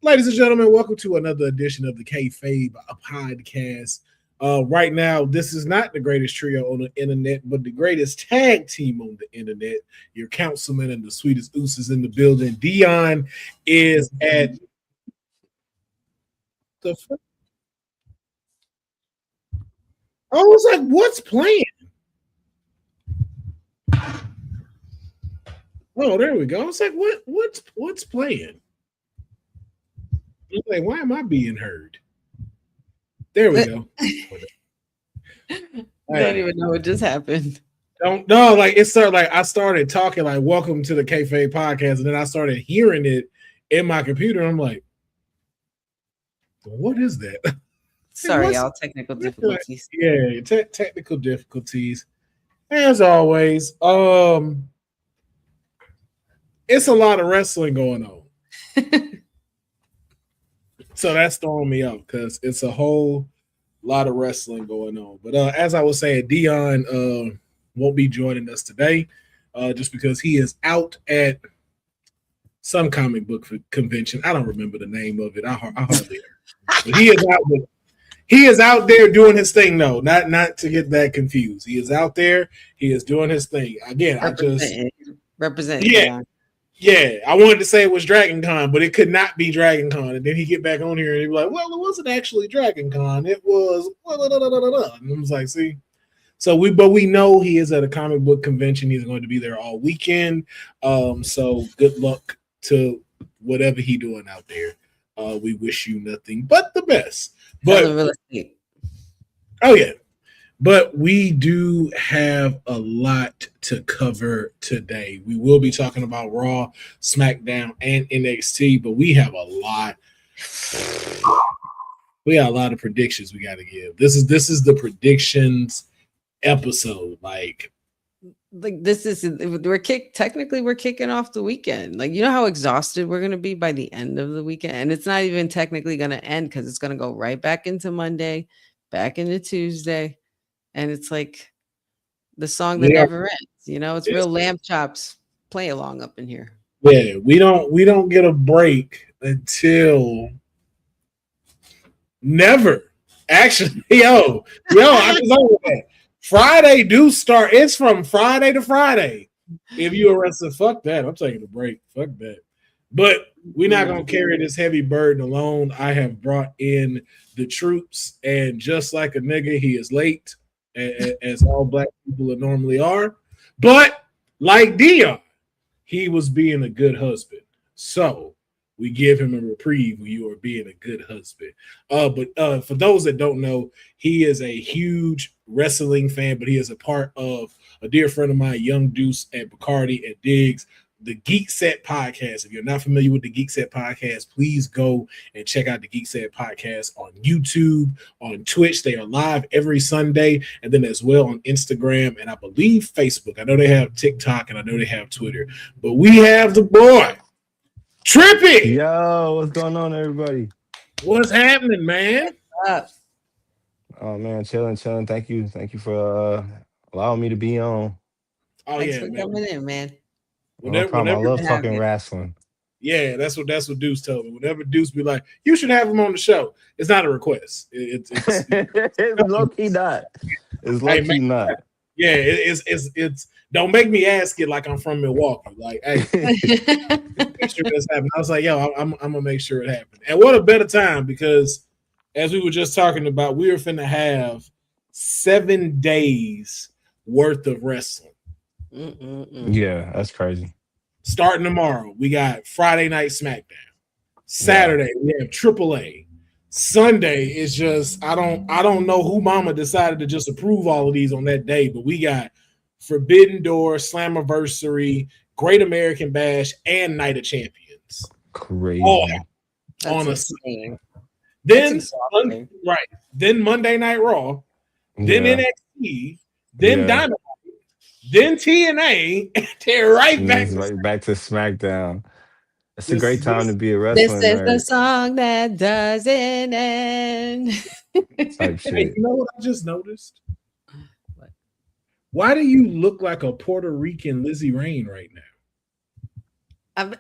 Ladies and gentlemen, welcome to another edition of the Kayfabe Podcast. Right now, this is not the greatest trio on the internet, but the greatest tag team on the internet. Your councilman and the sweetest oos is in the building. Deonne is at the. I was like, "What's playing?" Oh, there we go. I was like, "What's playing?" I'm like, why am I being heard? There we go. I don't even know what just happened. Like I started talking like welcome to the Kayfabe Podcast, and then I started hearing it in my computer. And I'm like, what is that? Sorry, y'all, technical difficulties. Yeah, technical difficulties. As always, it's a lot of wrestling going on. So that's throwing me off because it's a whole lot of wrestling going on. But as I was saying, Deonne won't be joining us today just because he is out at some comic book convention. I don't remember the name of it. I hardly heard. But he is out there doing his thing, though. Not to get that confused. He is out there. He is doing his thing. Again, represent. Yeah, I wanted to say it was Dragon Con, but it could not be Dragon Con. And then he get back on here and he'd be like, well, it wasn't actually Dragon Con. It was And I was like, see? So we know he is at a comic book convention. He's going to be there all weekend. So good luck to whatever he doing out there. We wish you nothing but the best. But oh yeah. But we do have a lot to cover today. We will be talking about Raw, SmackDown, and NXT, but we have a lot. We got a lot of predictions we got to give. This is the predictions episode. Like this is we're kicking off the weekend. Like, you know how exhausted we're gonna be by the end of the weekend, and it's not even technically gonna end because it's gonna go right back into Monday, back into Tuesday. And it's like the song that never ends, you know. It's real lamb chops play along up in here. Yeah, we don't get a break until never. Actually, yo, I was over that. Friday do start. It's from Friday to Friday. If you arrested, fuck that. I'm taking a break. Fuck that. But we're not gonna carry this heavy burden alone. I have brought in the troops, and just like a nigga, he is late. As all black people normally are. But like Deonne, he was being a good husband. So we give him a reprieve when you are being a good husband. But for those that don't know, he is a huge wrestling fan, but he is a part of a dear friend of mine, Young Deuce at Bacardi at Diggs, the Geek Set Podcast. If you're not familiar with the Geek Set Podcast, please go and check out the Geek Set Podcast on YouTube, on Twitch. They are live every Sunday, and then as well on Instagram and I believe Facebook. I know they have TikTok and I know they have Twitter, but we have the boy Trippy. Yo, what's going on, everybody? What's happening, man? Oh man, chilling. Thank you for allowing me to be on. Oh, thanks for coming in, man. No problem. I love talking wrestling. Yeah, that's what Deuce told me. Whenever Deuce be like, you should have him on the show. It's not a request. It's low key not. It's low key not. Yeah, it's don't make me ask it like I'm from Milwaukee. Like, hey, make sure this happens. I was like, yo, I'm gonna make sure it happens. And what a better time, because as we were just talking about, we were finna have 7 days worth of wrestling. Yeah, that's crazy. Starting tomorrow, we got Friday Night SmackDown. Saturday, we have AAA. Sunday is just I don't know who Mama decided to just approve all of these on that day, but we got Forbidden Door, Slammiversary, Great American Bash, and Night of Champions. Crazy. All on a Sunday. Then Monday Night Raw, then NXT, then Dynamite. Then TNA, and they're right back to SmackDown. It's a great time to be a wrestler. This is the song that doesn't end. Type shit. Hey, you know what I just noticed? Why do you look like a Puerto Rican Lizzie Rain right now? I'm, Yo,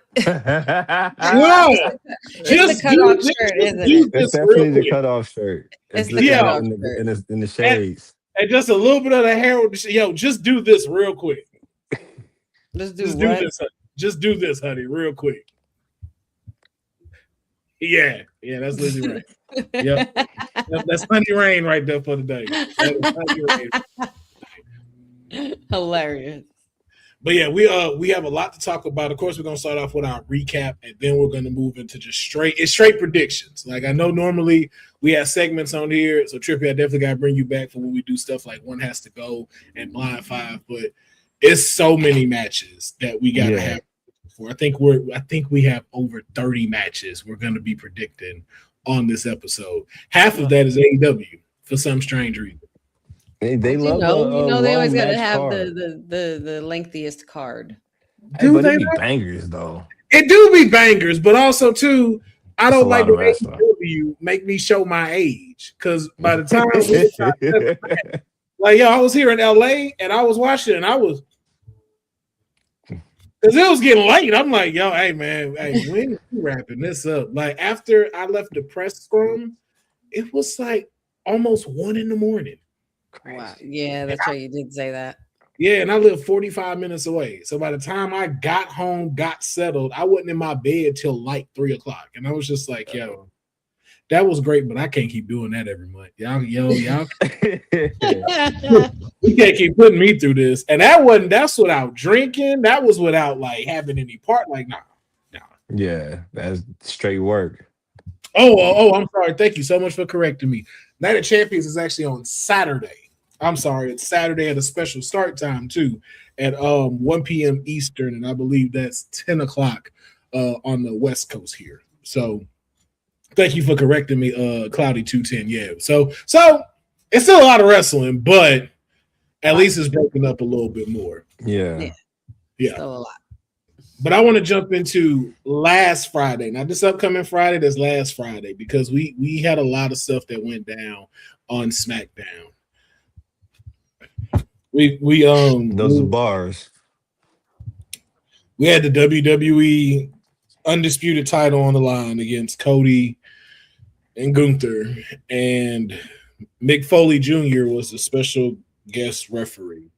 it's the cutoff shirt, isn't it? It's this definitely real the quick. cutoff shirt. It's It's the Yeah. cutoff in shirt. the shades. And just a little bit of the hair. Yo, just do this real quick. Just do Just what? do this. Just do this, honey, real quick. Yeah, that's Lizzie Rain. Yep. That's Honey Rain right there for the day. That is Honey Rain. Hilarious. But yeah, we have a lot to talk about. Of course, we're gonna start off with our recap, and then we're gonna move into just straight predictions. Like I know normally we have segments on here, so Trippy, I definitely gotta bring you back for when we do stuff like One Has to Go and Blind Five. But it's so many matches that we gotta have. I think we have over 30 matches we're gonna be predicting on this episode. Half of that is AEW for some strange reason. They love they always got to have card. the lengthiest card. Hey, but it be bangers though. It do be bangers, but also too, I don't like the AEW make me show my age because by the time like I was here in LA and I was watching and I was because it was getting late. I'm like, yo, hey man, hey, when are we wrapping this up? Like after I left the press scrum, it was like almost 1 a.m. Wow. Yeah, that's right. You did say that. Yeah, and I live 45 minutes away. So by the time I got home, got settled, I wasn't in my bed till like 3:00. And I was just like, yo, that was great, but I can't keep doing that every month. Y'all. You can't keep putting me through this. And that's without drinking. That was without like having any part. Like, nah. Yeah, that's straight work. Oh, I'm sorry. Thank you so much for correcting me. Night of Champions is actually on Saturday. I'm sorry, it's Saturday at a special start time too, at 1 p.m. Eastern, and I believe that's 10 o'clock on the West Coast here. So thank you for correcting me, Cloudy 210. Yeah. So it's still a lot of wrestling, but at least it's broken up a little bit more. Yeah. Still a lot. But I want to jump into last Friday. Now, this upcoming Friday, that's last Friday, because we had a lot of stuff that went down on SmackDown. Those are bars. We had the WWE Undisputed title on the line against Cody and Gunther, and Mick Foley Jr. was the special guest referee.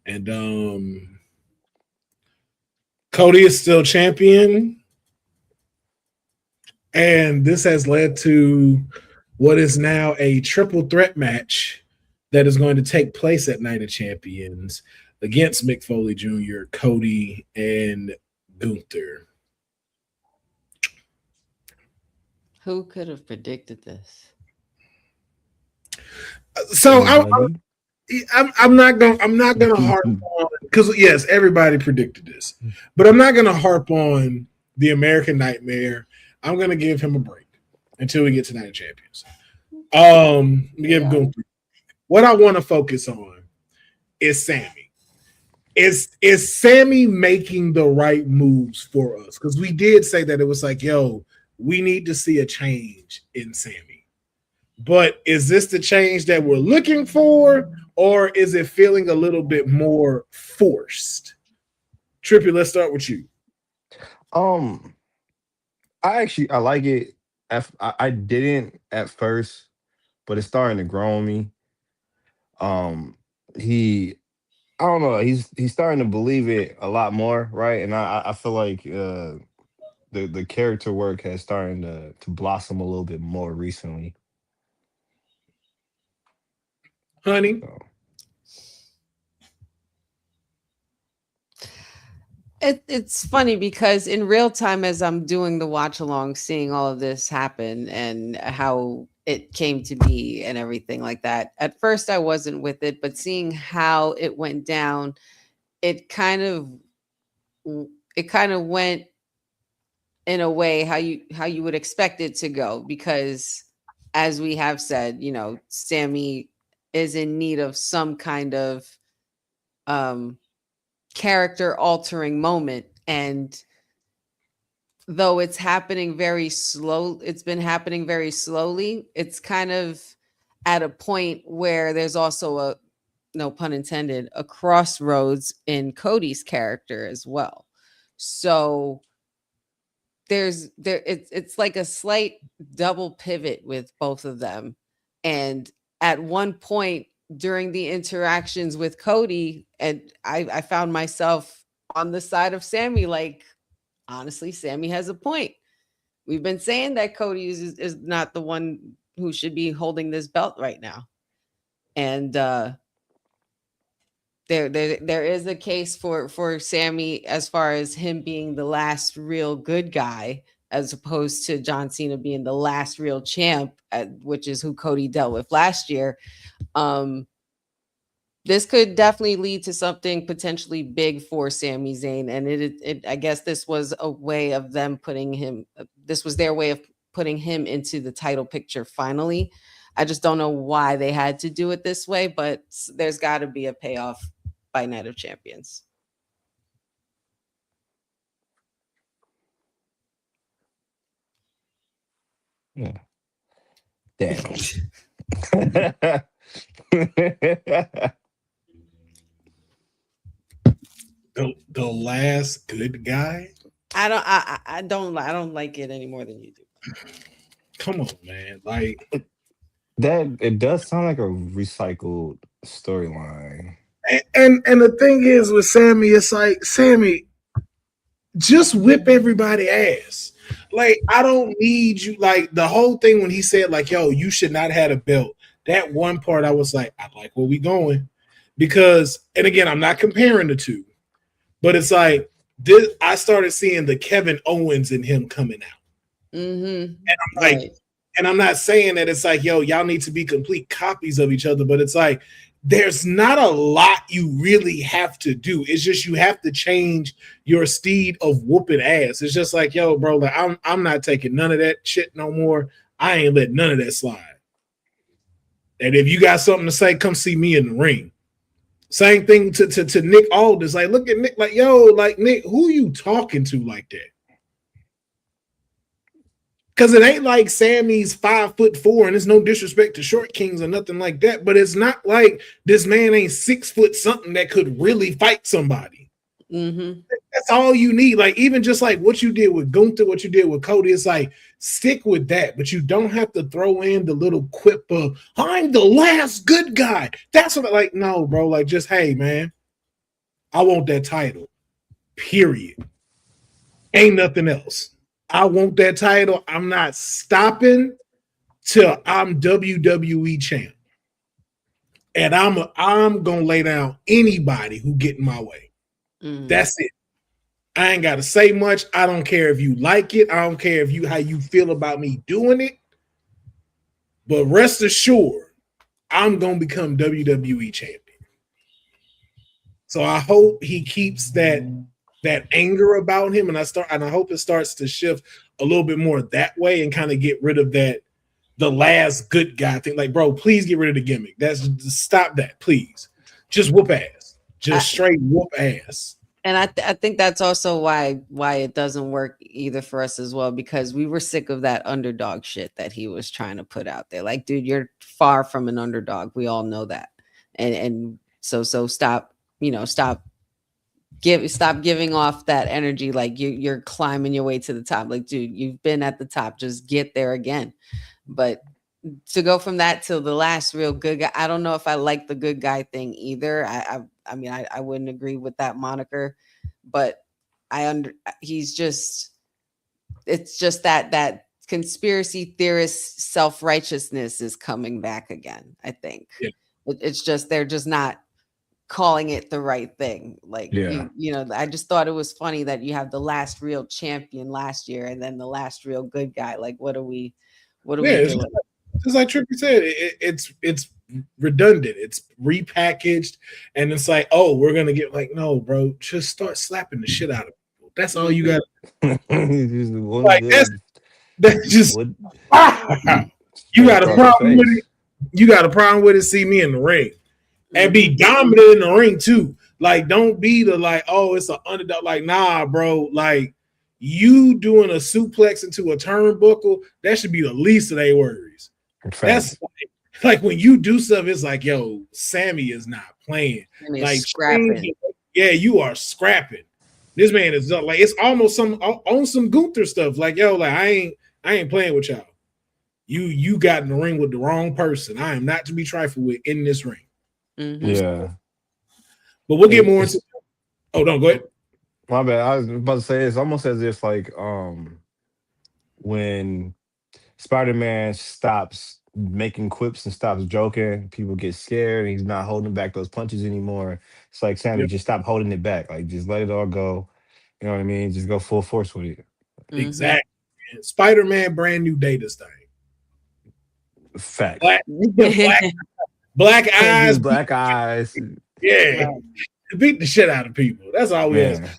And Cody is still champion, and this has led to what is now a triple threat match that is going to take place at Night of Champions against Mick Foley Jr., Cody, and Gunther. Who could have predicted this? So I'm not gonna harp on, because yes, everybody predicted this, but I'm not gonna harp on the American Nightmare. I'm gonna give him a break until we get to Night of Champions. Give Gunther. What I want to focus on is Sammy. Is Sammy making the right moves for us? Because we did say that it was like, yo, we need to see a change in Sammy. But is this the change that we're looking for, or is it feeling a little bit more forced? Trippy, let's start with you. I like it. I didn't at first, but it's starting to grow on me. I don't know. He's starting to believe it a lot more, right? And I feel like the character work has starting to blossom a little bit more recently. Honey? So. It's funny because in real time, as I'm doing the watch along, seeing all of this happen and how it came to be and everything like that. At first, I wasn't with it, but seeing how it went down, it kind of went in a way how you would expect it to go, because as we have said, Sammy is in need of some kind of character altering moment, and though it's happening very slow, it's been happening very slowly. It's kind of at a point where there's also a, no pun intended, a crossroads in Cody's character as well. So it's like a slight double pivot with both of them. And at one point during the interactions with Cody, and I found myself on the side of Sammy, like, honestly, Sammy has a point. We've been saying that Cody is not the one who should be holding this belt right now. And there is a case for Sammy as far as him being the last real good guy, as opposed to John Cena being the last real champ, which is who Cody dealt with last year. This could definitely lead to something potentially big for Sami Zayn, and it I guess this was a way of them putting him. This was their way of putting him into the title picture finally. I just don't know why they had to do it this way, but there's got to be a payoff by Night of Champions. Yeah. Damn. The last good guy. I don't like it any more than you do. Come on, man! Like that, it does sound like a recycled storyline. And the thing is with Sammy, it's like, Sammy, just whip everybody ass. Like, I don't need you. Like, the whole thing when he said, like, yo, you should not have a belt. That one part, I was like, I like where we going. Because, and again, I'm not comparing the two, but it's like, I started seeing the Kevin Owens in him coming out. Mm-hmm. And I'm like, right. And I'm not saying that it's like, yo, y'all need to be complete copies of each other, but it's like, there's not a lot you really have to do. It's just you have to change your steed of whooping ass. It's just like, yo, bro, like, I'm not taking none of that shit no more. I ain't letting none of that slide. And if you got something to say, come see me in the ring. Same thing to Nick Aldis. Like, look at Nick, like, yo, like, Nick, who you talking to like that? Because it ain't like Sammy's 5'4", and there's no disrespect to short kings or nothing like that. But it's not like this man ain't 6 foot something that could really fight somebody. Mm-hmm. That's all you need. Like, even just like what you did with Gunther, what you did with Cody, it's like, stick with that. But you don't have to throw in the little quip of, I'm the last good guy. That's what, like, no, bro. Like, just, hey, man, I want that title. Period. Ain't nothing else. I want that title. I'm not stopping till I'm WWE champ. And I'm gonna lay down anybody who get in my way. That's it. I ain't gotta say much. I don't care if you like it. I don't care if how you feel about me doing it. But rest assured, I'm gonna become WWE champion. So I hope he keeps that anger about him, and I hope it starts to shift a little bit more that way and kind of get rid of the last good guy thing. Like, bro, please get rid of the gimmick. Stop that, please. Just whoop ass. Just straight whoop ass. And I think that's also why it doesn't work either for us as well, because we were sick of that underdog shit that he was trying to put out there. Like, dude, you're far from an underdog. We all know that. And so stop, stop giving off that energy like you're climbing your way to the top. Like, dude, you've been at the top, just get there again. But to go from that to the last real good guy, I don't know if I like the good guy thing either. I mean, I wouldn't agree with that moniker, but it's just that conspiracy theorist self-righteousness is coming back again. I think it's just, they're just not calling it the right thing. Like, I just thought it was funny that you have the last real champion last year and then the last real good guy. Like, what are we doing? Just like Trippy said, it's redundant. It's repackaged, and it's like, oh, we're gonna get, like, no, bro, just start slapping the shit out of people. That's all you got. Like, that's just you got a problem with it. You got a problem with it. See me in the ring. And be dominant in the ring too. Like, don't be the, like, oh, it's an underdog. Like, nah, bro. Like, you doing a suplex into a turnbuckle, that should be the least of their worries. That's like when you do stuff, it's like, yo, Sammy is not playing. Like, scrapping. Yeah, you are scrapping. This man is like it's almost some on some Gunther stuff. Like yo, like I ain't playing with y'all. You got in the ring with the wrong person. I am not to be trifled with in this ring. Mhm. Yeah. But we'll get more into. Oh, no, go ahead. My bad. I was about to say it's almost as if like when Spider-Man stops making quips and stops joking, people get scared and he's not holding back those punches anymore. It's like Sammy, Yep. just stop holding it back. Like just let it all go. You know what I mean? Just go full force with it. Mhm. Exactly. Spider-Man, brand new day this thing. Fact. Black eyes. Black eyes. Yeah. Right. Beat the shit out of people. That's all we ask. Man.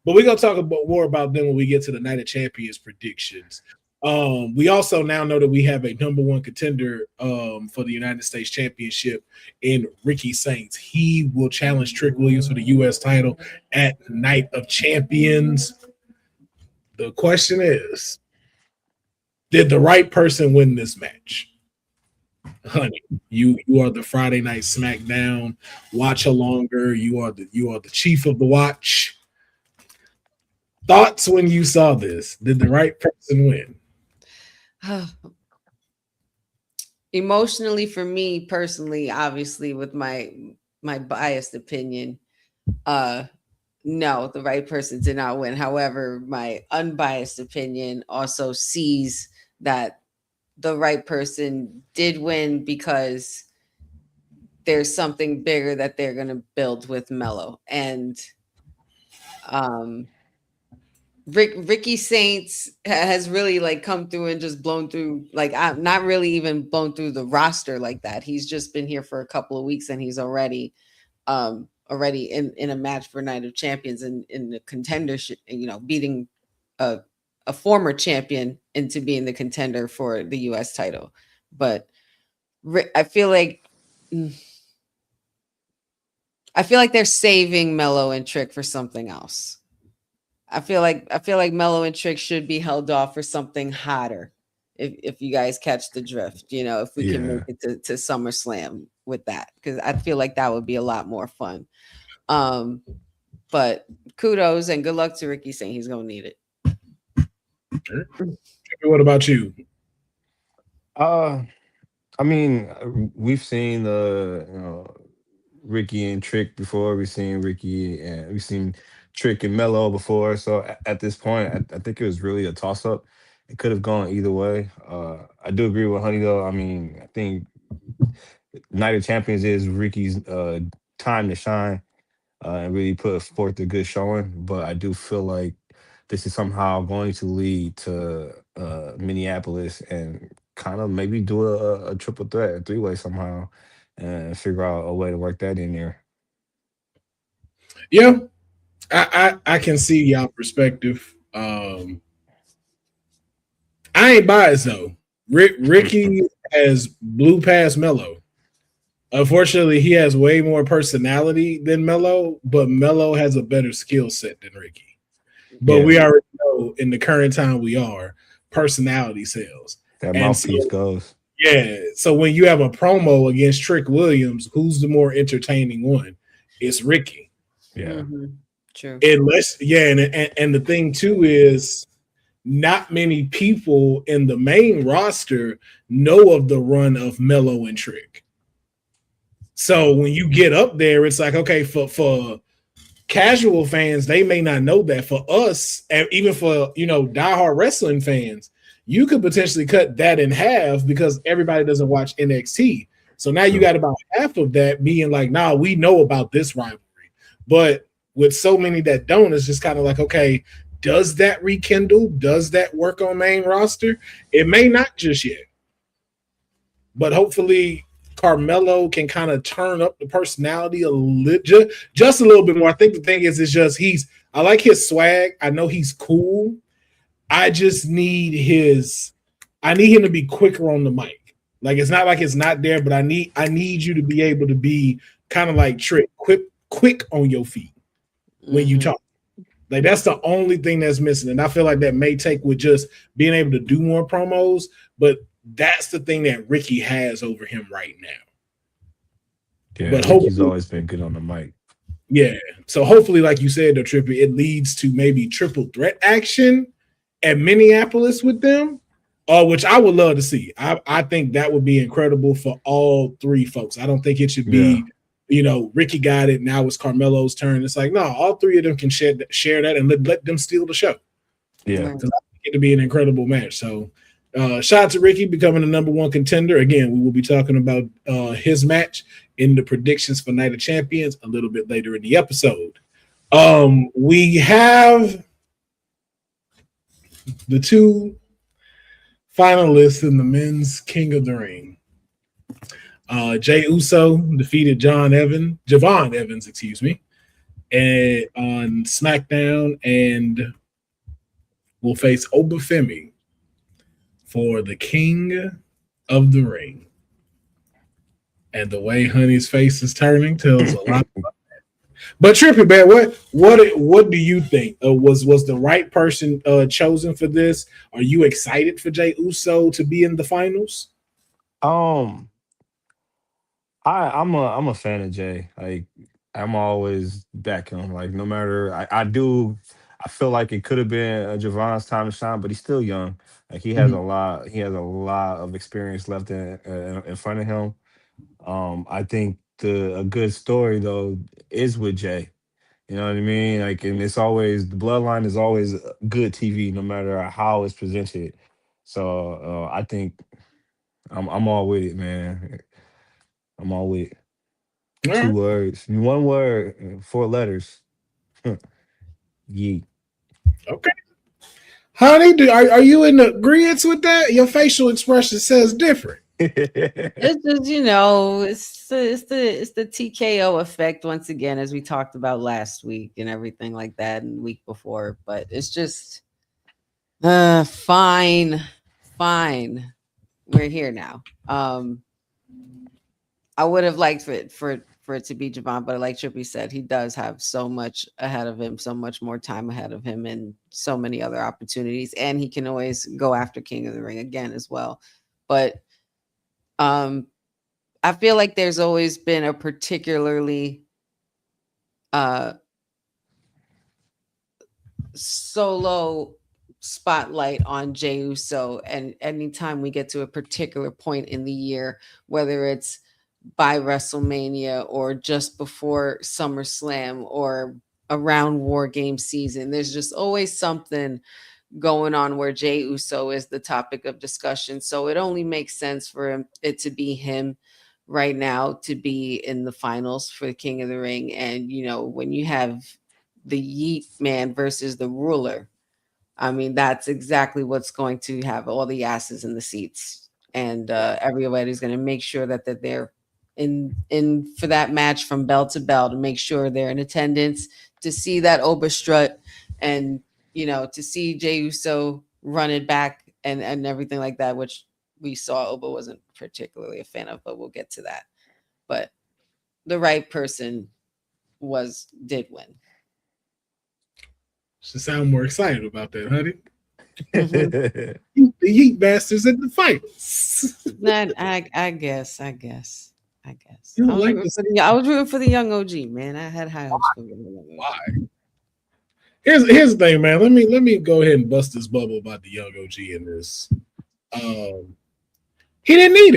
But we're gonna talk more about them when we get to the Night of Champions predictions. We also now know that we have a number one contender for the United States Championship in Ricky Saints. He will challenge Trick Williams for the U.S. title at Night of Champions. The question is, did the right person win this match? Honey, you are the Friday Night SmackDown watch-alonger. You are the chief of the watch. Thoughts when you saw this? Did the right person win? Emotionally, for me personally, obviously, with my biased opinion, no, the right person did not win. However, my unbiased opinion also sees that the right person did win because there's something bigger that they're going to build with Mello. And Ricky Saints has really like come through and just blown through, like I'm not really even blown through the roster like that. He's just been here for a couple of weeks and he's already in a match for Night of Champions and in the contendership, beating a former champion into being the contender for the US title. But I feel like they're saving Mello and Trick for something else. I feel like Mello and Trick should be held off for something hotter. If you guys catch the drift, if we can make it to SummerSlam with that, because I feel like that would be a lot more fun. But kudos and good luck to Ricky saying he's gonna need it. What about you? I mean, we've seen Ricky and Trick before. We've seen Trick and Mello before. So at this point, I think it was really a toss up. It could have gone either way. I do agree with Honey though. I mean, I think Night of Champions is Ricky's time to shine and really put forth a good showing. But I do feel like this is somehow going to lead to Minneapolis and kind of maybe do a triple threat, a three-way somehow, and figure out a way to work that in there. Yeah, I can see y'all perspective. I ain't biased though. Ricky has blew past Mello. Unfortunately, he has way more personality than Mello, but Mello has a better skill set than Ricky. But we already know in the current time we are, personality sells. That mouthpiece goes. Yeah. So when you have a promo against Trick Williams, who's the more entertaining one? It's Ricky. Yeah. Mm-hmm. True. And the thing too is not many people in the main roster know of the run of Mello and Trick. So when you get up there, it's like, okay, for casual fans, they may not know that. For us, and even for diehard wrestling fans, you could potentially cut that in half because everybody doesn't watch NXT. So now you got about half of that being like, nah, we know about this rivalry. But with so many that don't, it's just kind of like, okay, does that rekindle? Does that work on main roster? It may not just yet. But hopefully Carmelo can kind of turn up the personality just a little bit more. I think the thing is just I like his swag. I know he's cool. I just need him to be quicker on the mic. Like it's not like it's not there, but I need you to be able to be kind of like Trick, quick on your feet when you talk. Like that's the only thing that's missing. And I feel like that may take with just being able to do more promos, but that's the thing that Ricky has over him right now. Yeah, but Ricky's always been good on the mic. Yeah. So hopefully, like you said, though, Trippy, it leads to maybe triple threat action at Minneapolis with them, which I would love to see. I think that would be incredible for all three folks. I don't think it should Yeah. be, Ricky got it. Now it's Carmelo's turn. It's like, no, all three of them can share that and let them steal the show. Yeah. Because I think it'd be an incredible match. So shout out to Ricky becoming the number one contender. Again, we will be talking about his match in the predictions for Night of Champions a little bit later in the episode. We have the two finalists in the men's King of the Ring. Jey Uso defeated Javon Evans, and on SmackDown, and will face Obafemi for the King of the Ring. And the way Honey's face is turning tells a lot about that. But Trippy, man, what do you think? Was the right person chosen for this? Are you excited for Jey Uso to be in the finals? I'm a fan of Jay. Like, I'm always backing him. Like, no matter, I feel like it could have been Javon's time to shine, but he's still young. Like, he has a lot of experience left in front of him. I think a good story though is with Jay. You know what I mean? Like, and it's always, the bloodline is always good TV, no matter how it's presented. So I think I'm all with it, man. I'm all with it. All Two right. words, one word, 4 letters. Yeet. Okay. Honey, are you in agreement with that? Your facial expression says different. It's just, it's the TKO effect once again, as we talked about last week and everything like that, and the week before. But it's just fine. We're here now. I would have liked for it to be Javon, but like Trippy said, he does have so much ahead of him, so much more time ahead of him, and so many other opportunities. And he can always go after King of the Ring again as well. But I feel like there's always been a particularly solo spotlight on Jey Uso, and anytime we get to a particular point in the year, whether it's by WrestleMania or just before SummerSlam or around War Game season, there's just always something going on where Jey Uso is the topic of discussion. So it only makes sense for it to be him right now to be in the finals for the King of the Ring. And when you have the Yeet Man versus the Ruler, I mean, that's exactly what's going to have all the asses in the seats, and everybody's going to make sure that they're in for that match from bell to bell, to make sure they're in attendance to see that Oba strut, and to see Jey Uso run it back and everything like that, which we saw Oba wasn't particularly a fan of, but we'll get to that. But the right person did win. Should sound more excited about that, honey. Mm-hmm. The Yeet Bastards in the finals. I guess. You don't like this? I was rooting for the young OG, man. I had high hopes for the young OG. Why? Here's the thing, man. Let me go ahead and bust this bubble about the young OG in this. He didn't need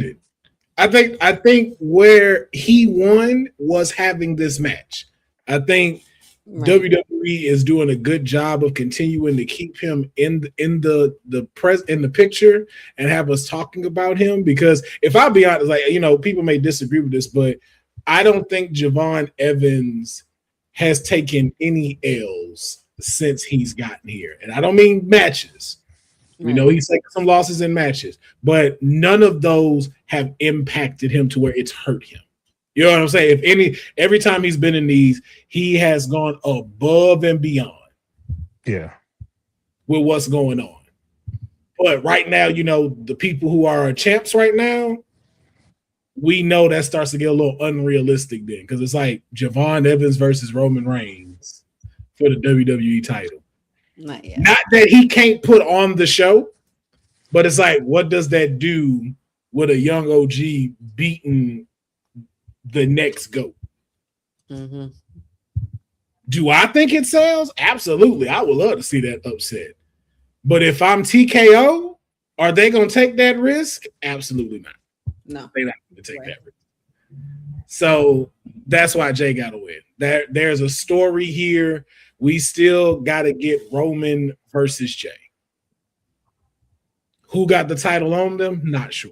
it. I think where he won was having this match. I think WWE is doing a good job of continuing to keep him in the picture and have us talking about him, because if I'll be honest, people may disagree with this, but I don't think Javon Evans has taken any L's since he's gotten here. And I don't mean matches. He's taken some losses in matches, but none of those have impacted him to where it's hurt him. You know what I'm saying? Every time he's been in these, he has gone above and beyond. Yeah. With what's going on. But right now, the people who are champs right now, we know that starts to get a little unrealistic then, because it's like Javon Evans versus Roman Reigns for the WWE title. Not yet. Not that he can't put on the show, but it's like, what does that do with a young OG beating the next GOAT? Mm-hmm. Do I think it sells? Absolutely. I would love to see that upset. But if I'm TKO, are they going to take that risk? Absolutely not. No. They're not going to take that risk. So that's why Jay got to win. There's a story here. We still got to get Roman versus Jay. Who got the title on them? Not sure.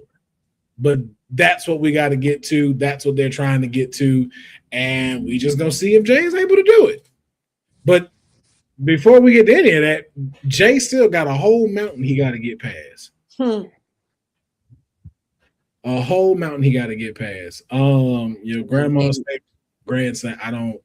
But that's what we got to get to. That's what they're trying to get to. And we just going to see if Jay is able to do it. But before we get to any of that, Jay still got a whole mountain he got to get past. A whole mountain he got to get past. Your grandma's grandson. I don't.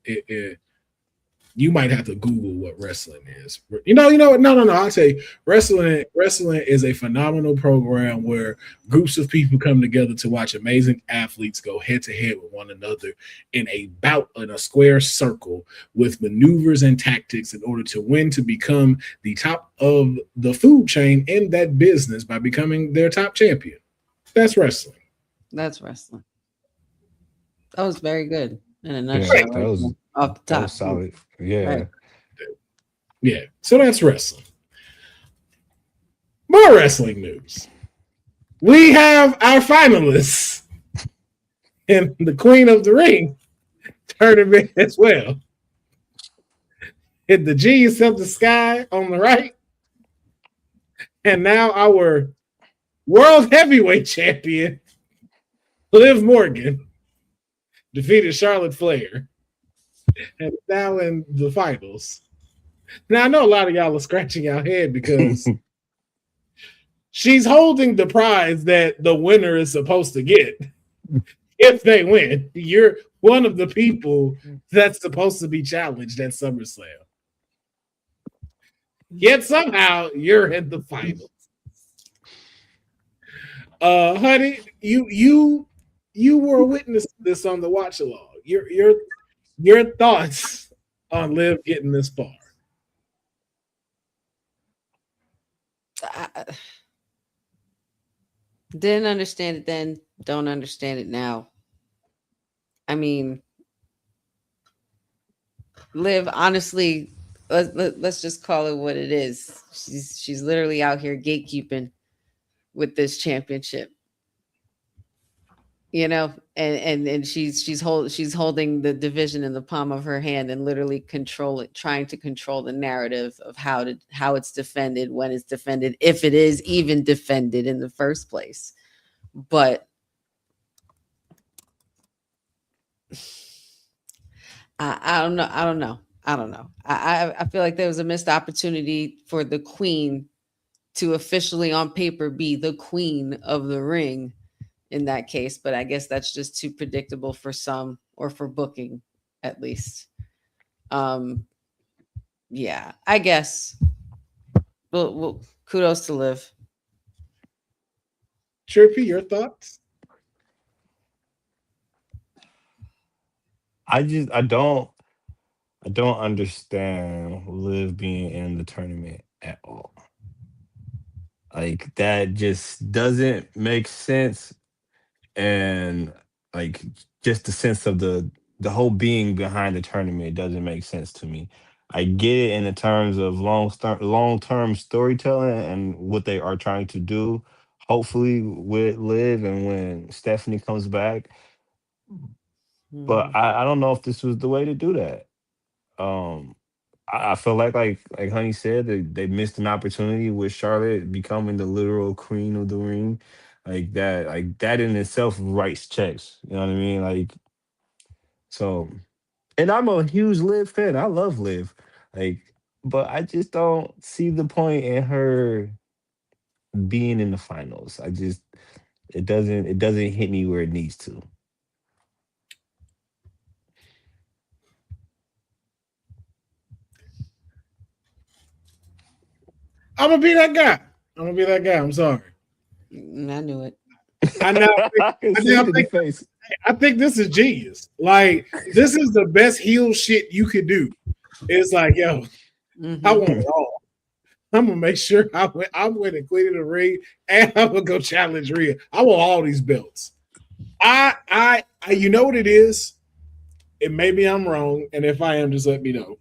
You might have to Google what wrestling is. You know. No. I'll tell you, wrestling is a phenomenal program where groups of people come together to watch amazing athletes go head to head with one another in a bout in a square circle with maneuvers and tactics in order to win to become the top of the food chain in that business by becoming their top champion. That's wrestling. That's wrestling. That was very good in a nutshell. Yeah, that was off the top. That was solid. Yeah. Right. Yeah. So that's wrestling. More wrestling news. We have our finalists in the Queen of the Ring tournament as well. Hit the Genius of the Sky on the right. And now our World Heavyweight Champion, Liv Morgan, defeated Charlotte Flair. And now in the finals. Now, I know a lot of y'all are scratching your head because she's holding the prize that the winner is supposed to get if they win. You're one of the people that's supposed to be challenged at SummerSlam. Yet somehow you're in the finals. Honey, you were a witness to this on the watch along. Your thoughts on Liv getting this far? I didn't understand it then, don't understand it now. I mean, Liv, honestly, let's just call it what it is. She's literally out here gatekeeping with this championship. You know, and she's holding the division in the palm of her hand and literally trying to control the narrative of how it's defended, when it's defended, if it is even defended in the first place. But I don't know. I feel like there was a missed opportunity for the Queen to officially on paper be the Queen of the Ring in that case, but I guess that's just too predictable for some, or for booking at least. Yeah, I guess. Well, kudos to Liv. Trippy, your thoughts? I don't understand Liv being in the tournament at all. Like, that just doesn't make sense. And like, just the sense of the whole being behind the tournament doesn't make sense to me. I get it in the terms of long-term storytelling and what they are trying to do, hopefully with Liv and when Stephanie comes back. But I don't know if this was the way to do that. I feel like Honey said, they missed an opportunity with Charlotte becoming the literal queen of the ring. Like that in itself writes checks. You know what I mean? Like, so, and I'm a huge Liv fan. I love Liv. Like, but I just don't see the point in her being in the finals. It doesn't hit me where it needs to. I'm gonna be that guy. I'm sorry. I knew it. I think this is genius. Like, this is the best heel shit you could do. It's like, yo, I want it all. I'm gonna make sure I'm winning Queen of the Ring, and I'm gonna go challenge Rhea. I want all these belts. I you know what it is? maybe I'm wrong, and if I am, just let me know.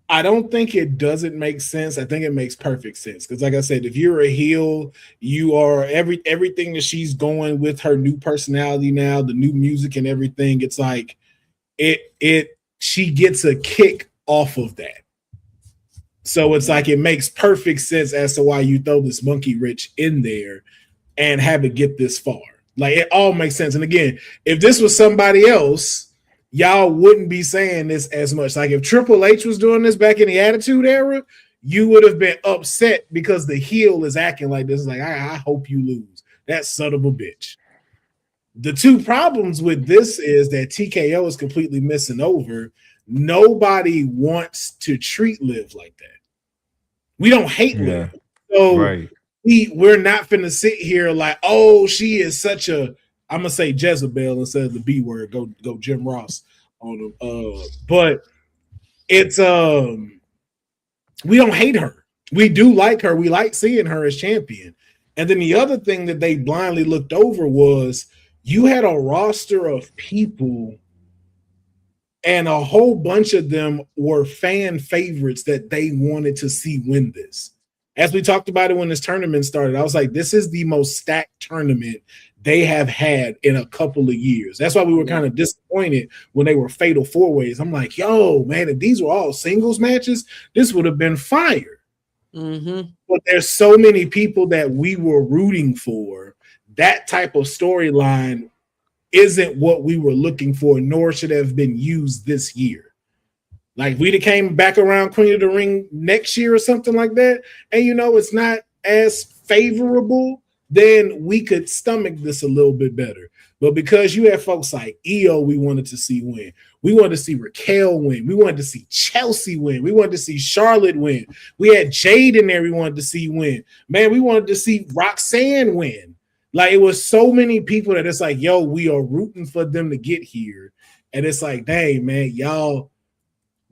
I don't think it doesn't make sense. I think it makes perfect sense because, like I said, if you're a heel, you are everything that she's going with her new personality now, the new music and everything. It's like she gets a kick off of that. So it's like it makes perfect sense as to why you throw this Monkey Rich in there and have it get this far. Like it all makes sense. And again, if this was somebody else, y'all wouldn't be saying this as much. Like if Triple H was doing this back in the Attitude Era, you would have been upset because the heel is acting like this. Like, I hope you lose. That son of a bitch. The two problems with this is that TKO is completely missing over. Nobody wants to treat Liv like that. We don't hate Liv. So right. we're not finna sit here like, oh, she is such a, I'm gonna say Jezebel instead of the B word. Go Jim Ross on them. But it's we don't hate her. We do like her. We like seeing her as champion. And then the other thing that they blindly looked over was you had a roster of people, and a whole bunch of them were fan favorites that they wanted to see win this. As we talked about it when this tournament started, I was like, this is the most stacked tournament they have had in a couple of years. That's why we were kind of disappointed when they were fatal four-ways. I'm like, yo, man, if these were all singles matches, this would have been fire. Mm-hmm. But there's so many people that we were rooting for. That type of storyline isn't what we were looking for, nor should have been used this year. Like we'd have came back around Queen of the Ring next year or something like that, and it's not as favorable, then we could stomach this a little bit better. But because you have folks like Io we wanted to see win, we wanted to see Raquel win, we wanted to see Chelsea win, we wanted to see Charlotte win, we had Jade in there we wanted to see win. Man, we wanted to see Roxanne win. Like it was so many people that it's like, yo, we are rooting for them to get here. And it's like, dang, man, y'all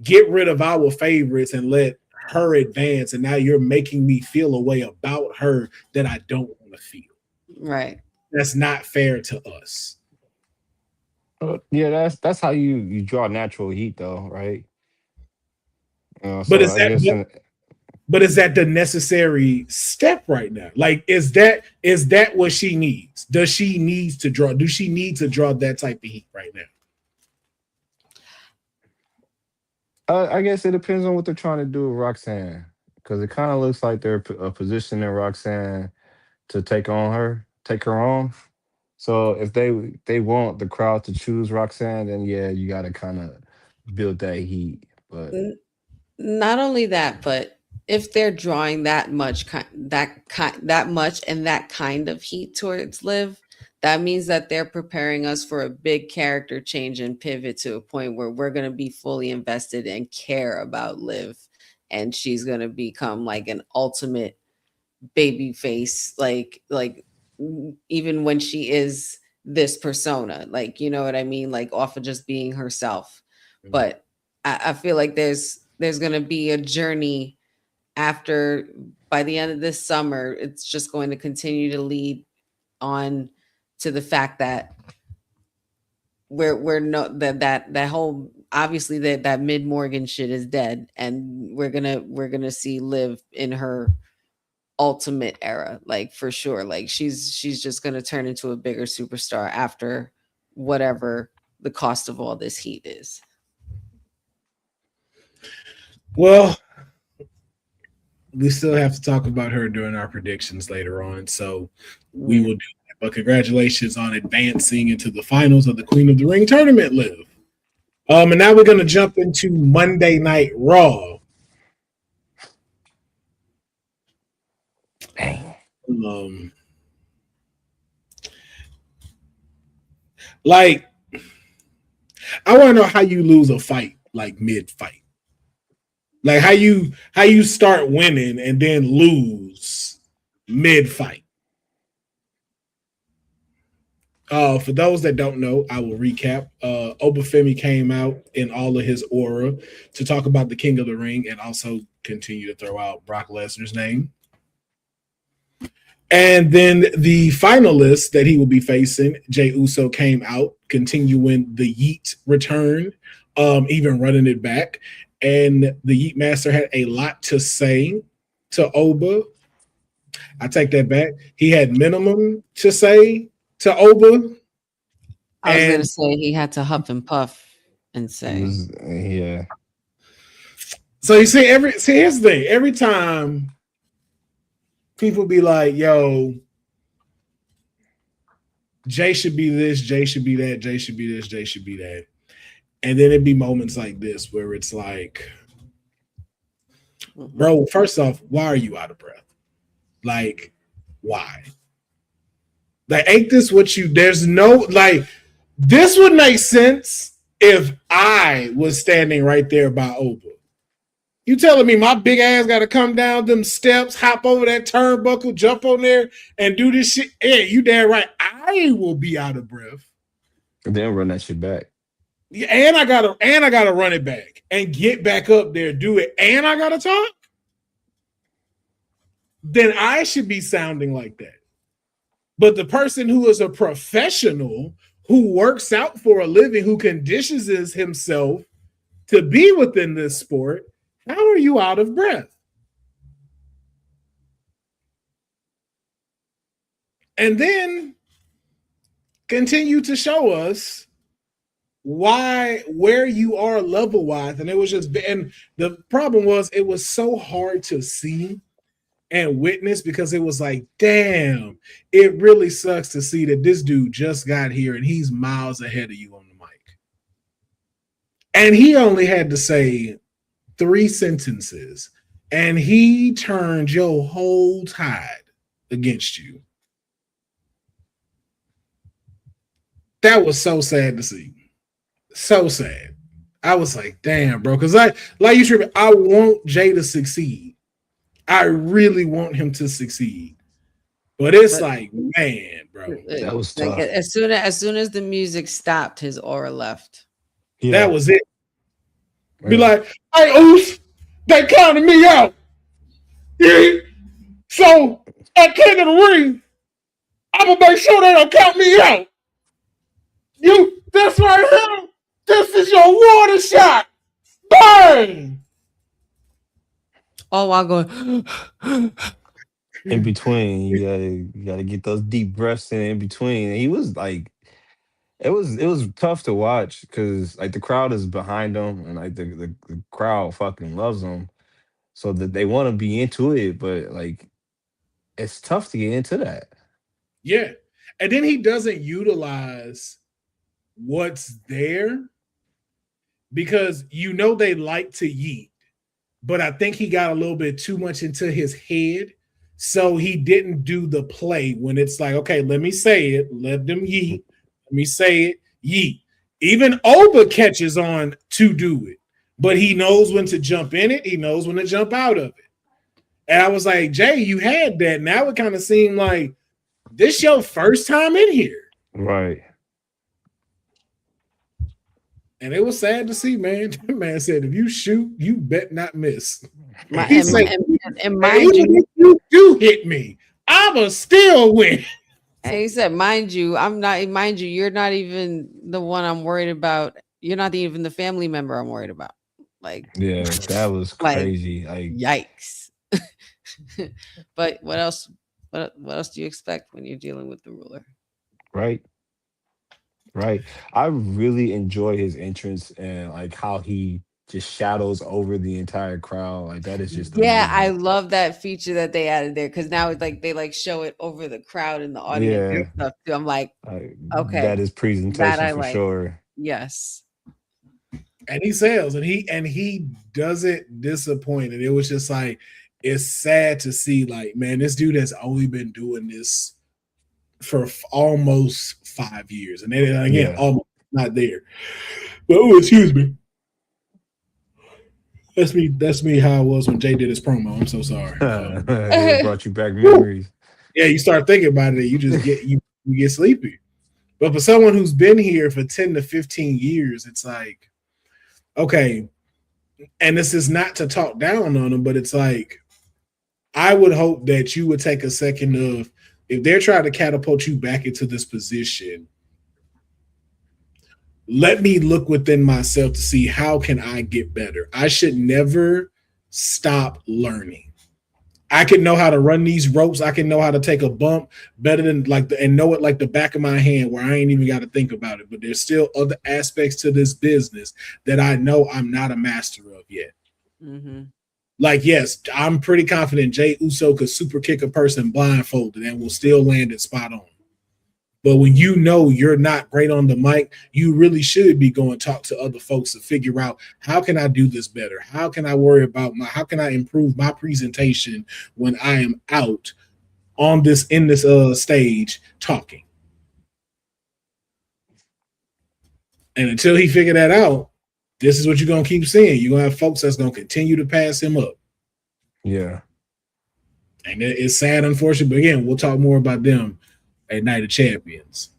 get rid of our favorites and let her advance. And now you're making me feel a way about her that I don't want to feel. Right. That's not fair to us. Yeah, that's how you draw natural heat, though, right? But is that the necessary step right now? Like, is that what she needs? Do she need to draw that type of heat right now? I guess it depends on what they're trying to do with Roxanne, because it kind of looks like they're positioning Roxanne to take her on. So if they want the crowd to choose Roxanne, then yeah, you got to kind of build that heat. But not only that, but if they're drawing that much and that kind of heat towards Liv, that means that they're preparing us for a big character change and pivot to a point where we're going to be fully invested and care about Liv, and she's going to become like an ultimate baby face, like even when she is this persona, like, you know what I mean, like off of just being herself. Mm-hmm. But I feel like there's going to be a journey after, by the end of this summer, it's just going to continue to lead on to the fact that we're no that whole, obviously that Mid Morgan shit is dead, and we're gonna see Liv in her ultimate era, like for sure. Like she's just gonna turn into a bigger superstar after whatever the cost of all this heat is. Well, we still have to talk about her during our predictions later on, so we will do that. But congratulations on advancing into the finals of the Queen of the Ring tournament, Liv. And now we're going to jump into Monday Night Raw. Like, I want to know how you lose a fight like mid-fight. Like how you start winning and then lose mid-fight. For those that don't know, I will recap. Obafemi came out in all of his aura to talk about the King of the Ring and also continue to throw out Brock Lesnar's name. And then the finalist that he will be facing, Jey Uso, came out, continuing the Yeet return, even running it back. And the Yeet Master had a lot to say to Oba. I take that back. He had minimum to say to Oba. I was going to say he had to huff and puff and say. Yeah. So you see, here's the thing. Every time people be like, yo, Jay should be this, Jay should be that, Jay should be this, Jay should be that. And then it'd be moments like this where it's like, bro, first off, why are you out of breath? Like, why? Like, ain't this what you, there's no, like, this would make sense if I was standing right there by Oba. You telling me my big ass got to come down them steps, hop over that turnbuckle, jump on there, and do this shit? Yeah, you damn right. I will be out of breath. And then run that shit back. Yeah, and I gotta run it back and get back up there, do it, and I gotta talk. Then I should be sounding like that. But the person who is a professional, who works out for a living, who conditions himself to be within this sport, how are you out of breath? And then continue to show us where you are level-wise. And it was just, and the problem was it was so hard to see and witness because it was like, damn, it really sucks to see that this dude just got here and he's miles ahead of you on the mic. And he only had to say 3 sentences, and he turned your whole tide against you. That was so sad to see. So sad. I was like, damn, bro. Because I want Jay to succeed. I really want him to succeed. But it's like, man, bro. That was tough. Like, as soon as the music stopped, his aura left. Yeah. That was it. Be like, hey, Oos, they counted me out. Yeah. So at King of the Ring, I'm gonna make sure they don't count me out. This right here, this is your water shot. Bang! Oh, while going in between, you gotta get those deep breaths in between. And he was like, it was tough to watch because like the crowd is behind him and like the crowd fucking loves him, so that they want to be into it, but like it's tough to get into that. Yeah, and then he doesn't utilize what's there because they like to yeet, but I think he got a little bit too much into his head, so he didn't do the play when it's like, okay, let me say it, let them yeet. Let me say it, yeet. Even Oba catches on to do it, but he knows when to jump in it. He knows when to jump out of it. And I was like, Jay, you had that. Now it kind of seemed like this your first time in here. Right. And it was sad to see, man. That man said, if you shoot, you bet not miss. And mind you, if you do hit me, I'ma still win. And he said, mind you, you're not even the one I'm worried about. You're not even the family member I'm worried about. Like, yeah, that was crazy. Like yikes. But what else do you expect when you're dealing with the ruler? Right. I really enjoy his entrance and like how he just shadows over the entire crowd. Like that is just amazing. I love that feature that they added there because now it's like they like show it over the crowd and the audience and stuff too. I'm like, okay, that is presentation for sure. Yes, and he sells, and he doesn't disappoint. And it was just like, it's sad to see, like, man, this dude has only been doing this for almost 5 years, and then again, almost not there. But excuse me. That's me how I was when Jay did his promo. I'm so sorry. It brought you back memories. Yeah, you start thinking about it, you just get you get sleepy. But for someone who's been here for 10 to 15 years, it's like, okay, and this is not to talk down on him, but it's like, I would hope that you would take a second of if they're trying to catapult you back into this position, let me look within myself to see how can I get better. I should never stop learning. I can know how to run these ropes. I can know how to take a bump better than and know it like the back of my hand where I ain't even got to think about it. But there's still other aspects to this business that I know I'm not a master of yet. Mm-hmm. Like, yes, I'm pretty confident Jey Uso could super kick a person blindfolded and will still land it spot on. But when you know you're not great on the mic, you really should be going to talk to other folks to figure out how can I do this better? How can I how can I improve my presentation when I am out on this stage talking? And until he figure that out, this is what you're going to keep seeing. You're going to have folks that's going to continue to pass him up. Yeah. And it's sad, unfortunately. But again, we'll talk more about them at Night of Champions.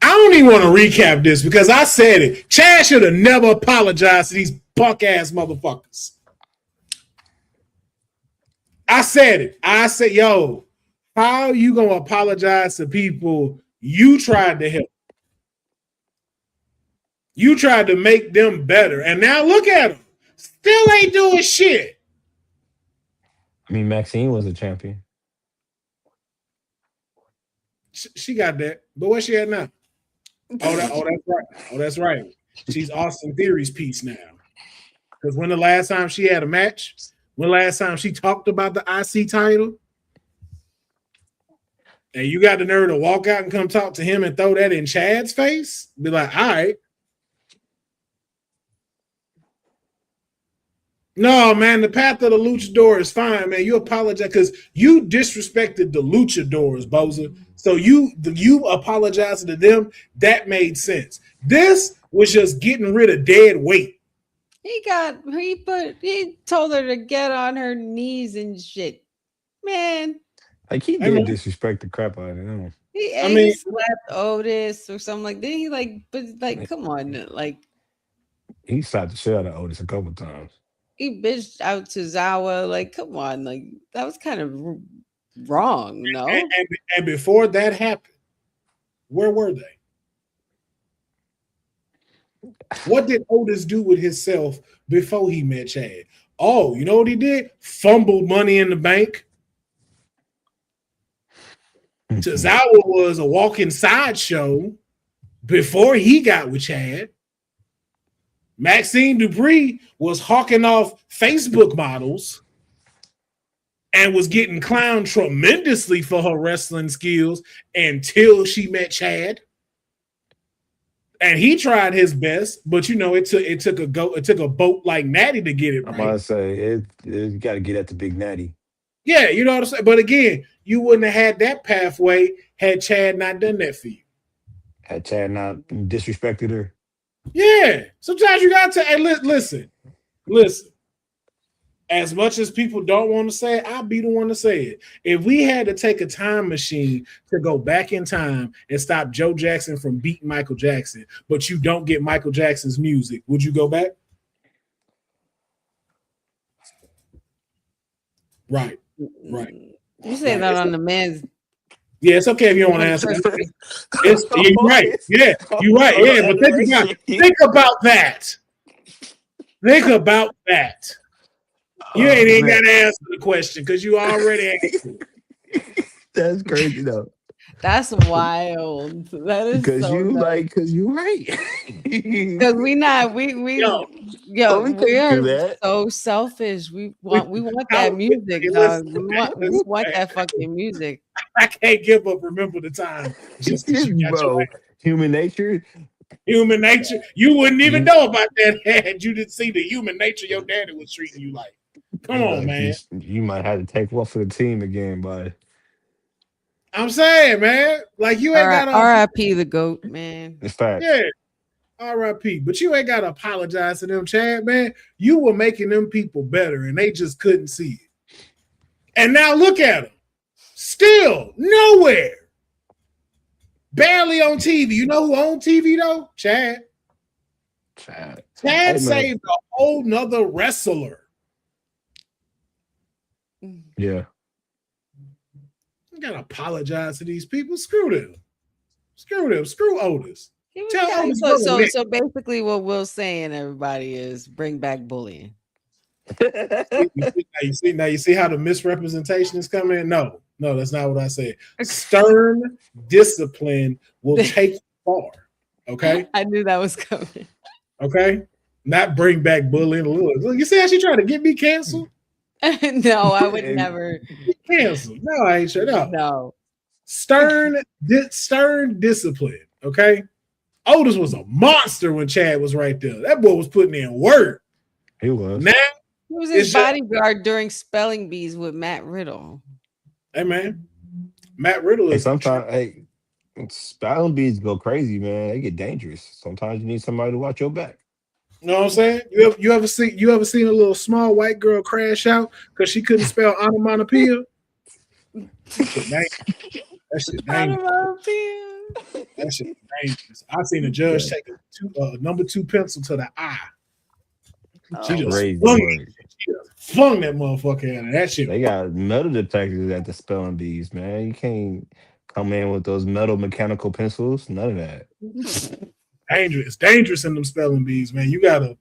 I don't even want to recap this because I said it. Chad should have never apologized to these punk ass motherfuckers. I said it. I said, yo, how you gonna apologize to people you tried to help? You tried to make them better, and now look at them. Still ain't doing shit. I mean, Maxine was a champion. She got that, but where's she at now? Oh, that's right. Oh, that's right. She's Austin Theory's piece now. Because when the last time she had a match, when the last time she talked about the IC title, and you got the nerve to walk out and come talk to him and throw that in Chad's face, be like, all right. No, man, the path of the luchador is fine, man. You apologize because you disrespected the luchadors, Boza. So you apologizing to them, that made sense. This was just getting rid of dead weight. He told her to get on her knees and shit. Man. Like he did disrespect the crap out of him. He slapped Otis or something like that. Come on, like he slapped the shit out of Otis a couple times. He bitched out to Zawa. Like, come on, like that was kind of wrong, no? And before that happened, where were they? What did Otis do with himself before he met Chad? Oh, you know what he did? Fumbled Money in the Bank. Tozawa was a walking sideshow before he got with Chad. Maxine Dupree was hawking off Facebook models and was getting clowned tremendously for her wrestling skills until she met Chad. And he tried his best, but you know, it took a boat like Natty to get it right. I'm about to say you got to get at the big Natty. Yeah, you know what I'm saying. But again, you wouldn't have had that pathway had Chad not done that for you. Had Chad not disrespected her. Yeah, sometimes you got to. Hey, listen. As much as people don't want to say it, I'll be the one to say it. If we had to take a time machine to go back in time and stop Joe Jackson from beating Michael Jackson, but you don't get Michael Jackson's music, would you go back? Right. You say that on the man's. Yeah, it's okay if you don't want to answer that. You're right. Yeah, you're right. Yeah, but think about that. Think about that. You ain't even got to answer the question because you already answered it. That's crazy though. That's wild. That is because so you dumb. like because you right. Because we are so selfish. We want that music, dog. We want that fucking music. I can't give up. Remember the time. Just bro. Human nature. Human nature. You wouldn't even know about that had you didn't see the human nature your daddy was treating you like. Come on, man. You might have to take one for the team again, bud. I'm saying, man. Like you ain't got to R.I.P. the GOAT, man. In fact. Yeah. R.I.P. But you ain't got to apologize to them, Chad, man. You were making them people better, and they just couldn't see it. And now look at them. Still nowhere. Barely on TV. You know who on TV, though? Chad. Chad saved a whole nother wrestler. Yeah. You gotta apologize to these people. Screw them. Screw them. Screw Otis. He was Tell kind Otis of, brother, so basically what Will's saying, everybody, is bring back bullying. now you see how the misrepresentation is coming in? No, that's not what I said. Stern discipline will take you far. Okay? I knew that was coming. Okay? Not bring back bullying. Look, you see how she tried to get me canceled? No, I would never. Canceled. No, I ain't sure. No. Stern discipline. Okay? Otis was a monster when Chad was right there. That boy was putting in work. He was. Now, he was his bodyguard during spelling bees with Matt Riddle. Hey, man. Matt Riddle is. Sometimes, spelling bees go crazy, man. They get dangerous. Sometimes you need somebody to watch your back. You know what I'm saying? You ever seen a little small white girl crash out because she couldn't spell onomatopoeia? That shit dangerous. That shit dangerous. I seen a judge take a number 2 pencil to the eye. She just flung that motherfucker out of that shit. They got metal detectors at the spelling bees, man. You can't come in with those metal mechanical pencils. None of that. Dangerous in them spelling bees, man. You gotta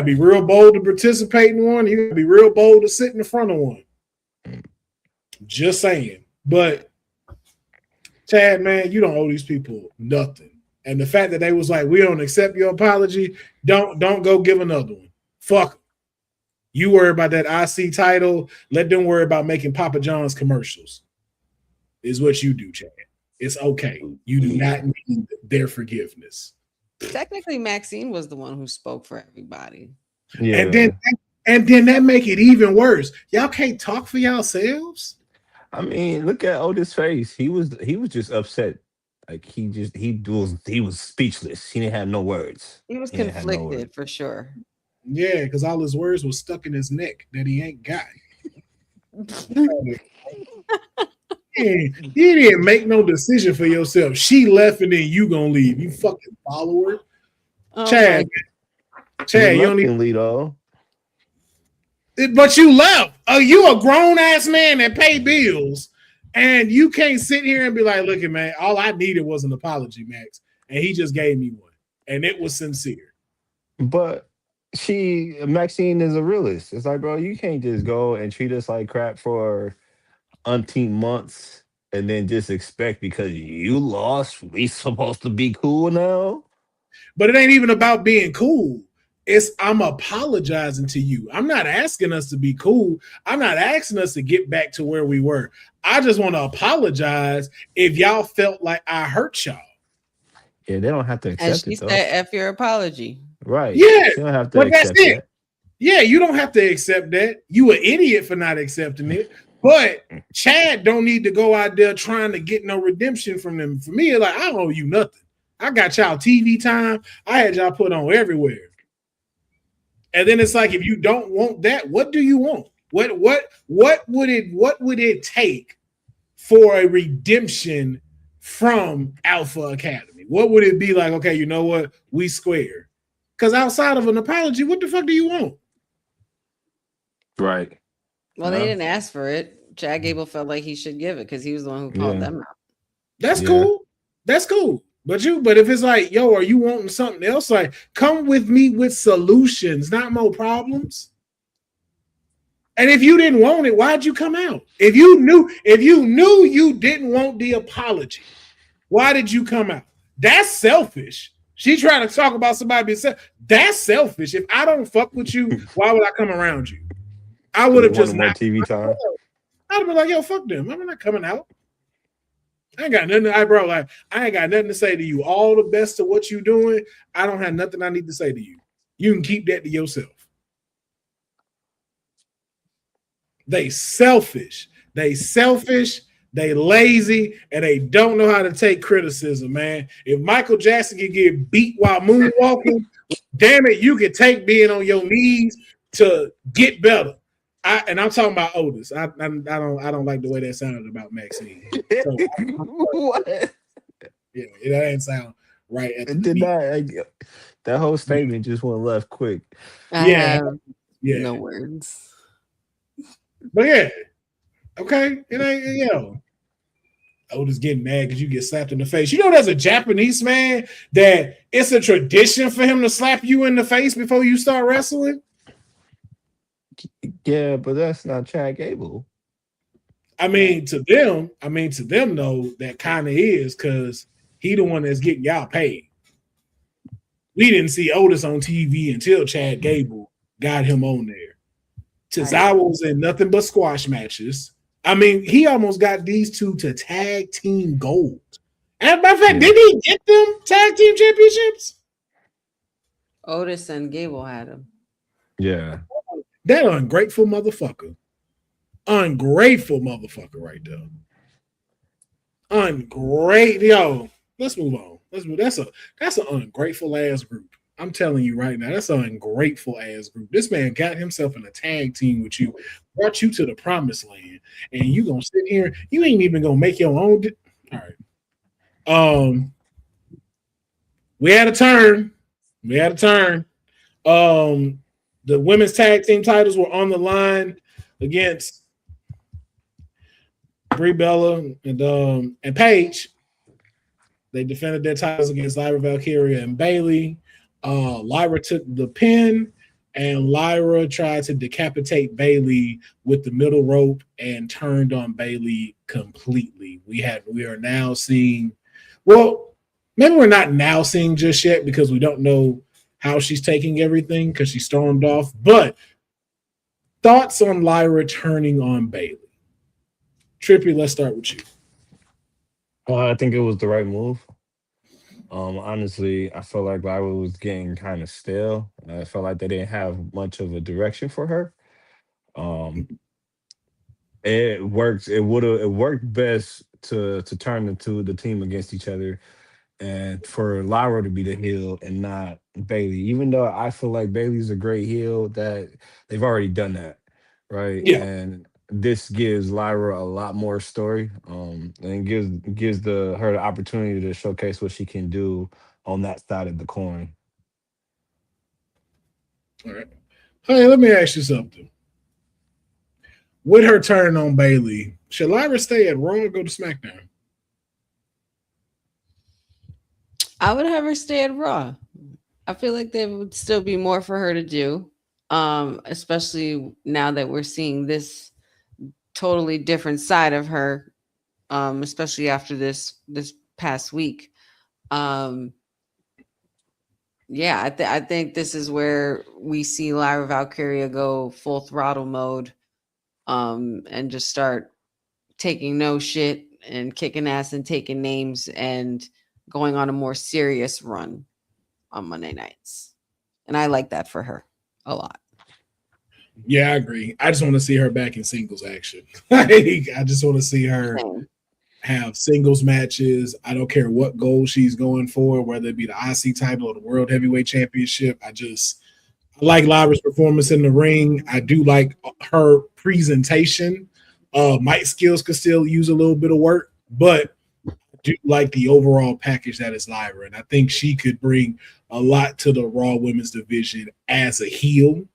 be real bold to participate in one. You gotta be real bold to sit in the front of one. Just saying. But Chad, man, you don't owe these people nothing. And the fact that they was like, we don't accept your apology, don't go give another one. Fuck them. You worry about that IC title. Let them worry about making Papa John's commercials. Is what you do, Chad. It's okay. You do not need their forgiveness. Technically, Maxine was the one who spoke for everybody. Yeah. And then that make it even worse. Y'all can't talk for yourselves. I mean, look at Otis' face. He was just upset. Like he was speechless. He didn't have no words. He was conflicted for sure. Yeah, because all his words were stuck in his neck that he ain't got. You didn't make no decision for yourself. She left and then you gonna leave. You fucking follower. Oh, Chad, you don't need lead all. But you left. You a grown ass man that pay bills, and you can't sit here and be like, "Look, man, all I needed was an apology, Max," and he just gave me one, and it was sincere. But Maxine is a realist. It's like, bro, you can't just go and treat us like crap for umpteen months and then just expect because you lost, we supposed to be cool now. But it ain't even about being cool. I'm apologizing to you. I'm not asking us to be cool. I'm not asking us to get back to where we were. I just want to apologize if y'all felt like I hurt y'all. Yeah, they don't have to accept it. And she said, F your apology. Right. Yeah. You don't have to accept that. Yeah, you don't have to accept that. You an idiot for not accepting it. But Chad don't need to go out there trying to get no redemption from them. For me, like, I don't owe you nothing. I got y'all TV time. I had y'all put on everywhere. And then it's like, if you don't want that, what do you want? What would it take for a redemption from Alpha Academy? What would it be like? Okay, you know what? We square. Because outside of an apology, what the fuck do you want? Right. Well, they didn't ask for it. Chad Gable felt like he should give it because he was the one who called them out. That's cool. That's cool. But if it's like, yo, are you wanting something else? Like, come with me with solutions, not more problems. And if you didn't want it, why'd you come out? If you knew you didn't want the apology, why did you come out? That's selfish. She trying to talk about somebody being selfish. That's selfish. If I don't fuck with you, why would I come around you? I would have just more TV time. I'd have been like, yo, fuck them. I'm not coming out. I ain't got nothing. I ain't got nothing to say to you. All the best to what you doing. I don't have nothing I need to say to you. You can keep that to yourself. They selfish. They lazy, and they don't know how to take criticism, man. If Michael Jackson can get beat while moonwalking, damn it, you can take being on your knees to get better. I'm talking about Otis. I don't like the way that sounded about Maxine. So, what? Yeah, it didn't sound right. That whole statement just went left quick. I have no words. But yeah, okay, it ain't Otis getting mad because you get slapped in the face. You know, there's a Japanese man that it's a tradition for him to slap you in the face before you start wrestling. Yeah, but that's not Chad Gable. I mean, to them, though, that kind of is because he the one that's getting y'all paid. We didn't see Otis on TV until Chad Gable got him on there. Tozawa was in nothing but squash matches. I mean, he almost got these two to tag team gold. And by fact, did he get them tag team championships? Otis and Gable had him. Yeah. That ungrateful motherfucker. Ungrateful motherfucker right there. Yo, let's move on. That's an ungrateful ass group. I'm telling you right now, that's an ungrateful ass group. This man got himself in a tag team with you, brought you to the promised land, and you gonna sit here. You ain't even gonna make your own. All right. We had a turn. The women's tag team titles were on the line against Brie Bella and Paige. They defended their titles against Lyra Valkyria and Bayley. Lyra took the pin, and Lyra tried to decapitate Bayley with the middle rope and turned on Bayley completely. We are now seeing, well, maybe we're not now seeing just yet because we don't know how she's taking everything because she stormed off. But thoughts on Lyra turning on Bayley? Trippy, let's start with you. I think it was the right move. Honestly, I felt like Lyra was getting kind of stale. I felt like they didn't have much of a direction for her. Um, it worked. It worked best to turn the team against each other, and for Lyra to be the heel and not Bailey. Even though I feel like Bailey's a great heel, that they've already done that, right? Yeah. And this gives Lyra a lot more story, and gives her the opportunity to showcase what she can do on that side of the coin. All right. Hey, let me ask you something. With her turn on Bayley, should Lyra stay at Raw or go to SmackDown? I would have her stay at Raw. I feel like there would still be more for her to do, especially now that we're seeing this totally different side of her, especially after this past week. Yeah, I think this is where we see Lyra Valkyria go full throttle mode, and just start taking no shit and kicking ass and taking names and going on a more serious run on Monday nights. And I like that for her a lot. Yeah, I agree. I just want to see her back in singles action. I just want to see her have singles matches. I don't care what goal she's going for, whether it be the IC title or the World Heavyweight Championship. I like Lyra's performance in the ring. I do like her presentation. Mic skills could still use a little bit of work, but I do like the overall package that is Lyra. And I think she could bring a lot to the Raw Women's division as a heel.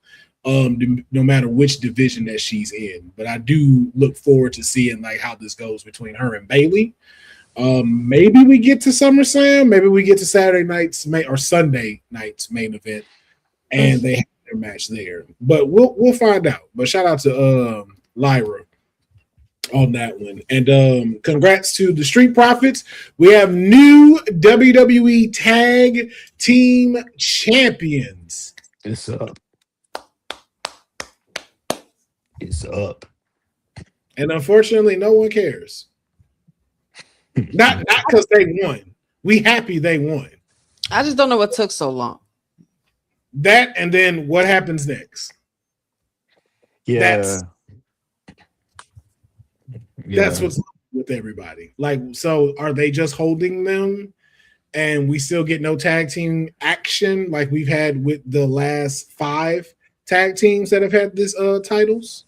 No matter which division that she's in, but I do look forward to seeing like how this goes between her and Bayley. Maybe we get to SummerSlam, maybe we get to Saturday night's or Sunday night's main event, and they have their match there. But we'll find out. But shout out to Lyra on that one, and congrats to the Street Profits. We have new WWE Tag Team Champions. It's up. It's up. And unfortunately, no one cares. Not because they won. We happy they won. I just don't know what took so long. That and then what happens next? Yeah. That's what's with everybody. Like, so are they just holding them and we still get no tag team action like we've had with the last 5 tag teams that have had this titles?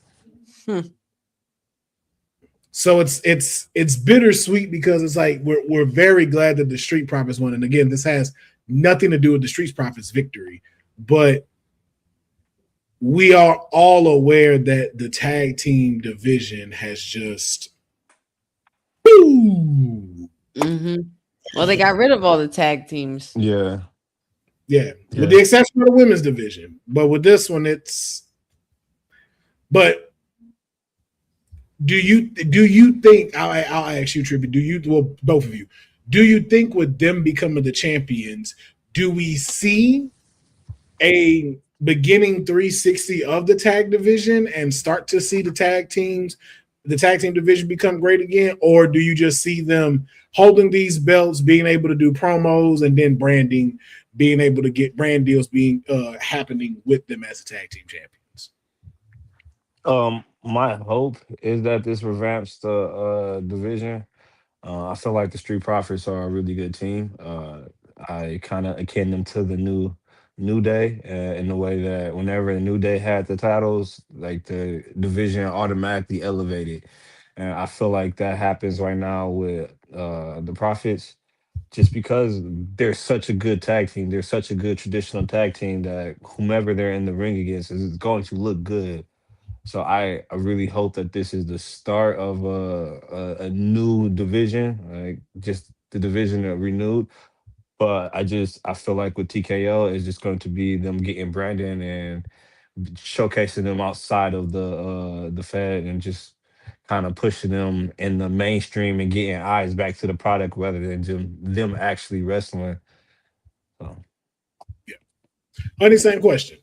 So it's bittersweet because it's like we're very glad that the Street Profits won. And again, this has nothing to do with the Street Profits victory, but we are all aware that the tag team division has just boom. Mm-hmm. Well, they got rid of all the tag teams. Yeah. With the exception of the women's division. But with this one, but do you think I'll ask you, Trippy, both of you, do you think with them becoming the champions, do we see a beginning 360 of the tag division and start to see the tag team division become great again? Or do you just see them holding these belts, being able to do promos, and then branding, being able to get brand deals being happening with them as the tag team champions? My hope is that this revamps the division. I feel like the Street Profits are a really good team. I kind of akin them to the New Day in the way that whenever the New Day had the titles, like the division automatically elevated. And I feel like that happens right now with the Profits, just because they're such a good tag team. They're such a good traditional tag team that whomever they're in the ring against is going to look good. So I really hope that this is the start of a new division, like just the division that renewed. But I feel like with TKO it's just going to be them getting Brandon and showcasing them outside of the Fed and just kind of pushing them in the mainstream and getting eyes back to the product rather than just them actually wrestling. So Yeah. Honey, same question.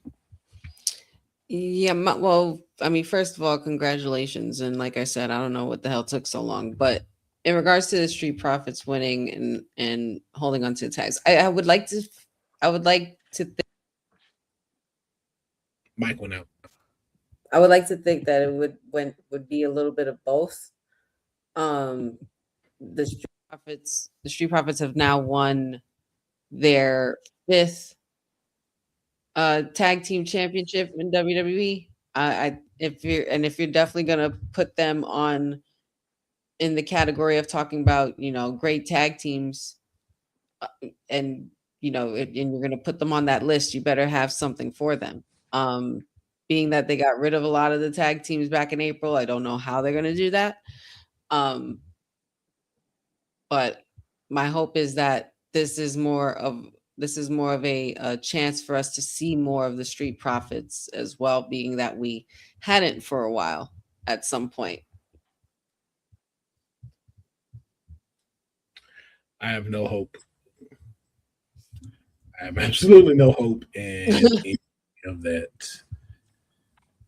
Yeah, well, I mean, first of all, congratulations. And like I said, I don't know what the hell took so long, but in regards to the Street Profits winning and holding on to the tags, I would like to think, Mike went out. I would like to think that it would be a little bit of both. The Street Profits have now won their 5th tag team championship in WWE. If you're definitely gonna put them on in the category of talking about, great tag teams, and and you're gonna put them on that list, you better have something for them. Being that they got rid of a lot of the tag teams back in April, I don't know how they're gonna do that. But my hope is that this is more of a chance for us to see more of the Street Profits as well, being that we hadn't for a while at some point. I have no hope. I have absolutely no hope in any of that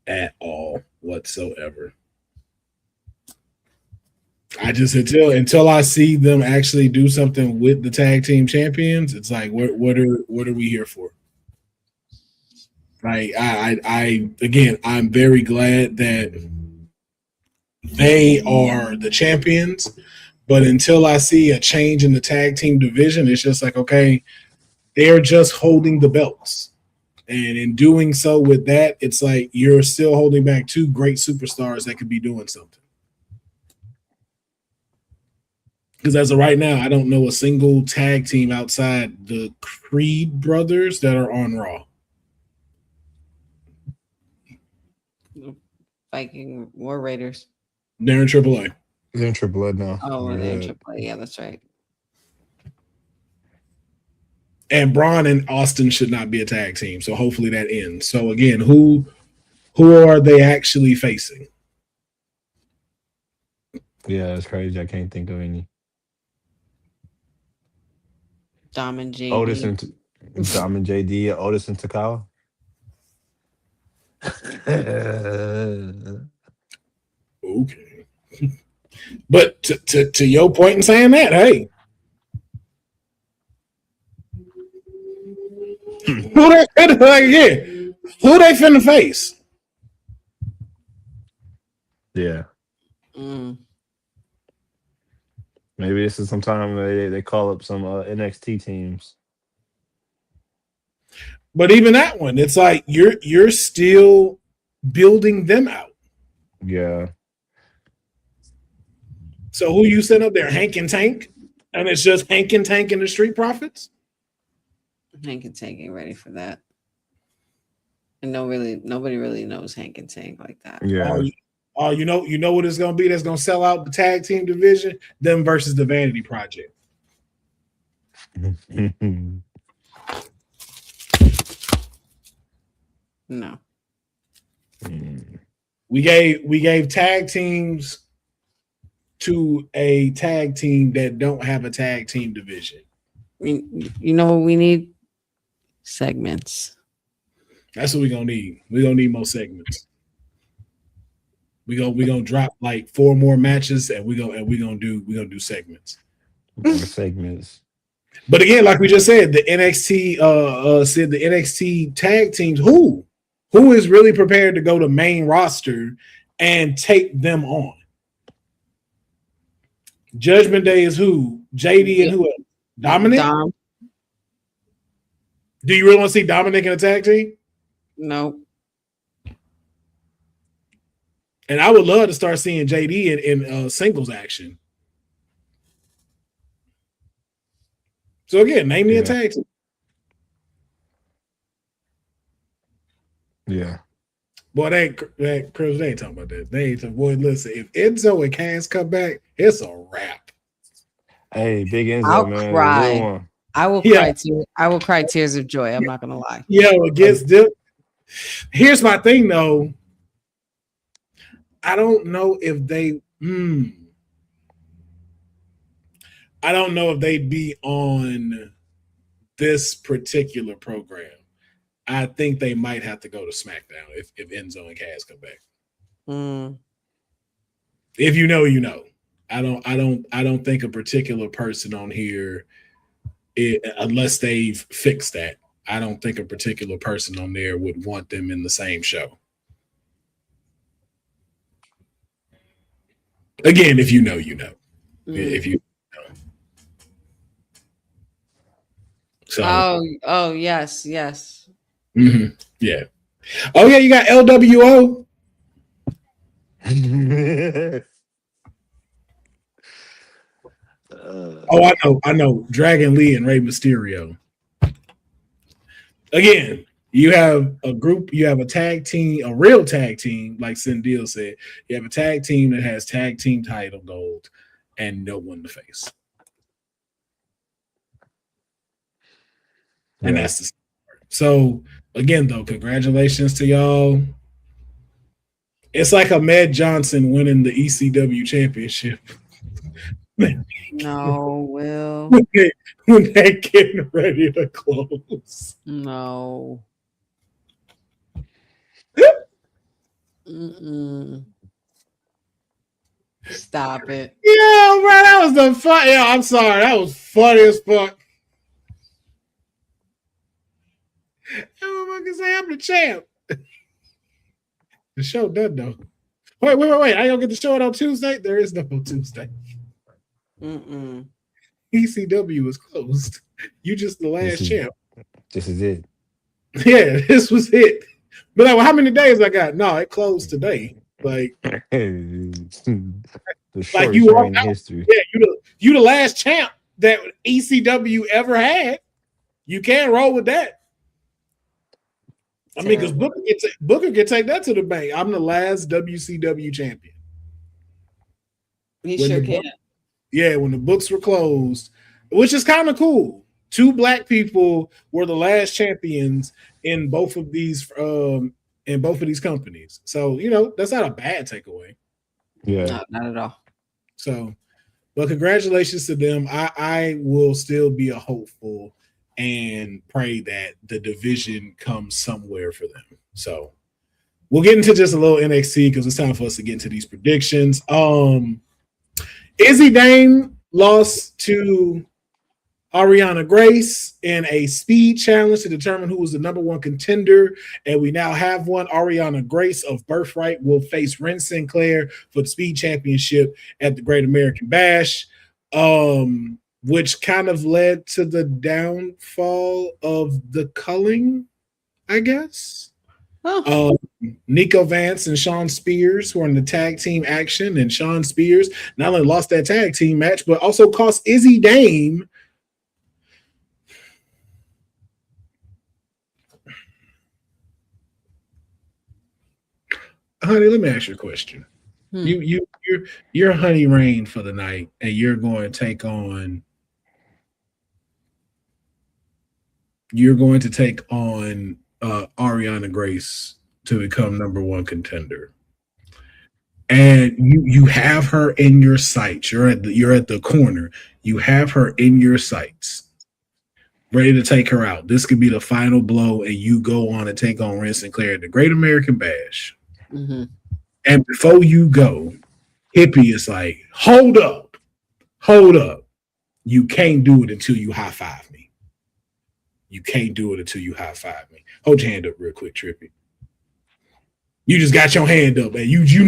at all whatsoever. I just until I see them actually do something with the tag team champions, it's like what are we here for? Like I'm very glad that they are the champions, but until I see a change in the tag team division, it's just like, okay, they're just holding the belts. And in doing so with that, it's like you're still holding back 2 great superstars that could be doing something. Because as of right now, I don't know a single tag team outside the Creed brothers that are on Raw. Viking War Raiders. They're in AAA. they're in AAA now. Oh, they're in AAA. Yeah, that's right. And Braun and Austin should not be a tag team. So hopefully that ends. So again, who are they actually facing? Yeah, it's crazy. I can't think of any. Dom and JD. Dom and JD, Otis and Takao. Okay. But to your point in saying that, hey, who they finna face? Yeah. Mm. Maybe this is sometime they call up some NXT teams. But even that one, it's like you're still building them out. Yeah. So who you send up there, Hank and Tank, and it's just Hank and Tank and the Street Profits? Hank and Tank ain't ready for that. And nobody really knows Hank and Tank like that. Yeah. You know what it's gonna be that's gonna sell out the tag team division? Them versus the Vanity Project. No. We gave tag teams to a tag team that don't have a tag team division. You know what we need? Segments. That's what we're gonna need. We're gonna need more segments. We gonna drop like 4 more matches and we're gonna do segments. More segments. But again, like we just said, the NXT said the NXT tag teams who is really prepared to go to main roster and take them on. Judgment Day is who? JD and who else? Dominic? Dom. Do you really want to see Dominic in a tag team? No. And I would love to start seeing JD in singles action. So again, name me a tag team. Yeah. Boy, Chris, they ain't talking about that. They ain't talking. Boy, listen, if Enzo and Cass come back, it's a wrap. Hey, big Enzo, I'll man. cry. I will cry. I will cry tears of joy. I'm not gonna lie. Yo, against them. Here's my thing, though. I don't know if they. I don't know if they'd be on this particular program. I think they might have to go to SmackDown if Enzo and Cass come back. If you know, you know. I don't think a particular person on here, unless they've fixed that, I don't think a particular person on there would want them in the same show. Again, if you know, you know. If you know. So. Oh, yes. Mm-hmm. Yeah. Oh yeah, you got LWO. I know. Dragon Lee and Rey Mysterio. Again, you have a group, you have a tag team, a real tag team, like Cindil said. You have a tag team that has tag team title gold and no one to face. And that's the start. So again, though, congratulations to y'all. It's like Ahmed Johnson winning the ECW championship. No, Will. When they getting ready to close. No. Stop it. Yeah, bro, that was the fun. Yeah, I'm sorry. That was funny as fuck. I'm say I'm the champ. The show done though. Wait. I don't get to show it on Tuesday. There is no Tuesday. ECW was closed. You just the last champ. This is it. Yeah, this was it. But like, well, how many days I got? No, it closed today. Like, the like you walked out. History. Yeah, you the last champ that ECW ever had. You can't roll with that. I mean, because Booker can take that to the bank. I'm the last WCW champion. He sure can. Yeah, when the books were closed, which is kind of cool. 2 black people were the last champions in both of these companies. So, you know, that's not a bad takeaway. Yeah. No, not at all. So, but congratulations to them. I will still be a hopeful and pray that the division comes somewhere for them. So we'll get into just a little NXT because it's time for us to get into these predictions. Izzy Dame lost to Ariana Grace in a speed challenge to determine who was the number 1 contender, and we now have one. Ariana Grace of Birthright will face Ren Sinclair for the speed championship at the Great American Bash, which kind of led to the downfall of the culling, I guess. Nico Vance and Sean Spears were in the tag team action, and Sean Spears not only lost that tag team match, but also cost Izzy Dame honey, let me ask you a question. Hmm. You're Honey Rain for the night, and you're going to take on. You're going to take on Ariana Grace to become number one contender, and you have her in your sights. You're at the corner. You have her in your sights, ready to take her out. This could be the final blow, and you go on and take on Ren Sinclair at the Great American Bash. Mm-hmm. And before you go, Hippie is like, hold up. You can't do it until you high five me. You can't do it until you high five me. Hold your hand up real quick, Trippy. You just got your hand up, man. You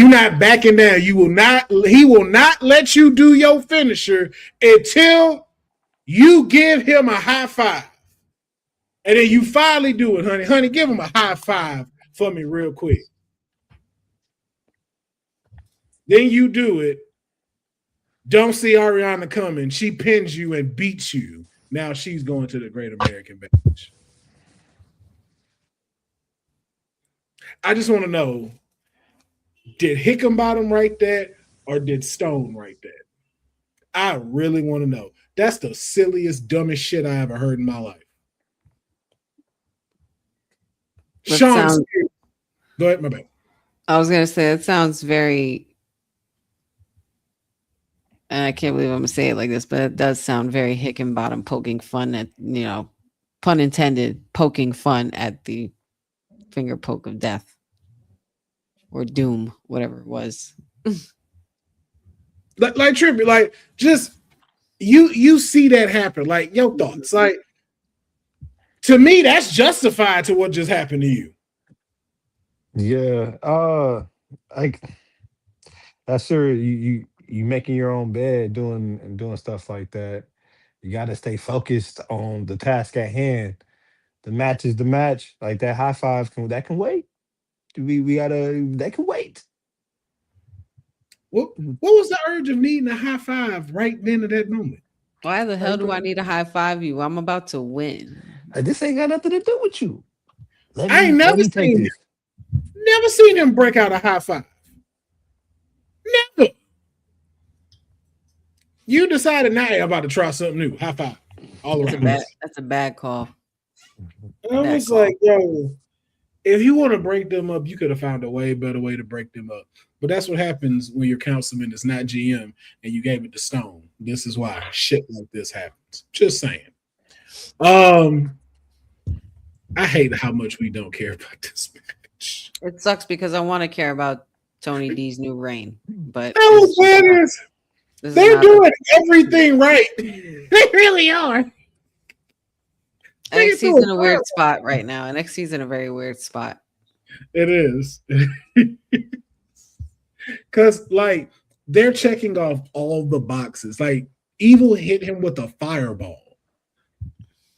not backing down. He will not let you do your finisher until you give him a high five. And then you finally do it, honey. Honey, give him a high five for me real quick. Then you do it. Don't see Ariana coming. She pins you and beats you. Now she's going to the Great American Bash. I just want to know, did Hickenbottom write that or did Stone write that? I really want to know. That's the silliest, dumbest shit I ever heard in my life. Sean, go ahead, my bad. I was going to say, it sounds very, and I can't believe I'm going to say it like this, but it does sound very Hickenbottom poking fun at, pun intended, poking fun at the finger poke of death or doom, whatever it was. like Trippy, like just you see that happen. Like your thoughts, like to me, that's justified to what just happened to you. Yeah, like that's sure you making your own bed, doing stuff like that. You got to stay focused on the task at hand. The match is the match. Like that high five can wait. That can wait. What was the urge of needing a high five right then at that moment? Why the hell do I need to high five you? I'm about to win. This ain't got nothing to do with you. I ain't never seen him break out a high five. Never. You decided now I'm about to try something new. High five. All around. That's a bad call. I was like, yo, if you want to break them up, you could have found a way better way to break them up. But that's what happens when your councilman is not GM and you gave it to Stone. This is why shit like this happens. Just saying. I hate how much we don't care about this match. It sucks because I want to care about Tony D's new reign, but they're doing everything right. They really are. NXT's in a weird spot right now. NXT's in a very weird spot. It is. Because, like, they're checking off all the boxes. Like, Evil hit him with a fireball.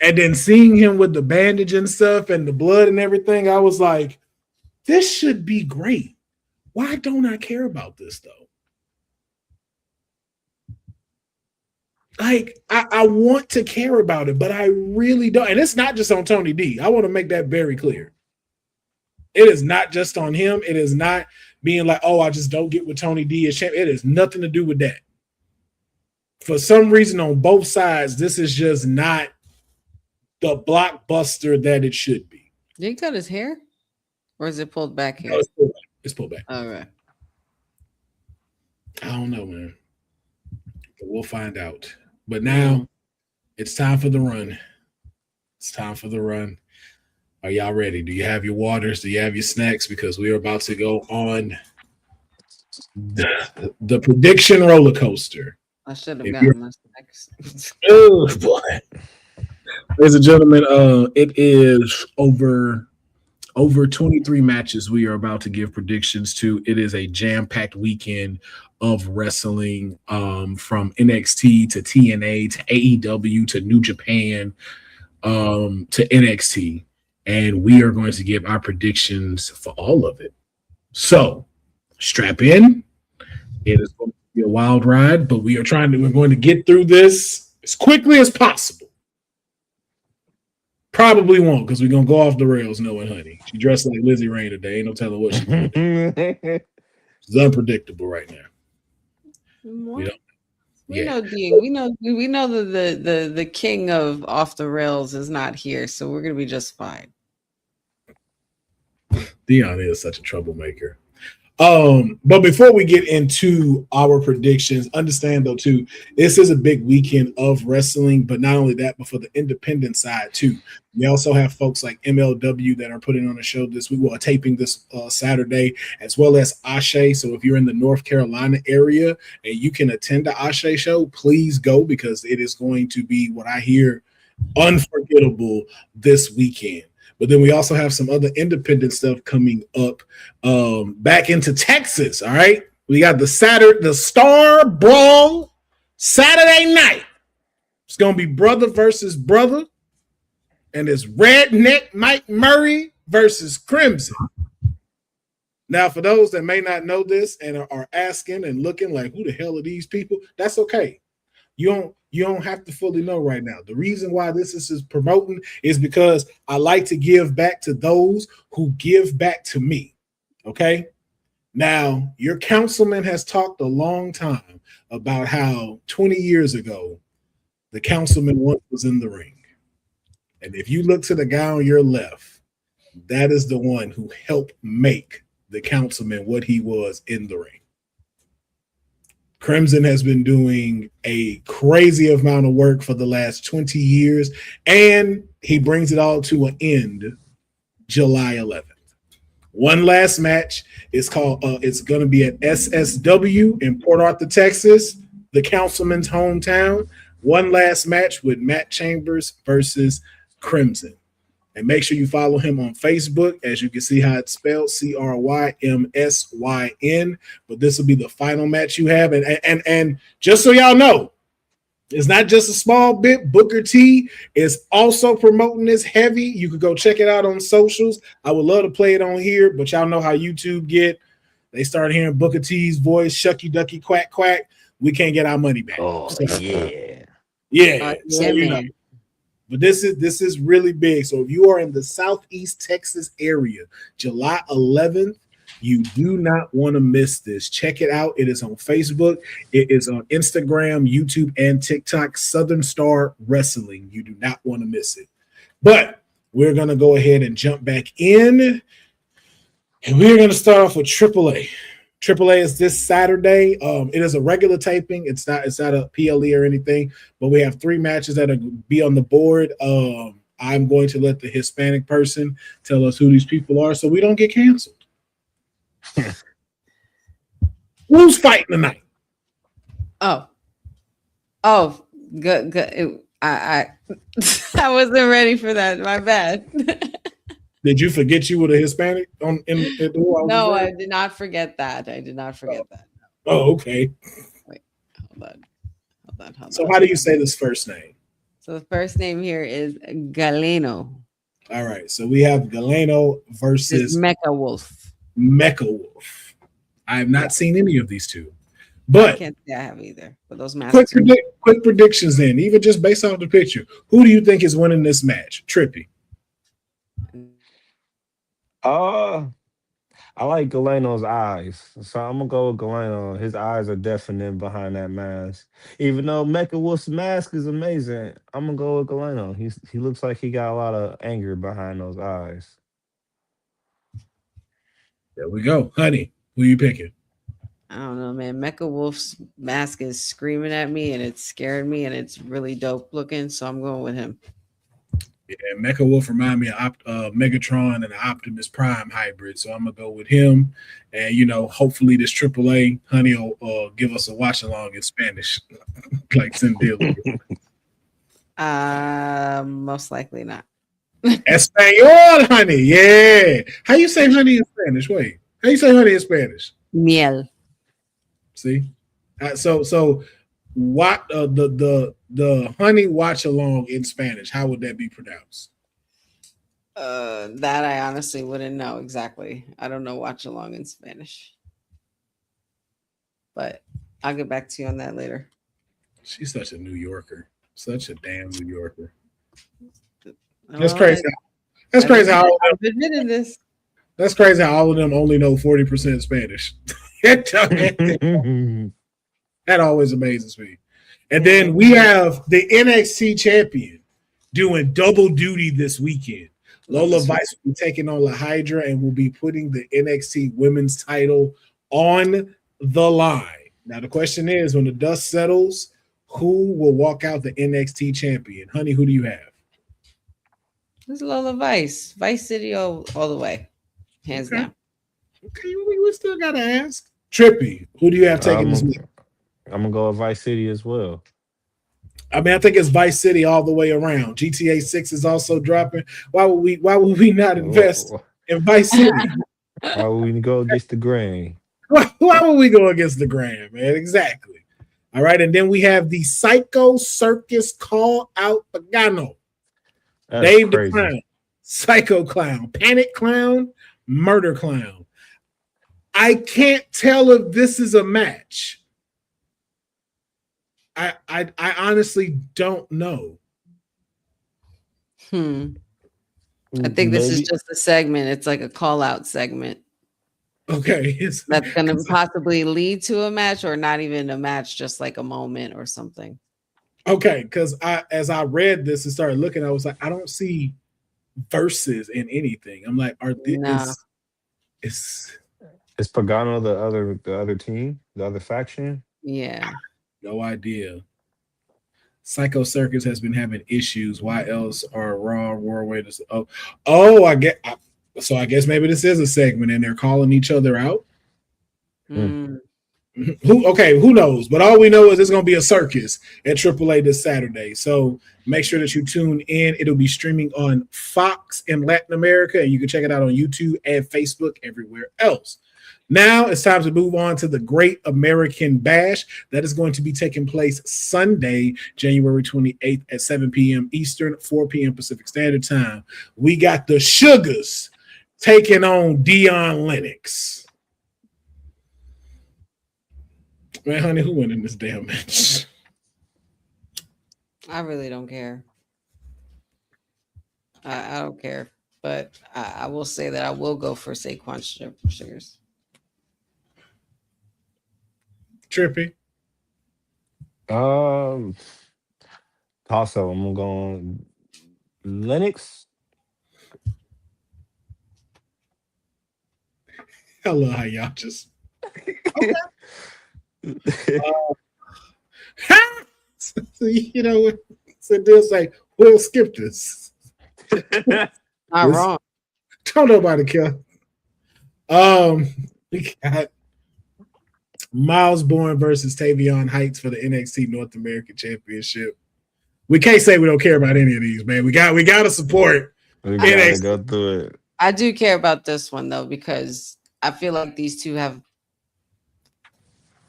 And then seeing him with the bandage and stuff and the blood and everything, I was like, this should be great. Why don't I care about this, though? Like, I want to care about it, but I really don't. And it's not just on Tony D. I want to make that very clear. It is not just on him. It is not being like, oh, I just don't get with Tony D as champ. It has nothing to do with that. For some reason, on both sides, this is just not the blockbuster that it should be. Did he cut his hair? Or is it pulled back here? No, it's pulled back. It's pulled back. All right. I don't know, man. But we'll find out. But now it's time for the run. It's time for the run. Are y'all ready? Do you have your waters? Do you have your snacks? Because we are about to go on the prediction roller coaster. I should have gotten my snacks. Oh, boy. Ladies and gentlemen, it is over 23 matches we are about to give predictions to. It is a jam-packed weekend of wrestling, from NXT to TNA to AEW to New Japan to NXT. And we are going to give our predictions for all of it. So strap in. It is going to be a wild ride, but we're going to get through this as quickly as possible. Probably won't because we're gonna go off the rails knowing Honey. She dressed like Lizzie Rain today. Ain't no telling what she's gonna do. She's unpredictable right now. We don't. We Yeah. know we know that the king of off the rails is not here, so we're gonna be just fine. Deonne is such a troublemaker. But before we get into our predictions, understand though too, this is a big weekend of wrestling, but not only that, but for the independent side too. We also have folks like MLW that are putting on a show this week. We're taping this Saturday, as well as Ashe. So if you're in the North Carolina area and you can attend the Ashe show, please go because it is going to be what I hear unforgettable this weekend. But then we also have some other independent stuff coming up back into Texas. All right. We got the Star Brawl Saturday night. It's going to be brother versus brother. And it's Redneck Mike Murray versus Crimson. Now, for those that may not know this and are asking and looking like, who the hell are these people? That's okay. You don't have to fully know right now. The reason why this is promoting is because I like to give back to those who give back to me. Okay. Now, your councilman has talked a long time about how 20 years ago, the councilman once was in the ring. And if you look to the guy on your left, that is the one who helped make the councilman what he was in the ring. Crimson has been doing a crazy amount of work for the last 20 years, and he brings it all to an end July 11th. One last match is called, it's going to be at SSW in Port Arthur, Texas, the councilman's hometown. One last match with Matt Chambers versus Crimson. And make sure you follow him on Facebook. As you can see how it's spelled, CRYMSYN. But this will be the final match you have. And just so y'all know, it's not just a small bit. Booker T is also promoting this heavy. You could go check it out on socials. I would love to play it on here, but y'all know how YouTube get. They start hearing Booker T's voice, shucky ducky quack quack. We can't get our money back. Oh, yeah. Yeah. So, you know. But this is really big. So if you are in the Southeast Texas area, July 11th, you do not want to miss this. Check it out. It is on Facebook. It is on Instagram, YouTube, and TikTok. Southern Star Wrestling. You do not want to miss it. But we're going to go ahead and jump back in. And we're going to start off with AAA. AAA is this Saturday. It is a regular taping. It's not a PLE or anything, but we have 3 matches that are be on the board. I'm going to let the Hispanic person tell us who these people are so we don't get canceled. Who's fighting tonight? Oh, good. I wasn't ready for that. My bad. Did you forget you were a Hispanic on in the No, I did not forget that. Oh, okay. Wait, hold on. So how do you say this first name? So the first name here is Galeno. All right. So we have Galeno versus Mecha Wolf. I have not seen any of these two. But I can't say I have either. But those matches. Quick predictions then, even just based off the picture. Who do you think is winning this match? Trippy. I like Galeno's eyes, so I'm gonna go with Galeno. His eyes are definite behind that mask. Even though Mecha Wolf's mask is amazing, I'm gonna go with Galeno. He looks like he got a lot of anger behind those eyes. There we go, honey. Who you picking? I don't know, man. Mecha Wolf's mask is screaming at me, and it's scaring me, and it's really dope looking. So I'm going with him. Yeah, Mecha Wolf remind me of Megatron and the Optimus Prime hybrid, so I'm gonna go with him. And hopefully this AAA honey will give us a watch along in Spanish, like Cindy. Most likely not. Espanol, honey. Yeah. How you say honey in Spanish? Wait, how you say honey in Spanish? Miel. See, so what the honey watch along in Spanish? How would that be pronounced? That I honestly wouldn't know exactly. I don't know watch along in Spanish, but I'll get back to you on that later. She's such a New Yorker, such a damn New Yorker. That's crazy. That's crazy how I've admitted this. That's crazy how all of them only know 40% Spanish. That always amazes me. And then we have the NXT champion doing double duty this weekend. Lola Vice will be taking on La Hydra and will be putting the NXT women's title on the line. Now, the question is, when the dust settles, who will walk out the NXT champion? Honey, who do you have? This is Lola Vice. Vice City all the way. Hands down. Okay, we still got to ask. Trippy, who do you have taking this week? I'm going to go with Vice City as well. I mean, I think it's Vice City all the way around. GTA 6 is also dropping. Why would we not invest in Vice City? Why would we go against the grain? Why would we go against the grain, man? Exactly. All right, and then we have the Psycho Circus Call Out Pagano. Dave the Clown, Psycho Clown, Panic Clown, Murder Clown. I can't tell if this is a match. I honestly don't know. I think this is just a segment. It's like a call out segment. Okay. That's going to possibly lead to a match or not even a match, just like a moment or something. Okay, because as I read this and started looking, I was like, I don't see verses in anything. I'm like, is Pagano the other team, the other faction? Yeah. No idea. Psycho Circus has been having issues. Why else are Raw Warwaiters? I guess maybe this is a segment and they're calling each other out. Who knows? But all we know is it's going to be a circus at AAA this Saturday. So make sure that you tune in. It'll be streaming on Fox in Latin America, and you can check it out on YouTube and Facebook, everywhere else. Now it's time to move on to the Great American Bash that is going to be taking place Sunday, January 28th at 7 p.m. Eastern, 4 p.m. Pacific Standard Time. We got the Sugars taking on Dion Lennox. Man, honey, who won in this damn match? I really don't care. I don't care, but I will say that I will go for Saquon Sugars. Trippy. Toss up. I'm going Lennox. I love how y'all just. You know, so they'll say, we'll skip this. Not wrong. Don't nobody care. We got Miles Bourne versus Tavion Heights for the NXT North American Championship. We can't say we don't care about any of these, man. We got to support. We gotta go through it. I do care about this one though, because I feel like these two have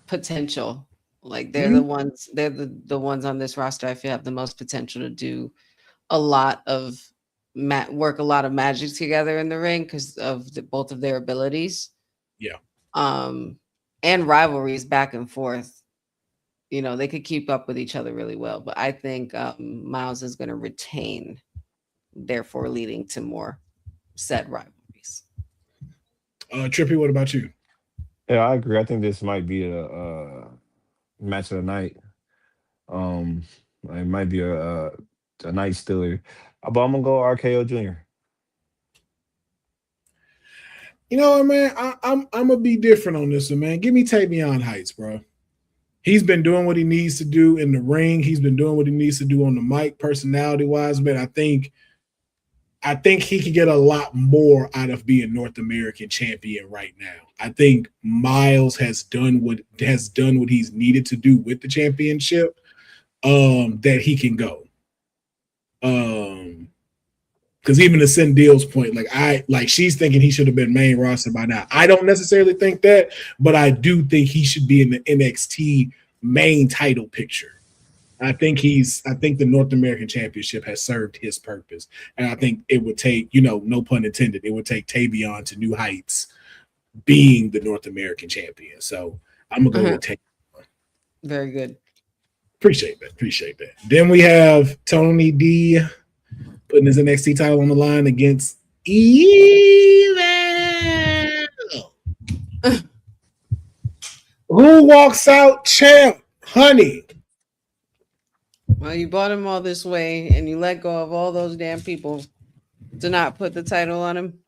potential. Like they're the ones, they're the ones on this roster I feel have the most potential to do a lot of work a lot of magic together in the ring because of both of their abilities. Yeah. And rivalries back and forth. You know, they could keep up with each other really well. But I think Miles is going to retain, therefore leading to more set rivalries. Trippy, what about you? Yeah, I agree. I think this might be a match of the night. It might be a night stealer. But I'm gonna go RKO Jr. You know what, man? I'm gonna be different on this one, man. Give me Tavion Heights, bro. He's been doing what he needs to do in the ring. He's been doing what he needs to do on the mic, personality-wise. But I think he could get a lot more out of being North American champion right now. I think Miles has done what he's needed to do with the championship. That he can go. Because even to Cyndiel's point, she's thinking he should have been main roster by now. I don't necessarily think that, but I do think he should be in the NXT main title picture. I think the North American Championship has served his purpose. And I think it would take, no pun intended, it would take Tavion to new heights being the North American champion. So I'm going to go with Tavion. Very good. Appreciate that. Then we have Tony D putting his NXT title on the line against Evil. Who walks out champ? Honey. Well, you brought him all this way and you let go of all those damn people to not put the title on him.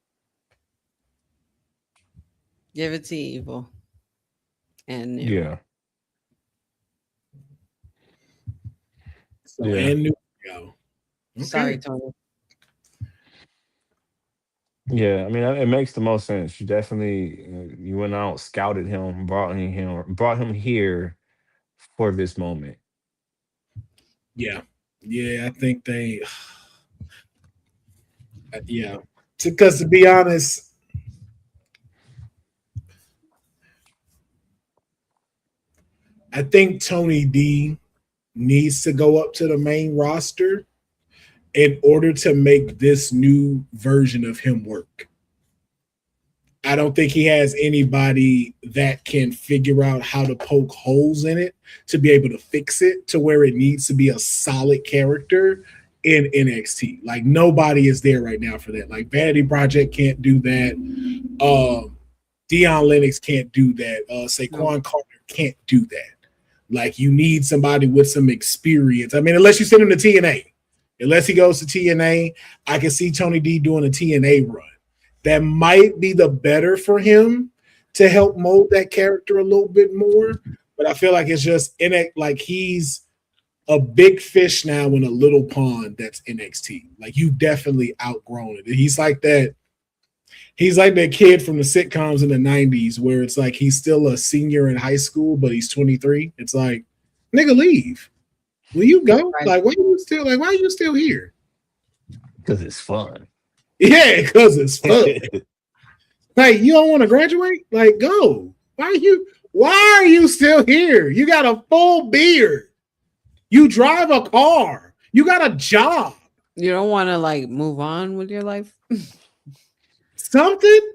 Give it to Evil. And New. Yeah. So, and New. Go. Okay. Sorry, Tony. Yeah, I mean, it makes the most sense. You definitely you went out, scouted him, brought him here for this moment. Yeah, I think they. Yeah, because to be honest, I think Tony D needs to go up to the main roster in order to make this new version of him work. I don't think he has anybody that can figure out how to poke holes in it to be able to fix it to where it needs to be a solid character in NXT. Like, nobody is there right now for that. Like, Vanity Project can't do that. Deion Lennox can't do that. Saquon Carter can't do that. Like, you need somebody with some experience. I mean, unless you send him to TNA. Unless he goes to TNA, I can see Tony D doing a TNA run. That might be the better for him to help mold that character a little bit more. But I feel like it's just in it, like he's a big fish now in a little pond that's NXT. Like, you definitely outgrown it. He's like that kid from the sitcoms in the 90s where it's like he's still a senior in high school, but he's 23. It's like, nigga, leave. Will you go? Right. Like, why are you still here? Because it's fun. Yeah, because it's fun. Like, you don't want to graduate? Like, go. Why are you still here? You got a full beard. You drive a car. You got a job. You don't want to like move on with your life? Something?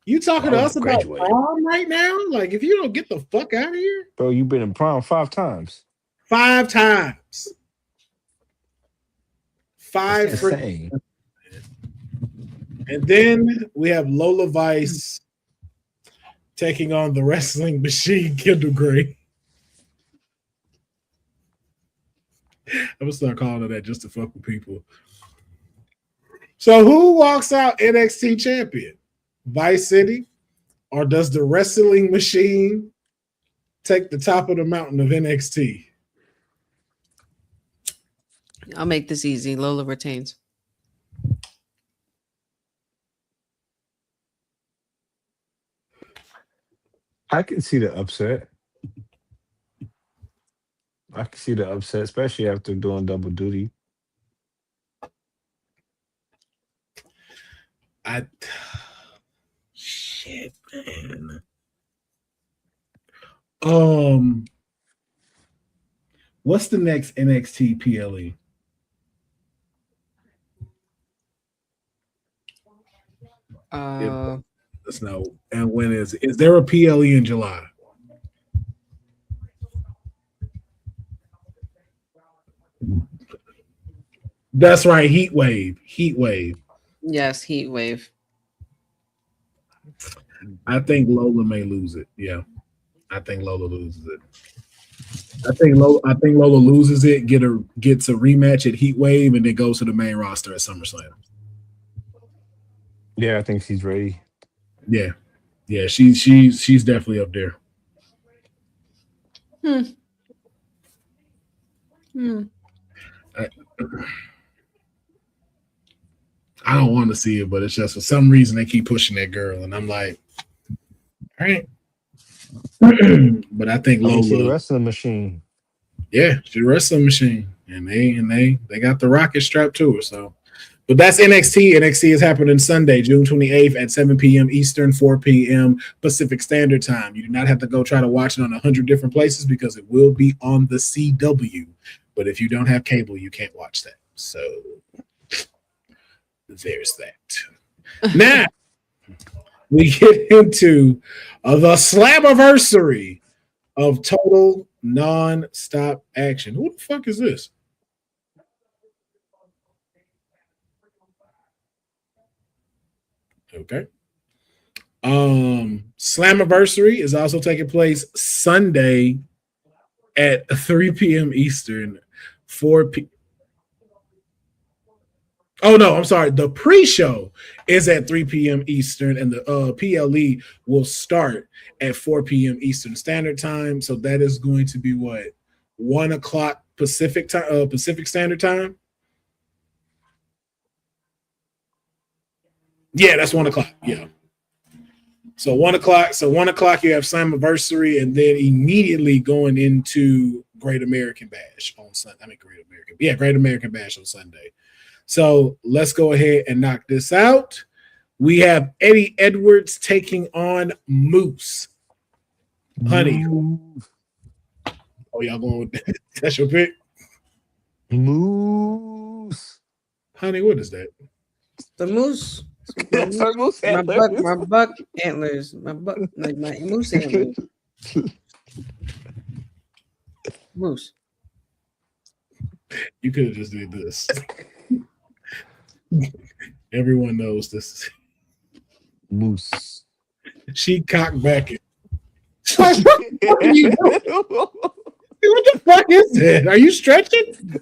You talking to us about graduate. prom right now? Like, if you don't get the fuck out of here. Bro, you've been in prom 5 times. 5 times. 5 for. And then we have Lola Vice taking on the wrestling machine, Kendall Gray. I'm gonna start calling her that just to fuck with people. So who walks out NXT champion? Vice City? Or does the wrestling machine take the top of the mountain of NXT? I'll make this easy. Lola retains. I can see the upset. Especially after doing double duty. Shit, man. What's the next NXT PLE? Let's know. And when is there a PLE in July? That's right, Heat Wave. Yes, Heat Wave. I think Lola may lose it. Yeah, I think Lola loses it. I think Lola loses it, gets a rematch at Heat Wave, and then goes to the main roster at SummerSlam. Yeah, I think she's ready. Yeah, she's definitely up there. I don't want to see it, but it's just for some reason they keep pushing that girl, and I'm like, all right. But I think Lola, she's the wrestling machine. Yeah, she's the wrestling machine, and they got the rocket strapped to her. So, but that's NXT. NXT is happening Sunday, June 28th at 7 p.m. Eastern, 4 p.m. Pacific Standard Time. You do not have to go try to watch it on 100 different places because it will be on the CW. But if you don't have cable, you can't watch that. So there's that. Now we get into the Slammiversary of Total Non-Stop Action. Who the fuck is this? Okay. Slammiversary is also taking place Sunday at 3 p.m. Eastern, 4 p. Oh no, I'm sorry. The pre-show is at 3 p.m. Eastern, and the PLE will start at 4 p.m. Eastern Standard Time. So that is going to be what 1 o'clock Pacific time, Pacific Standard Time. Yeah, that's 1 o'clock. Yeah. So 1 o'clock. So 1 o'clock, you have Slammiversary, and then immediately going into Great American Bash on Sunday. I mean, Great American Bash on Sunday. So let's go ahead and knock this out. We have Eddie Edwards taking on Moose. Honey. Oh, y'all going with that? That's your pick? Moose. Honey, what is that? The moose. That's our moose My antlers. buck antlers. My moose antlers. Moose. You could have just did this. Everyone knows this. Moose. She cocked back it. What are you doing? What the fuck is that? Are you stretching?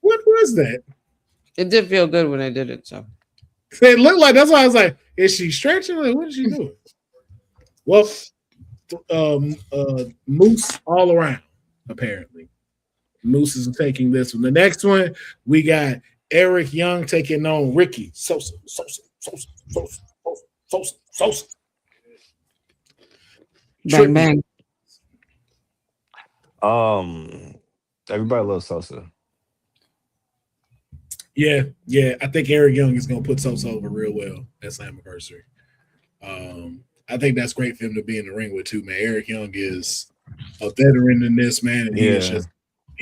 What was that? It did feel good when I did it. So It looked like, that's why I was like, is she stretching? Like, what is she doing? Well, Moose all around, apparently. Moose is taking this one. The next one, we got Eric Young taking on Ricky Sosa. bang bang. Everybody loves Sosa. Yeah. I think Eric Young is going to put Sosa over real well at Slammiversary. I think that's great for him to be in the ring with too, man. Eric Young is a veteran in this, man, and he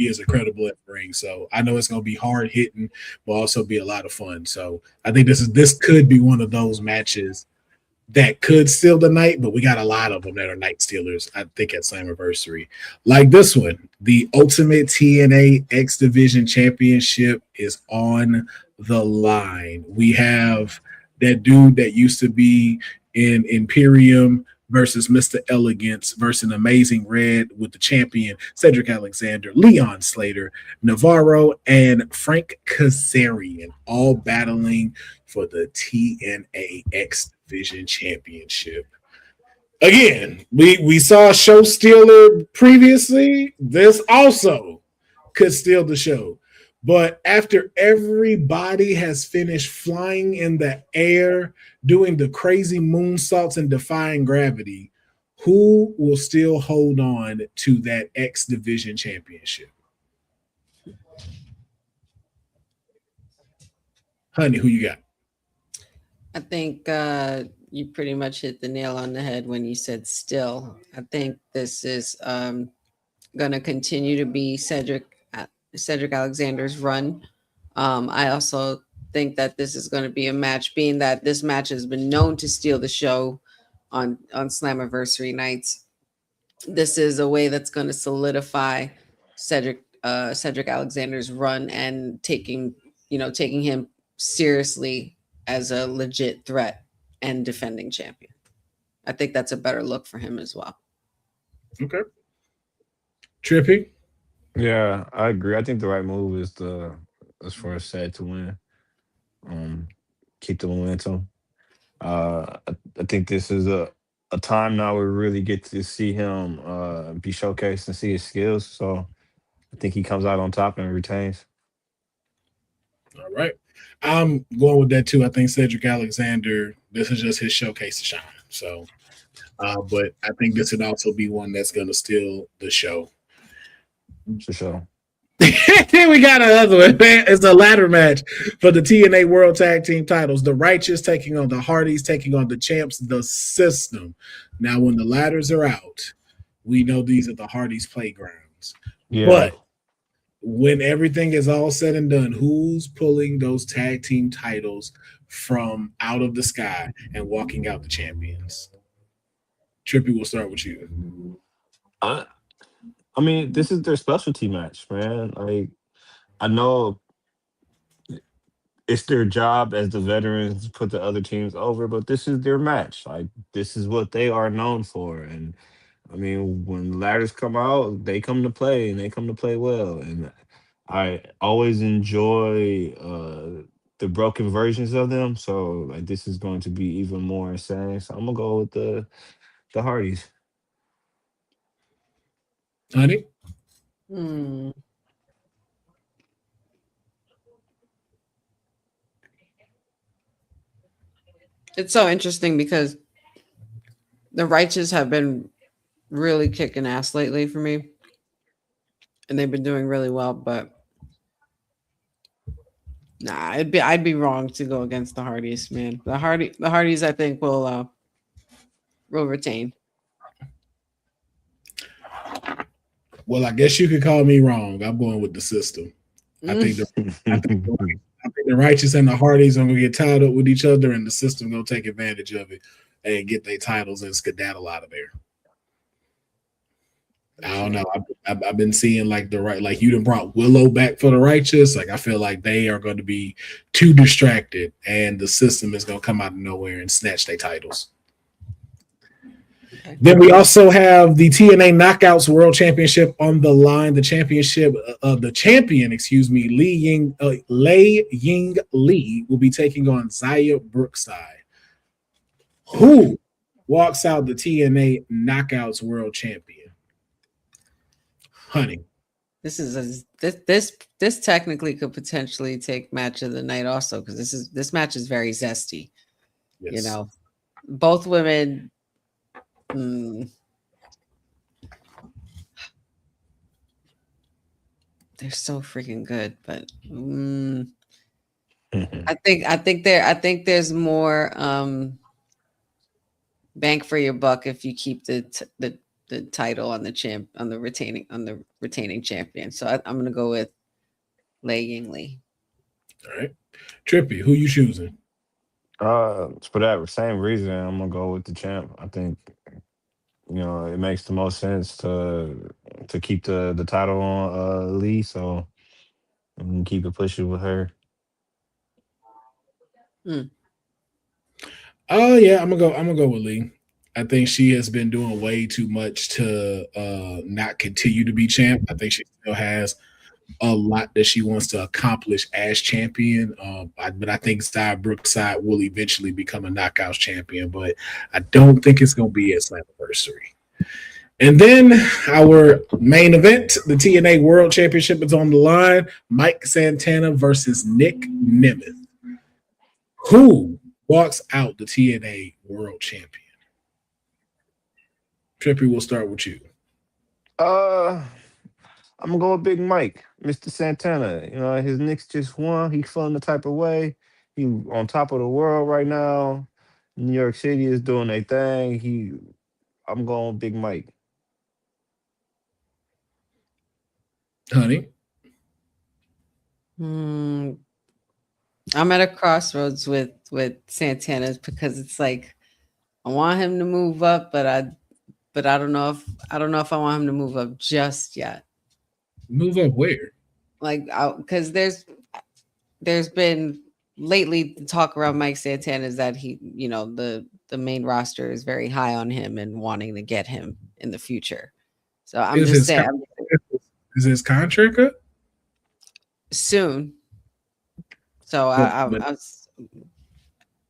is incredible at the ring. So I know it's going to be hard hitting, but also be a lot of fun. So I think this could be one of those matches that could steal the night, but we got a lot of them that are night stealers, I think, at Slammiversary. Like this one, the Ultimate TNA X Division Championship is on the line. We have that dude that used to be in Imperium versus Mr. Elegance versus Amazing Red with the champion Cedric Alexander, Leon Slater, Navarro, and Frank Kazarian, all battling for the TNA X Division Championship. Again, we saw Show Stealer previously. This also could steal the show. But after everybody has finished flying in the air, doing the crazy moonsaults and defying gravity, who will still hold on to that X Division Championship? Honey, who you got? I think you pretty much hit the nail on the head when you said still. I think this is going to continue to be Cedric Alexander's run. I also think that this is going to be a match, being that this match has been known to steal the show on Slammiversary nights. This is a way that's going to solidify Cedric Alexander's run and taking him seriously as a legit threat and defending champion. I think that's a better look for him as well. Okay. Trippy? Yeah, I agree. I think the right move is for Sed to win. Keep the momentum. I think this is a time now where we really get to see him be showcased and see his skills. So I think he comes out on top and retains. All right. I'm going with that too. I think Cedric Alexander, this is just his showcase to shine. So, but I think this would also be one that's going to steal the show. For sure. Then we got another one. It's a ladder match for the TNA World Tag Team titles. The Righteous taking on the Hardys, taking on the Champs, the System. Now, when the ladders are out, we know these are the Hardys' playgrounds. Yeah. But when everything is all said and done, who's pulling those tag team titles from out of the sky and walking out the champions? Trippy, we'll start with you. I mean, this is their specialty match, man. Like, I know it's their job as the veterans to put the other teams over, but this is their match. Like this is what they are known for. And I mean, when ladders come out, they come to play and they come to play well. And I always enjoy the broken versions of them. So like this is going to be even more insane. So I'm gonna go with the Hardys. Honey. Hmm. It's so interesting because the Righteous have been really kicking ass lately for me, and they've been doing really well. But nah, I'd be wrong to go against the Hardys, man. The Hardys, I think will retain. Well, I guess you could call me wrong. I'm going with the system. I think the I think the, I think the Righteous and the Hardys are gonna get tied up with each other, and the system gonna take advantage of it and get their titles and skedaddle out of there. I don't know. I've been seeing like like you done brought Willow back for the Righteous. Like I feel like they are going to be too distracted, and the system is going to come out of nowhere and snatch their titles. Okay. Then we also have the TNA Knockouts World Championship on the line. The championship, the champion, Lei Ying Lee, will be taking on Zaya Brookside, who walks out the TNA Knockouts World Champion. Honey, this technically could potentially take match of the night also, because this match is very zesty. Yes. You know, both women. They're so freaking good, but I think there's more bang for your buck if you keep the title on the retaining champion. So I'm gonna go with Lei Ying Lee. All right, Trippy, who you choosing? For that same reason, I'm gonna go with the champ. I think it makes the most sense to keep the title on Lee, so I'm gonna keep it pushing with her. Oh yeah, I'm gonna go with Lee. I think she has been doing way too much to not continue to be champ. I think she still has a lot that she wants to accomplish as champion. But I think Zaya Brookside will eventually become a Knockouts champion, but I don't think it's going to be at Slammiversary. And then our main event, the TNA World Championship, is on the line. Mike Santana versus Nick Nemeth. Who walks out the TNA World Champion? Trippy, we'll start with you. I'm gonna go with Big Mike, Mr. Santana. His Knicks just won. He's feeling the type of way. He on top of the world right now. New York City is doing their thing. I'm going with Big Mike. Honey? I'm at a crossroads with Santana because it's like I want him to move up, but I don't know if I want him to move up just yet. Move up where? Like, because there's been lately the talk around Mike Santana is that he, the main roster is very high on him and wanting to get him in the future. So I'm just saying, is his contract up soon? So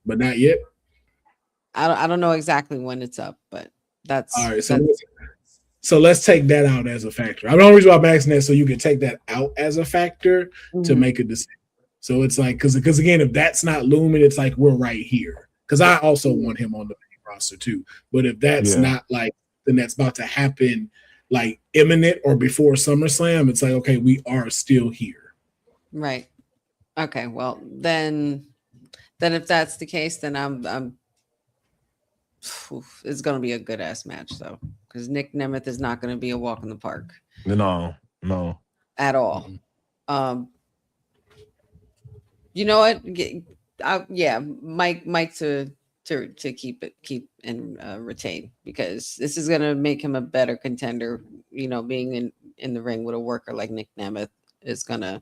but not yet. I don't know exactly when it's up, but that's all right. So let's take that out as a factor. I'm the only reason why I'm asking that so you can take that out as a factor to make a decision. So it's like because again, if that's not looming, it's like we're right here. Because I also want him on the main roster too. But if that's not like then that's about to happen like imminent or before SummerSlam, it's like okay, we are still here. Right. Okay. Well, then if that's the case, then it's going to be a good ass match though, because Nick Nemeth is not going to be a walk in the park. No, at all. You know what? Mike to keep and retain, because this is going to make him a better contender. Being in the ring with a worker like Nick Nemeth is going to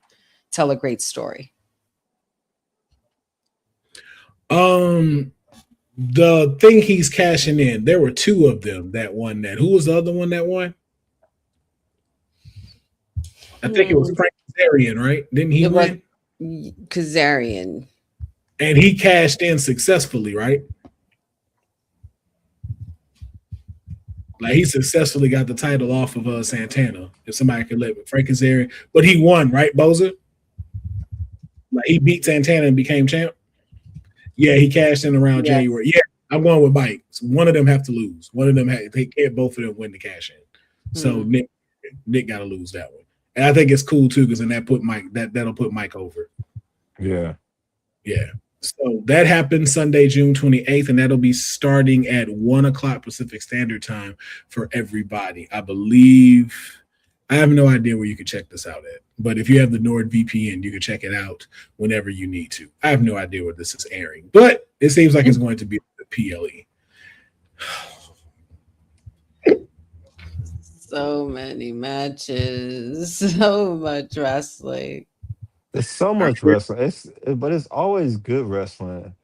tell a great story. The thing he's cashing in, there were two of them that won that. Who was the other one that won? I think it was Frank Kazarian, right? Didn't he win? Kazarian. And he cashed in successfully, right? Like he successfully got the title off of Santana. If somebody could let me, Frank Kazarian, but he won, right, Boza? Like he beat Santana and became champ. Yeah, he cashed in around January. Yeah, I'm going with Mike. So one of them have to lose. One of them they can't both of them win the cash in. So Nick got to lose that one. And I think it's cool too because then that'll put Mike over. Yeah. So that happened Sunday, June 28th, and that'll be starting at 1:00 Pacific Standard Time for everybody. I believe. I have no idea where you can check this out at, but if you have the NordVPN, you can check it out whenever you need to. I have no idea where this is airing, but it seems like it's going to be the PLE. So many matches, so much wrestling. There's so much wrestling. But it's always good wrestling.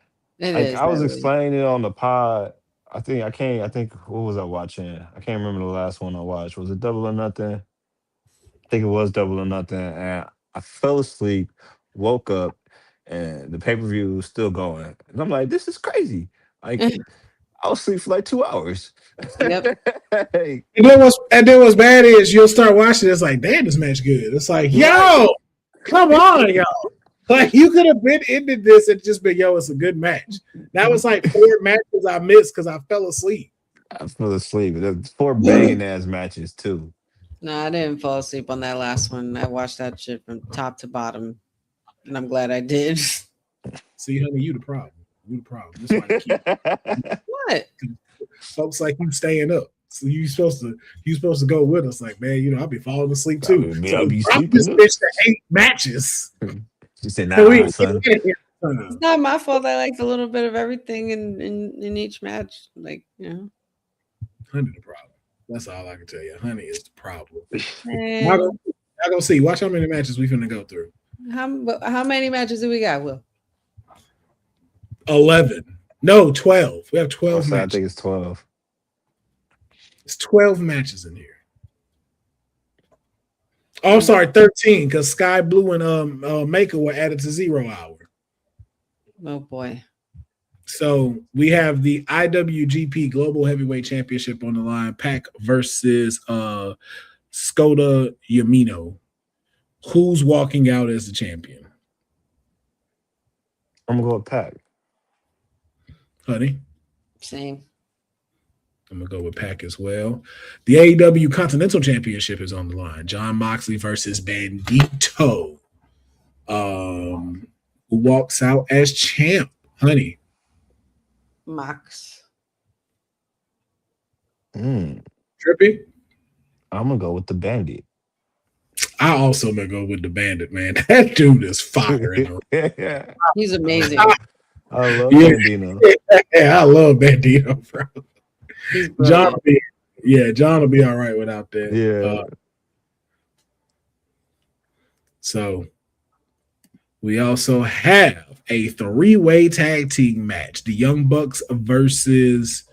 I was explaining it on the pod. I think what was I watching? I can't remember the last one I watched. Was it Double or Nothing? I think it was Double or Nothing. And I fell asleep, woke up, and the pay-per-view was still going. And I'm like, this is crazy. Like I was asleep for like 2 hours. Yep. Hey. And then what's bad is you'll start watching it, it's like, damn, this match good. It's like, yo, come on, yo. Like you could have been into this and just been, yo, it's a good match. That was like 4 matches I missed because I fell asleep. I fell asleep. There's 4 banging ass matches too. No, I didn't fall asleep on that last one. I watched that shit from top to bottom, and I'm glad I did. See, honey, you the problem. You the problem. That's why What? Folks like you staying up. So you supposed to go with us. Like, man, I'll be falling asleep too. I'll be I'm sleeping. this bitch to 8 matches. She said, nah, son. It's not my fault. I liked a little bit of everything in each match. Like, Honey the problem. That's all I can tell you. Honey is the problem. Man. I go see. Watch how many matches we finna go through. How many matches do we got, Will? 11. No, 12. We have 12 matches. I think it's 12. It's 12 matches in here. Oh, I'm sorry, 13, because Sky Blue and Maker were added to 0 hour. Oh boy. So we have the IWGP Global Heavyweight Championship on the line. Pac versus Skota Yamino. Who's walking out as the champion? I'm gonna go with Pac. Honey? Same. I'm going to go with Pac as well. The AEW Continental Championship is on the line. Jon Moxley versus Bandito. Who walks out as champ? Honey? Mox. Trippy? I'm going to go with the Bandit. I also going to go with the Bandit, man. That dude is fire. He's amazing. I love Bandito. Yeah, I love Bandito, bro. John will be all right without that. Yeah. So we also have a 3-way tag team match. The Young Bucks versus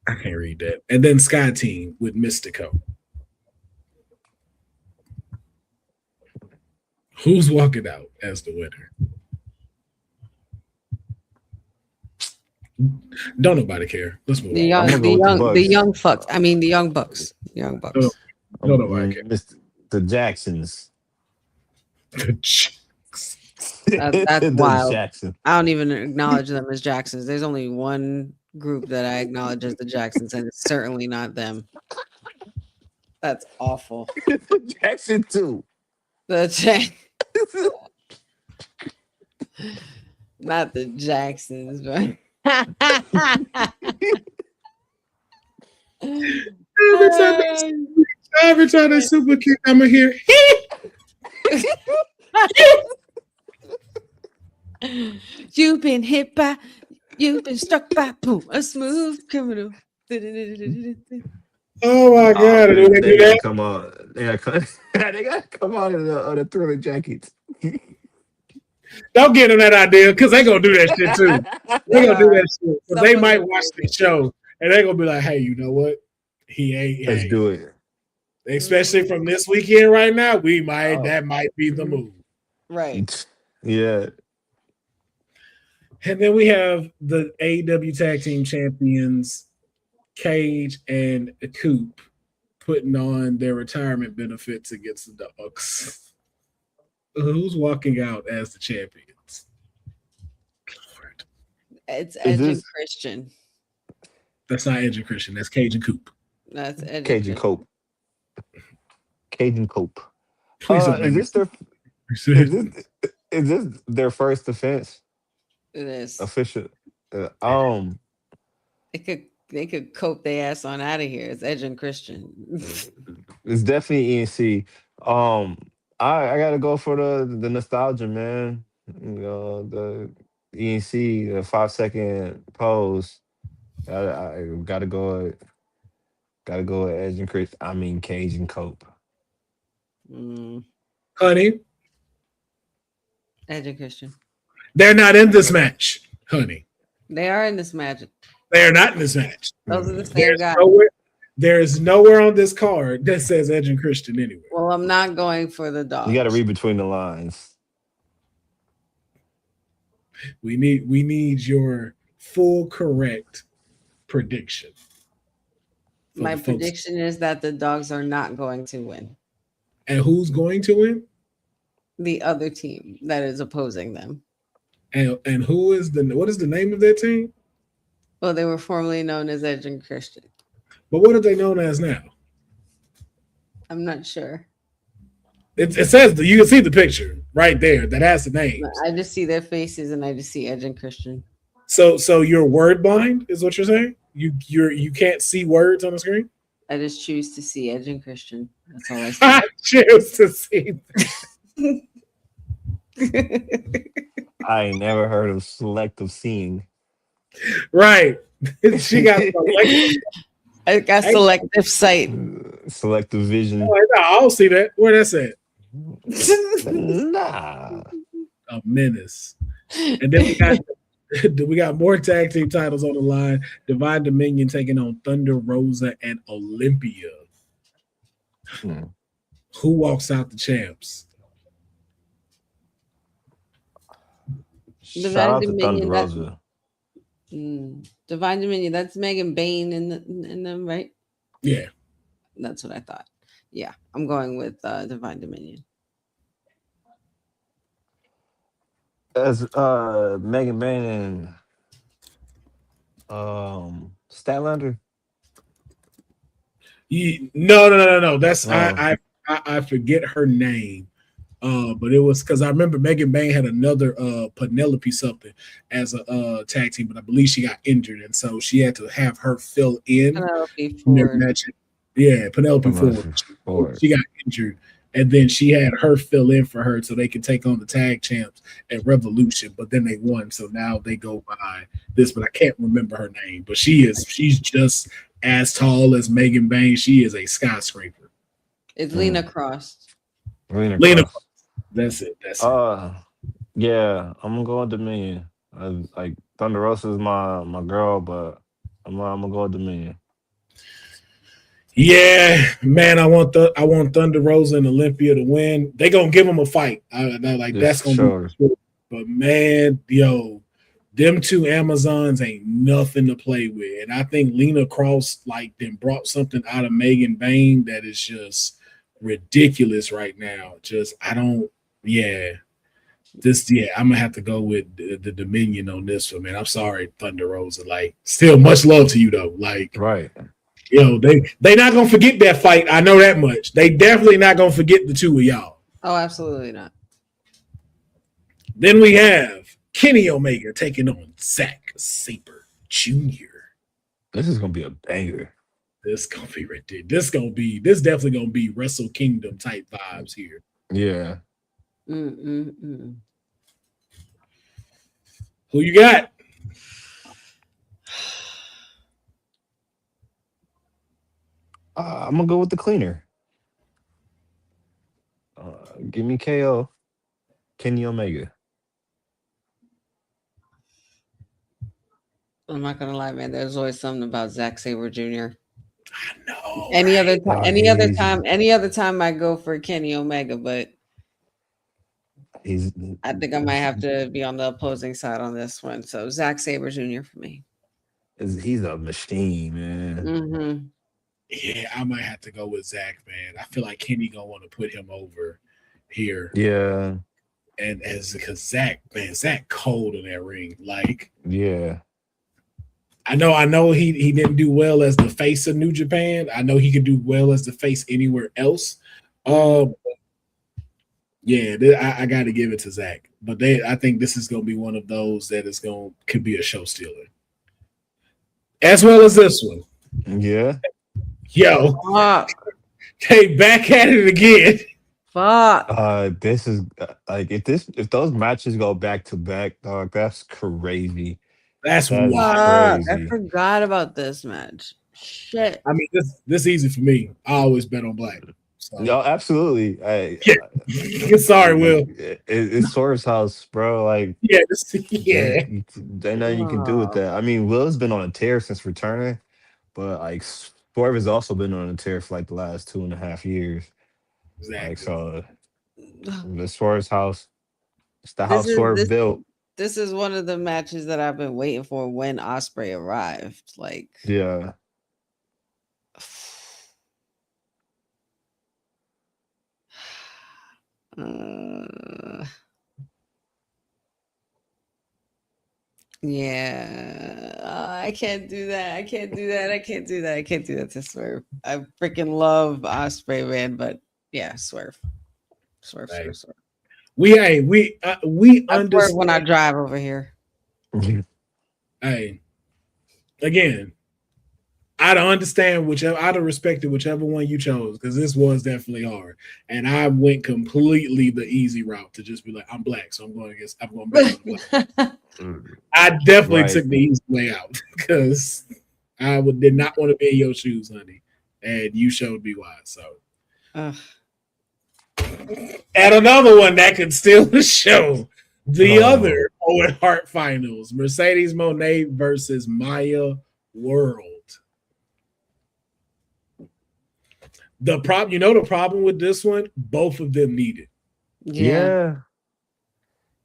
I can't read that. And then Sky Team with Mystico. Who's walking out as the winner? Don't nobody care. Let's move on. The young fucks. I mean the Young Bucks. Young Bucks. Don't nobody care. The Jacksons. That's The wild. Jackson. I don't even acknowledge them as Jacksons. There's only one group that I acknowledge as the Jacksons, and it's certainly not them. That's awful. The Jackson too. Not the Jacksons, but every time they super kick, I'm gonna hear. You've been struck by boom, a smooth criminal. Oh my god! They gotta come on. They gotta come out of the Thriller jackets. Don't get them that idea because they gonna do that shit too. They They gonna do are. that shit. So Some they of might them watch are the show and they gonna be like, "Hey, you know what? He ain't. Let's Hey, do it. especially from this weekend right now. We might Oh, that might be the Mhm. move." Right. yeah. And then we have the AEW Tag Team Champions Cage and Coop putting on their retirement benefits against the Dogs. Who's walking out as the champions? Lord. It's Is Edge and this Christian. That's not Edge and Christian. That's Cage and Coop. That's Edge and Cajun Christian. Cope? Cajun Cope. Please don't Is make me. this their is this is this their first defense It is. official? Uh, Yeah. um, They could cope their ass on out of here. It's Edge and Christian. it's definitely ENC. Um, I gotta go for the nostalgia, man. The ENC, the 5 second pose. I gotta go with Edge and Chris. I mean Cage and Cope. Mm, Honey, Edge and Christian. they're not in this match. Honey, They are in this magic. they are not in this match. Those are the same There's guys. nowhere. There's nowhere on this card that says Edge and Christian anywhere. Well, I'm not going for the You got to dogs. read between the lines. We need your full correct prediction. for My the folks. prediction is that the dogs are not going to win. And who's going to win? The other team that is opposing them. And who is what is the name of that team? Well, they were formerly known as Edge and Christian. But what are they known as now? I'm not sure. It says you can see the picture right there that has the names. I just see their faces and I just see Edge and Christian. So you're word blind, is what you're saying? You can't see words on the screen? I just choose to see Edge and Christian. That's all I see. I choose to see. I ain't never heard of selective seeing. Right. She got selective. I got selective sight. Selective vision. Oh, no, I don't see that. Where that's at? Nah. A menace. And then we got more tag team titles on the line. Divine Dominion taking on Thunder Rosa and Olympia. Hmm. Who walks out the champs? Shout out to Thunder Dominion, Rosa. Divine Dominion. That's Megan Bain in them, right? Yeah. That's what I thought. Yeah, I'm going with Divine Dominion. As Megan Bain and Statlander. No. That's Oh. I forget her name. But it was because I remember Megan Bain had another Penelope something as a tag team, but I believe she got injured, and so she had to have her fill in Penelope their Ford. match. Yeah, Penelope Ford. She got injured, and then she had her fill in for her so they could take on the tag champs at Revolution. But then they won, so now they go by this. But I can't remember her name. But she's just as tall as Megan Bain. She is a skyscraper. It's Lena Cross. Lena. That's it. Yeah, I'm gonna go with Dominion. Like Thunder Rosa is my girl, but I'm gonna go with Dominion. Yeah, man, I want Thunder Rosa and Olympia to win. They gonna give them a fight. That's gonna be. But man, them two Amazons ain't nothing to play with, and I think Lena Cross then brought something out of Megan Bain that is just ridiculous right now. I'm gonna have to go with the Dominion on this one, man. I'm sorry, Thunder Rosa. Still much love to you though. Right. They not gonna forget that fight. I know that much. They definitely not gonna forget the two of y'all. Oh, absolutely not. Then we have Kenny Omega taking on Zack Sabre Jr. This is gonna be a banger. This gonna be ridiculous. This definitely gonna be Wrestle Kingdom type vibes here. Yeah. Mm-mm-mm. Who you got? I'm gonna go with the cleaner. Give me KO, Kenny Omega. I'm not gonna lie, man. There's always something about Zack Sabre Jr. I know. Any other Right? time, any other time I go for Kenny Omega, but He's I think I might have to be on the opposing side on this one. So Zack Sabre Jr. for me. he's a machine, man. Mm-hmm. Yeah, I might have to go with Zach, man. I feel like Kenny gonna want to put him over here, Yeah, and as because Zach, man, Zach cold in that ring. Like yeah. I know he didn't do well as the face of New Japan. I know he could do well as the face anywhere else. Yeah, I got to give it to Zach. But I think this is going to be one of those that could be a show stealer, as well as this one. Yeah. Yo, Fuck. they back at it again. Fuck. This is like if those matches go back to back, dog, that's crazy. That's That is wild. Fuck. I crazy. forgot about this match. Shit. I mean, this easy for me. I always bet on black. So. No, absolutely. Yeah. Sorry, Will. It's Swerve's house, bro. Like, Yeah, yeah. they nothing you can do with that. I mean, Will's been on a tear since returning, but like Swerve has also been on a tear for like the last 2.5 years. Exactly. Like, so the Swerve's house, it's the This house is- Swerve this- built. This is one of the matches that I've been waiting for when Osprey arrived. Like, Yeah. Yeah, I can't do that. I can't do that. I can't do that. I can't do that to Swerve. I freaking love Osprey, man. But yeah, Swerve. Right. Swerve. We I swerve understand. when I drive over here. Hey, again, I'd understand I'd have respected whichever one you chose because this was definitely hard, and I went completely the easy route to just be like, I'm black, so I'm going to bet on black. I definitely took the easy way out because I did not want to be in your shoes, honey, and you showed me why. So, and another one that could steal the show. The other Owen Hart finals, Mercedes Moné versus Maya World. The problem with this one, both of them need it. Yeah.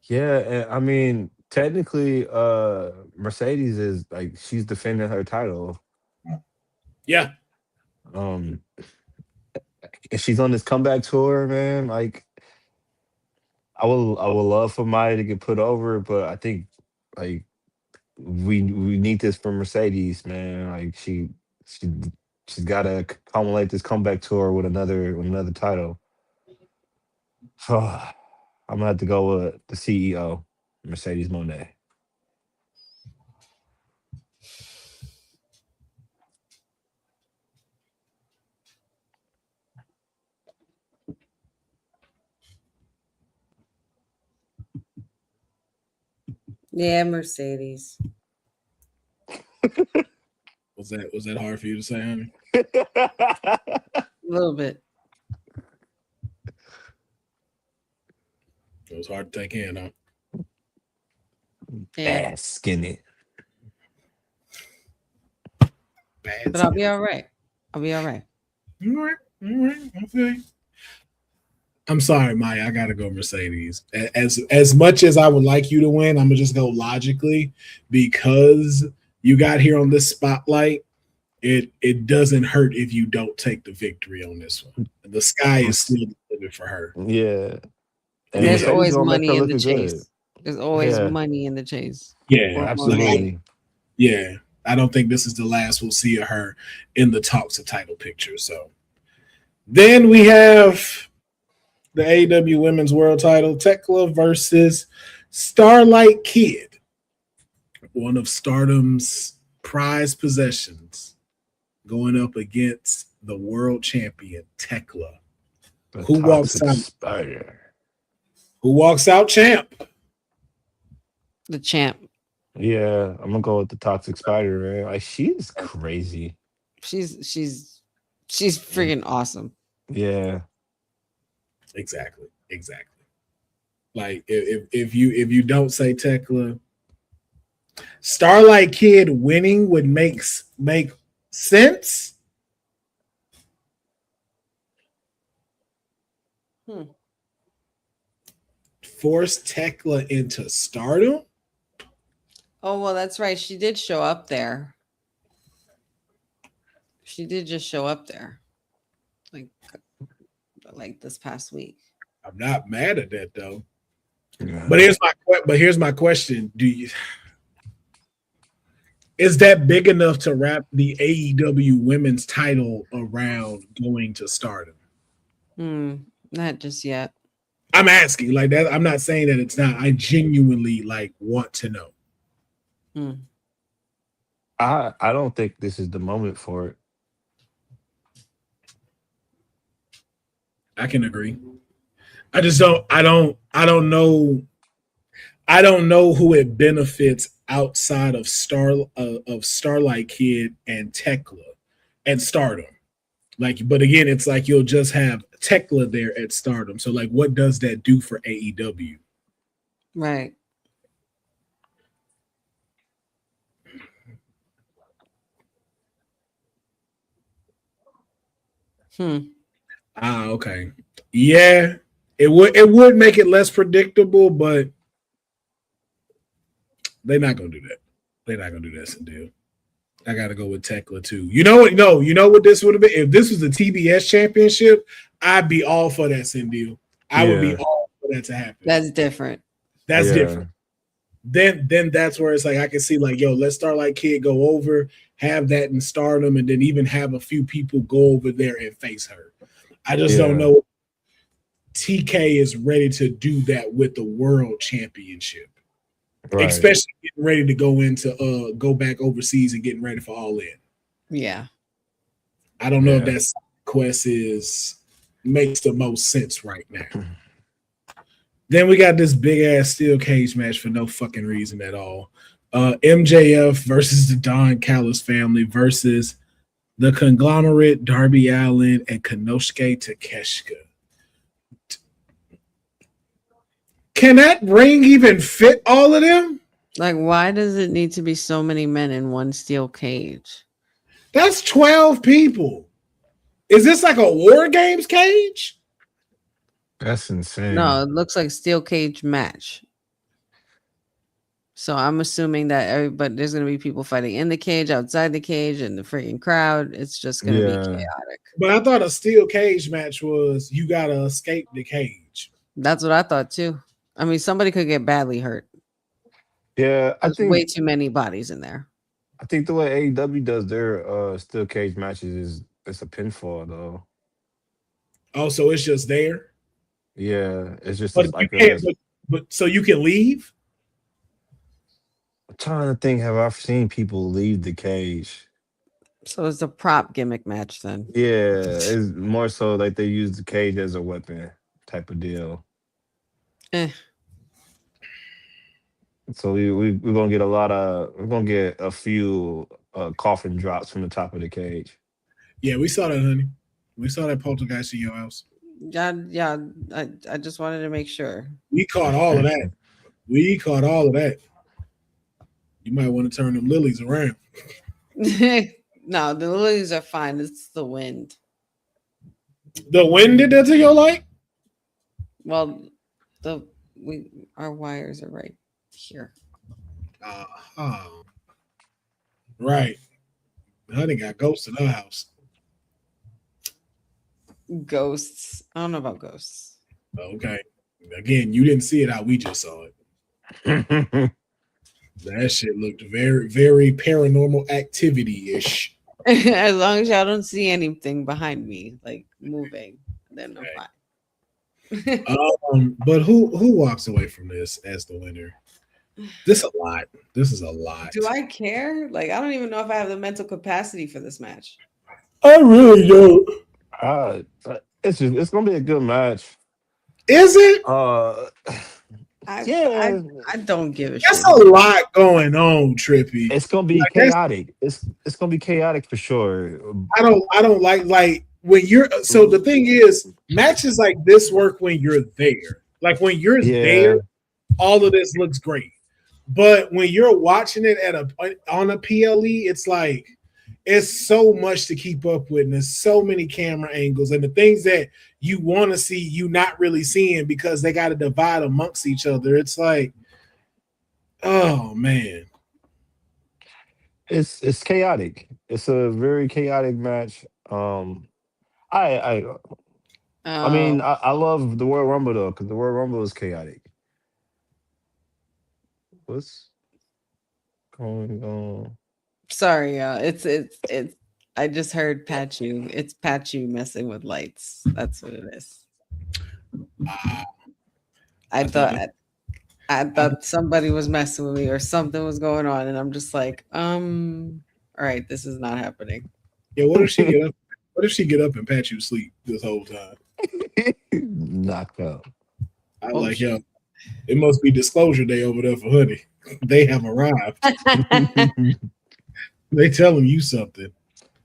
And I mean, technically, Mercedes is like she's defending her title. Yeah. And she's on this comeback tour, man. Like, I will love for Maya to get put over, but I think like we need this from Mercedes, man. Like she's got to culminate this comeback tour with another title. So I'm gonna have to go with the CEO, Mercedes Moné. Yeah, Mercedes. Was that hard for you to say, honey? A little bit. It was hard to take in, huh? Yeah. Bad skinny. Bad. But I'll be all right. All right. All right. I feel you. I'm sorry, Maya. I gotta go Mercedes. As much as I would like you to win, I'm gonna just go logically because you got here on this spotlight. It doesn't hurt if you don't take the victory on this one. The sky is still the limit for her. Yeah. And there's always money in the chase. Good. There's always money in the chase. Yeah, absolutely. Yeah. I don't think this is the last we'll see of her in the talks of title picture. So then we have the AEW Women's World Title, Tekla versus Starlight Kid, one of Stardom's prized possessions, going up against the world champion Tekla. Who walks out? Spider. Who walks out champ? The champ. Yeah, I'm gonna go with the Toxic Spider, man. Like she's crazy. She's freaking awesome. Yeah. Exactly. Like if you don't say Tekla, Starlight Kid winning would make sense. Force Tekla into Stardom. Oh, well, that's right. She did show up there. She did just show up there, like this past week. I'm not mad at that though. Yeah. But here's my question: is that big enough to wrap the AEW Women's title around going to Stardom? Not just yet. I'm asking like that. I'm not saying that it's not. I genuinely want to know. I don't think this is the moment for it. I can agree. I just don't. I don't know. I don't know who it benefits outside of Starlight Kid and Tekla and Stardom. But again, it's like you'll just have Tekla there at Stardom. So what does that do for AEW? Right. Okay. Yeah, it would make it less predictable, but they're not gonna do that. They're not gonna do that, Sindel. I gotta go with Tekla too. You know what? No, you know what this would have been? If this was the TBS championship, I'd be all for that, Sindel. I would be all for that to happen. That's different. That's different. Then that's where it's like I can see let's Starlight Kid go over, have that in Stardom, and then even have a few people go over there and face her. I just don't know. TK is ready to do that with the World Championship, especially getting ready to go back overseas and getting ready for All In. Yeah, I don't know if that quest makes the most sense right now. Then we got this big ass steel cage match for no fucking reason at all. MJF versus the Don Callis family versus the Conglomerate, Darby Allin, and Konosuke Takeshita. Can that ring even fit all of them? Why does it need to be so many men in one steel cage? That's 12 people. Is this like a War Games cage? That's insane. No, it looks like steel cage match. So I'm assuming that there's going to be people fighting in the cage, outside the cage, and the freaking crowd. It's just going to be chaotic. But I thought a steel cage match was you got to escape the cage. That's what I thought too. I mean, somebody could get badly hurt. Yeah, I think way too many bodies in there. I think the way AEW does their steel cage matches is it's a pinfall though. Oh, so it's just there? Yeah, it's just but so you can leave? I'm trying to think, have I seen people leave the cage? So it's a prop gimmick match then. Yeah, it's more so like they use the cage as a weapon type of deal. So we're gonna get a few coffin drops from the top of the cage. Yeah, we saw that, honey. We saw that poltergeist in your house. Yeah. I just wanted to make sure. We caught all of that. You might want to turn them lilies around. No, the lilies are fine. It's the wind. The wind did that to your light? Well, our wires are right here. Right. Honey got ghosts in her house. Ghosts. I don't know about ghosts. Okay. Again, you didn't see it how we just saw it. That shit looked very, very paranormal activity-ish. As long as y'all don't see anything behind me, moving, then I'm fine. But who walks away from this as the winner? This is a lot. Do I care? I don't even know if I have the mental capacity for this match. I really don't. It's gonna be a good match. Is it? I don't give a shit. There's a lot going on, Trippy. It's gonna be chaotic. It's gonna be chaotic for sure. I don't like when you're. So the thing is, matches like this work when you're there. Like when you're there, all of this looks great. But when you're watching it on a PLE, it's like it's so much to keep up with, and there's so many camera angles, and the things that you want to see, you not really seeing because they got to divide amongst each other. It's like, oh man, It's chaotic. It's a very chaotic match. I I mean, Oh, I love the Royal Rumble though, because the Royal Rumble is chaotic. What's going on? sorry, y'all. It's. I just heard Pachu. It's Pachu messing with lights. That's what it is. I, I I thought thought I thought somebody was messing with me or something was going on, and I'm just like, all right, this is not happening. yeah. What if she get up? What if she get up and pat you sleep this whole time? Knocked out. I Oh like, yo, shit. it must be disclosure day over there for Honey. They have arrived. They telling you something.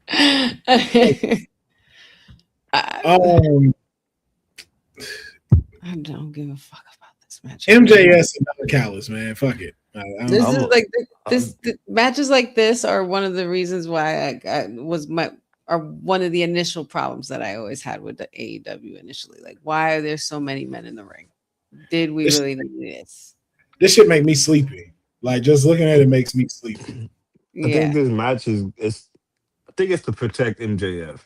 I Um, don't give a fuck about this match. MJS and Don Callis, man. Fuck it. This I'm is a- like I'm- matches like this are one of the reasons why I was are one of the initial problems that I always had with the AEW initially. Like, why are there so many men in the ring? Did we This- really need this? This shit make me sleepy. Like just looking at it makes me sleepy. I Yeah. think this match is. I think it's to protect MJF.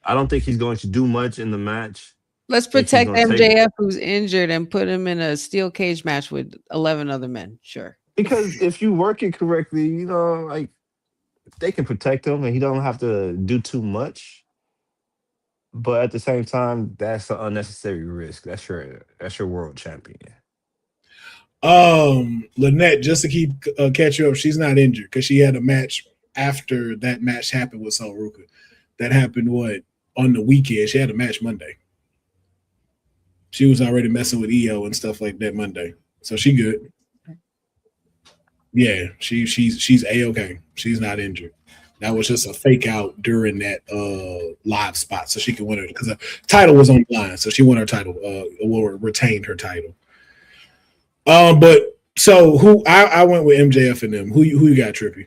I don't think he's going to do much in the match. Let's think he's protect gonna take- MJF who's injured and put him in a steel cage match with 11 other men. Sure. Because if you work it correctly, you know, like they can protect him and he don't have to do too much. But at the same time, that's an unnecessary risk. That's your world champion. Lynette, just to keep catch you up, she's not injured because she had a match after that match happened with Sol Ruka. That happened on the weekend. She had a match Monday. She was already messing with EO and stuff like that Monday, so she good. Yeah, she's A-okay. She's not injured. That was just a fake out during that live spot, so she could win it because the title was on the line, so she won her title, or retained her title. But so who I went with MJF and them. Who you got, Trippy?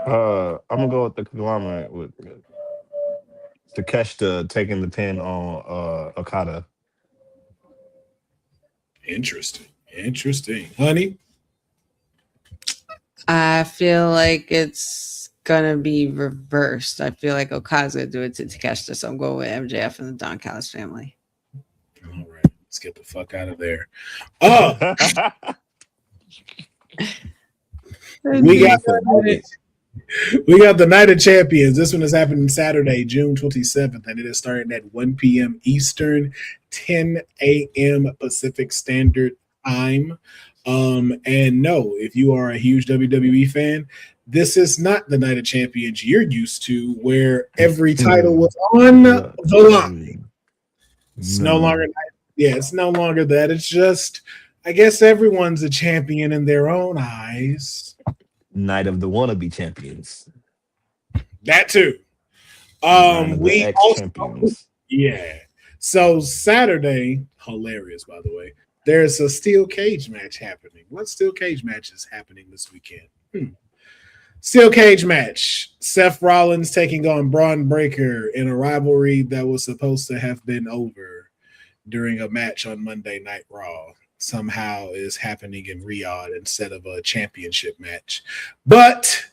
I'm gonna go with the conglomerate with Takeshita taking the pin on Okada. Interesting. Honey? I feel like it's gonna be reversed. I feel like Okada's gonna do it to Takeshita, so I'm going with MJF and the Don Callis family. All right, let's get the fuck out of there. Oh, we got the Night of Champions. This one is happening Saturday, June 27th, and it is starting at 1 p.m. Eastern, 10 a.m. Pacific Standard Time. And no, if you are a huge WWE fan, this is not the Night of Champions you're used to, where every title was on the line. It's no longer, it's no longer that. It's just, I guess everyone's a champion in their own eyes. Night of the wannabe champions. That too. Night of the We ex-champions. yeah. So Saturday, hilarious by the way. There's a steel cage match happening. What steel cage match is happening this weekend? Steel cage match. Seth Rollins taking on Braun Breaker in a rivalry that was supposed to have been over during a match on Monday Night Raw. Somehow is happening in Riyadh instead of a championship match. But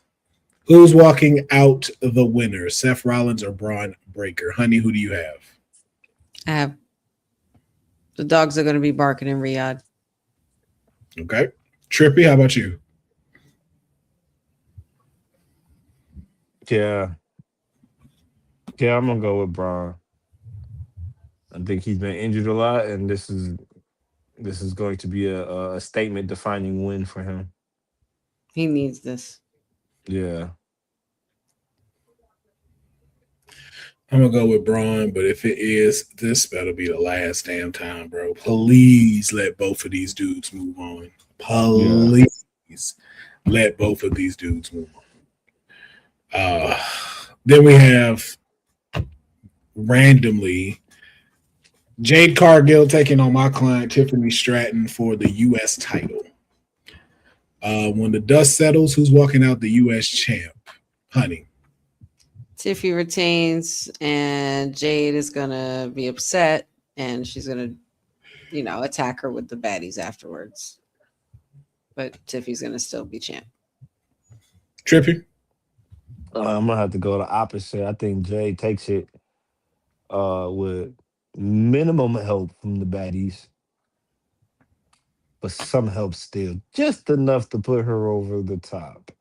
who's walking out the winner? Seth Rollins or Braun Breaker? Honey, who do you have? The dogs are going to be barking in Riyadh. Okay. Trippy, how about you? Yeah, I'm gonna go with Braun. I think he's been injured a lot, and this is going to be a statement defining win for him. He needs this. Yeah. I'm gonna go with Braun, but if it is, this better be the last damn time, bro. Please let both of these dudes move on. Please let both of these dudes move on. Then we have randomly Jade Cargill taking on my client Tiffany Stratton for the U.S. title. When the dust settles, who's walking out the U.S. champ? Honey. Tiffy retains, and Jade is gonna be upset, and she's gonna, attack her with the baddies afterwards. But Tiffy's gonna still be champ. Trippy. I'm gonna have to go the opposite. I think Jay takes it with minimum help from the baddies, but some help still, just enough to put her over the top.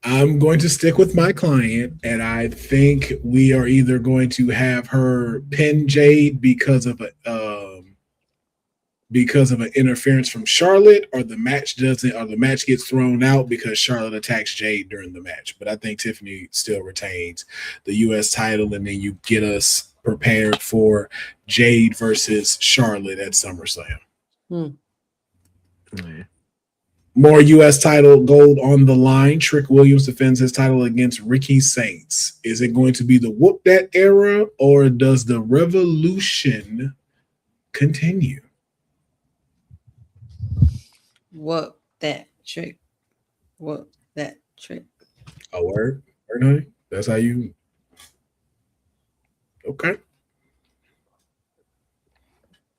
I'm going to stick with my client, and I think we are either going to have her pin Jade because of an interference from Charlotte, or the match gets thrown out because Charlotte attacks Jade during the match. But I think Tiffany still retains the U.S. title, and then you get us prepared for Jade versus Charlotte at SummerSlam. More U.S. title gold on the line. Trick Williams defends his title against Ricky Saints. Is it going to be the whoop that era, or does the revolution continue? What that trick? What that trick? A word, honey? That's how you. Okay.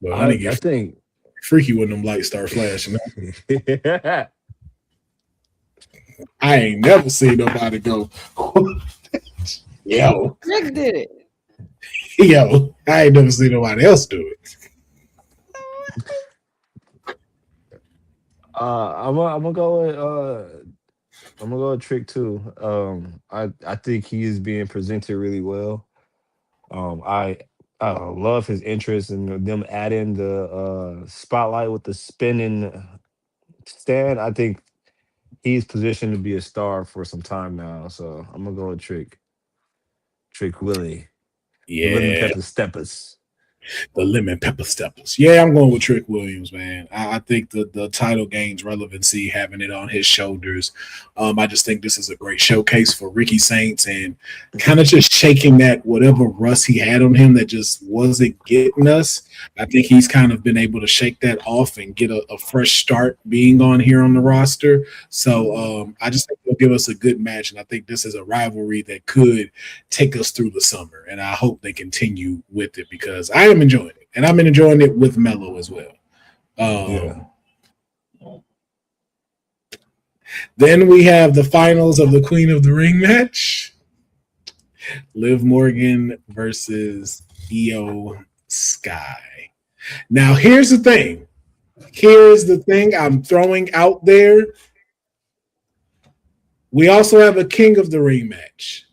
Well, honey, I think freaky when them lights start flashing. I ain't never seen nobody go. Yo, Rick did it. Yo, I ain't never seen nobody else do it. I'm gonna go with Trick too. I think he is being presented really well. I love his interest in them adding the spotlight with the spinning stand. I think he's positioned to be a star for some time now. So I'm gonna go with Trick Willie. The Lemon Yeah, Pepper Steppers. the lemon pepper steppers. Yeah, I'm going with Trick Williams, man. I think the title gains relevancy having it on his shoulders. I just think this is a great showcase for Ricky Saints, and kind of just shaking that whatever rust he had on him that just wasn't getting us. I think he's kind of been able to shake that off and get a fresh start being on here on the roster. So I just think he'll give us a good match, and I think this is a rivalry that could take us through the summer, and I hope they continue with it because I am enjoying it, and I'm enjoying it with Melo as well. Yeah. Then we have the finals of the Queen of the Ring match. Liv Morgan versus Io Sky. Now, here's the thing. I'm throwing out there. We also have a King of the Ring match.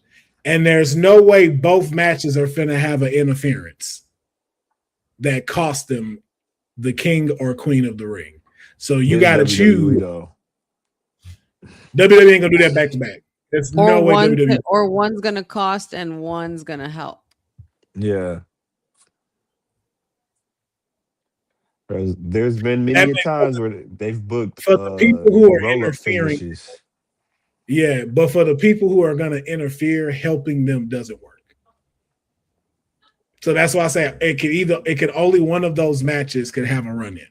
And there's no way both matches are finna have an interference that cost them the King or Queen of the Ring. So you got to choose. WWE ain't gonna do that back to back. There's no way WWE. Or one's gonna cost and one's gonna help. Yeah. There's been many times where they've booked for the people who are interfering. Finishes. Yeah, but for the people who are gonna interfere, helping them doesn't work. So that's why I say it could only one of those matches could have a run in.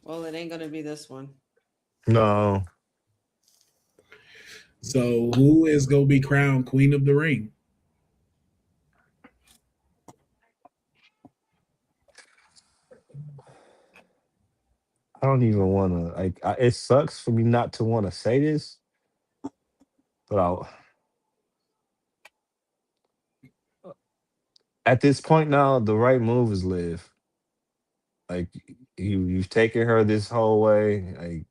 Well, it ain't gonna be this one. No. So who is gonna be crowned Queen of the Ring? I don't even want to. It sucks for me not to want to say this, but at this point now, the right move is Liv. Like you've taken her this whole way.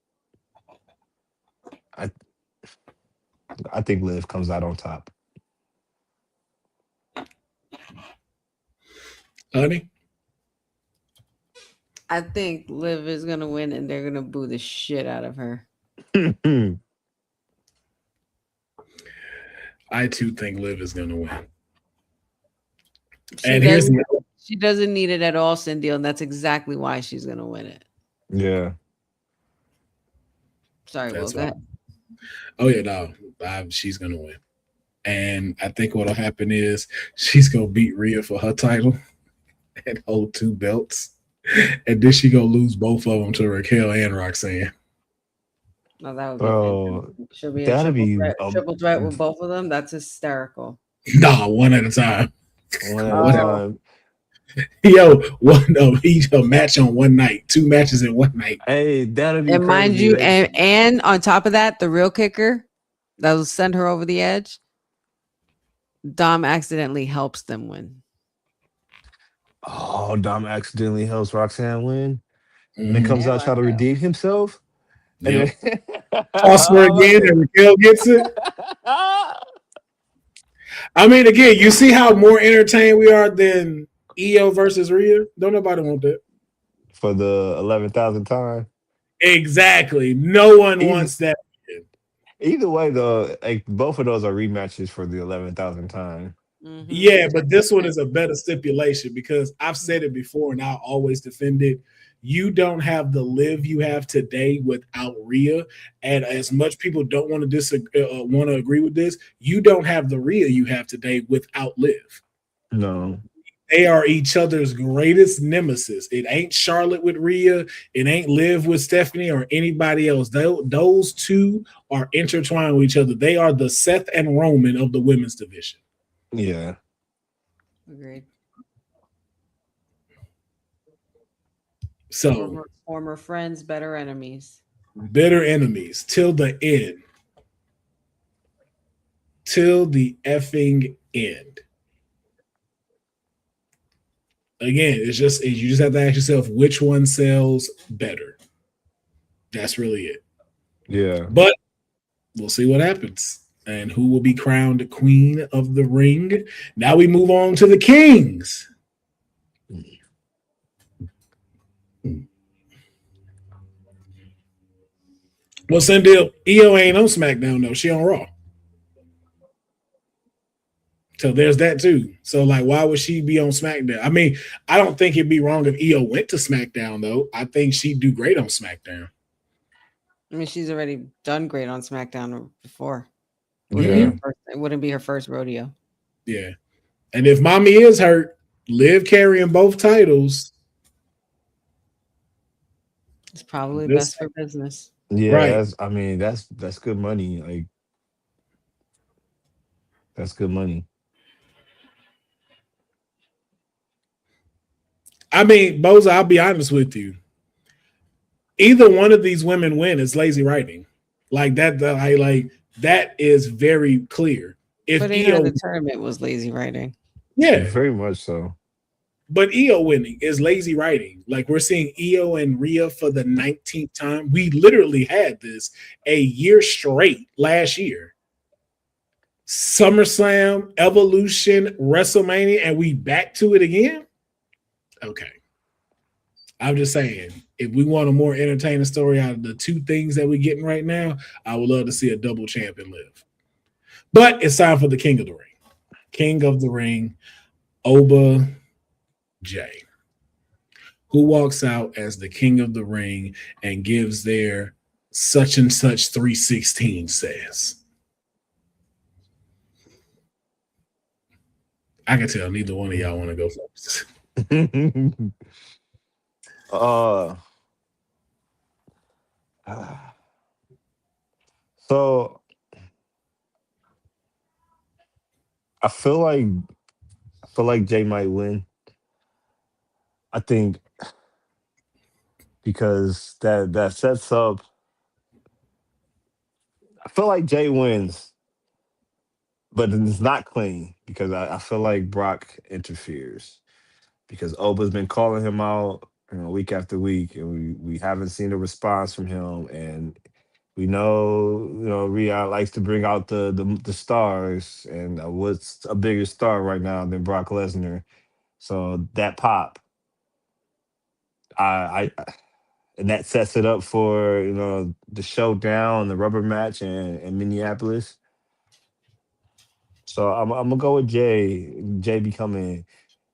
I think Liv comes out on top. Honey? I think Liv is gonna win, and they're gonna boo the shit out of her. I too think Liv is gonna win. She doesn't need it at all, Cindy, and that's exactly why she's gonna win it. Yeah. Sorry, Will. Go ahead. Oh yeah, no, she's gonna win, and I think what'll happen is she's gonna beat Rhea for her title, and hold 2 belts. And then she gonna lose both of them to Raquel and Roxanne. No, that would be Bro, fantastic. Should be a that'd be triple threat with both of them. That's hysterical. Nah, one at a time. one at a One- time. Yo, one of each a match on one night, 2 matches in one night. Hey, that'd be And mind crazy. you, and on top of that, the real kicker that will send her over the edge, Dom accidentally helps them win. Oh, Dom accidentally helps Roxanne win. And then Mhm. comes Yeah, out try to why not? redeem himself. And Yep. then Toss her again, and Raquel gets it. I mean, again, you see how more entertained we are than EO versus Rhea? Don't nobody want that. For the 11,000th time. Exactly. No one Either, wants that. either way, though, like both of those are rematches for the 11,000th time. Mhm. Yeah, but this one is a better stipulation because I've said it before and I'll always defend it. You don't have the live you have today without Rhea, and as much people don't want to want to agree with this, you don't have the Rhea you have today without Liv. No. They are each other's greatest nemesis. It ain't Charlotte with Rhea. It ain't Liv with Stephanie or anybody else. Those two are intertwined with each other. They are the Seth and Roman of the women's division. Yeah. Agreed. So Former friends, better enemies. bitter enemies till the end. Till the effing end. Again, you just have to ask yourself which one sells better. That's really it. Yeah. But we'll see what happens and who will be crowned queen of the ring. Now we move on to the kings. What's in deal? EO ain't on SmackDown though. She on Raw. So there's that too. So like, why would she be on SmackDown? I mean, I don't think it'd be wrong if EO went to SmackDown though. I think she'd do great on SmackDown. I mean, she's already done great on SmackDown before. It wouldn't be her first rodeo. Yeah. And if Mommy is hurt, Liv carrying both titles. It's probably best for business. Yeah, right. That's good money. Like that's good money. I mean, Boza, I'll be honest with you. Either one of these women win is lazy writing. Like that, that is very clear. If But EO the tournament was lazy writing. Yeah, very much so. But EO winning is lazy writing. Like we're seeing EO and Rhea for the 19th time. We literally had this a year straight last year. SummerSlam, Evolution, WrestleMania, and we back to it again. Okay. I'm just saying, if we want a more entertaining story out of the two things that we're getting right now, I would love to see a double champion live. But it's time for the King of the Ring. King of the Ring, Oba J, who walks out as the King of the Ring and gives their such and such 316 says. I can tell neither one of y'all want to go first. So I feel like Jay might win. I think because that sets up. I feel like Jay wins, but it's not clean because I feel like Brock interferes because Oba's been calling him out, week after week, and we haven't seen a response from him, and we know, Rhea likes to bring out the stars, and what's a bigger star right now than Brock Lesnar? So that pop, I and that sets it up for the showdown, the rubber match in Minneapolis. So I'm gonna go with Jay. Jay becoming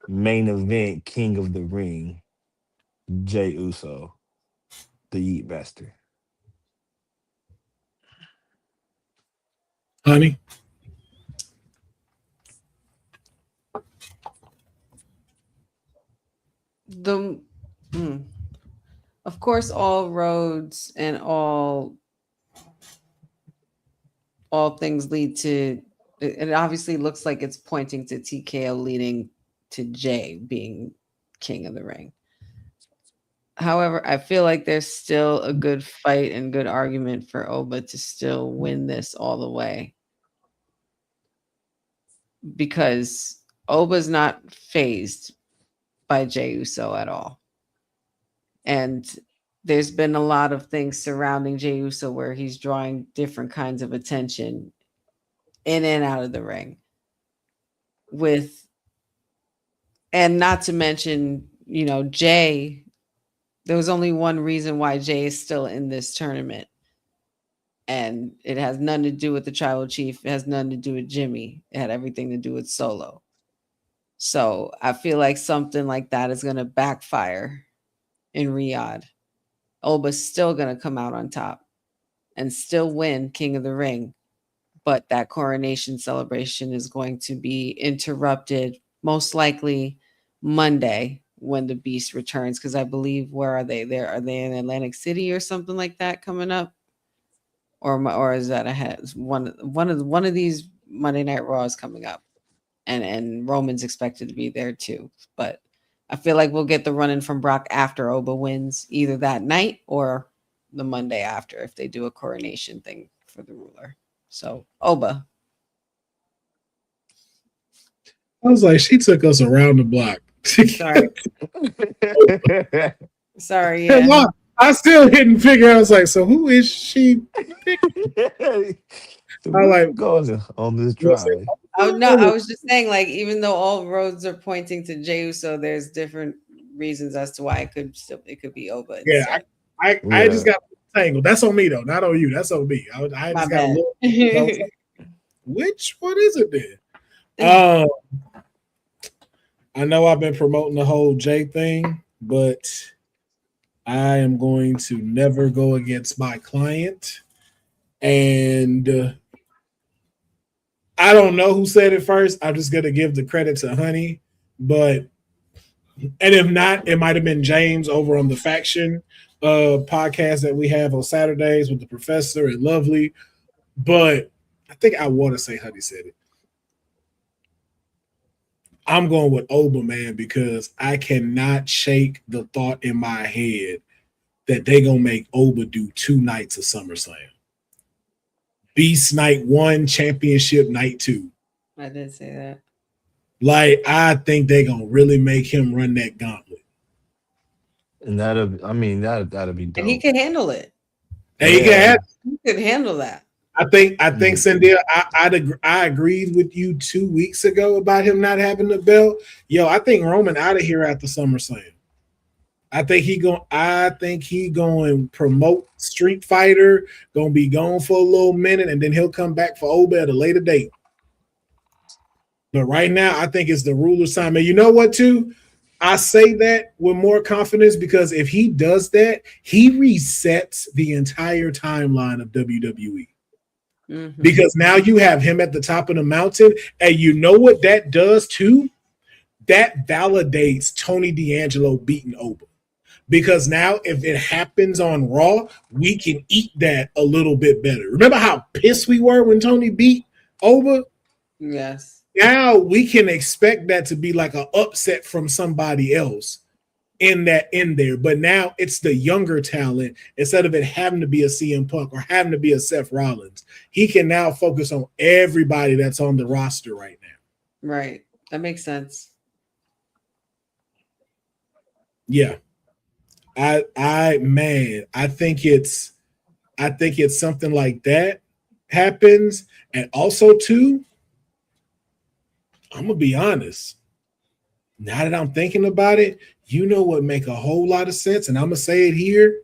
main event king of the ring. Jay Uso, the Yeet Master. Honey? the of course all roads and all things lead to it obviously looks like it's pointing to TKO leading to Jay being king of the ring. However, I feel like there's still a good fight and good argument for Oba to still win this all the way. Because Oba's not phased by Jey Uso at all. And there's been a lot of things surrounding Jey Uso where he's drawing different kinds of attention in and out of the ring. And not to mention, Jay, there was only one reason why Jay is still in this tournament. And it has nothing to do with the tribal chief. It has nothing to do with Jimmy. It had everything to do with Solo. So I feel like something like that is going to backfire in Riyadh. Oba's still going to come out on top and still win King of the Ring. But that coronation celebration is going to be interrupted most likely Monday when the Beast returns. Because I believe, where are they? Are they in Atlantic City or something like that coming up? Or is that ahead? One of these Monday Night Raws coming up, and Roman's expected to be there too. But I feel like we'll get the run-in from Brock after Oba wins, either that night or the Monday after, if they do a coronation thing for the ruler. So Oba. I was like, she took us around the block. Sorry. Yeah. I still didn't figure. I was like, so who is she? I like going on this drive. Oh no, I was just saying, like, even though all roads are pointing to Jey Uso, there's different reasons as to why it could be Oba. Yeah, I just got tangled. That's on me though, not on you. That's on me. I just got a little. Which one is it then? I know I've been promoting the whole Jay thing, but I am going to never go against my client. And I don't know who said it first. I'm just going to give the credit to Honey. And if not, it might have been James over on the Faction podcast that we have on Saturdays with the professor and Lovely. But I think I want to say Honey said it. I'm going with Oba, man, because I cannot shake the thought in my head that they going to make Oba do 2 nights of SummerSlam. Beast Night 1, Championship Night 2. I did say that. Like, I think they're going to really make him run that gauntlet. And that'll be dope. And he can handle it. And he could handle that. I think Cindy, I agreed with you 2 weeks ago about him not having the belt. Yo, I think Roman out of here after SummerSlam. I think he going to promote Street Fighter, going to be gone for a little minute, and then he'll come back for Oba at a later date. But right now, I think it's the ruler's time. And you know what, too? I say that with more confidence because if he does that, he resets the entire timeline of WWE. Mm-hmm. Because now you have him at the top of the mountain, and you know what that does too? That validates Tony D'Angelo beating Oba. Because now if it happens on Raw, we can eat that a little bit better. Remember how pissed we were when Tony beat Oba? Yes. Now we can expect that to be like an upset from somebody else in there. But now it's the younger talent instead of it having to be a CM Punk or having to be a Seth Rollins. He can now focus on everybody that's on the roster right now. Right. That makes sense. Yeah. I think it's something like that happens. And also too, I'm gonna be honest. Now that I'm thinking about it, you know what make a whole lot of sense, and I'm gonna say it here.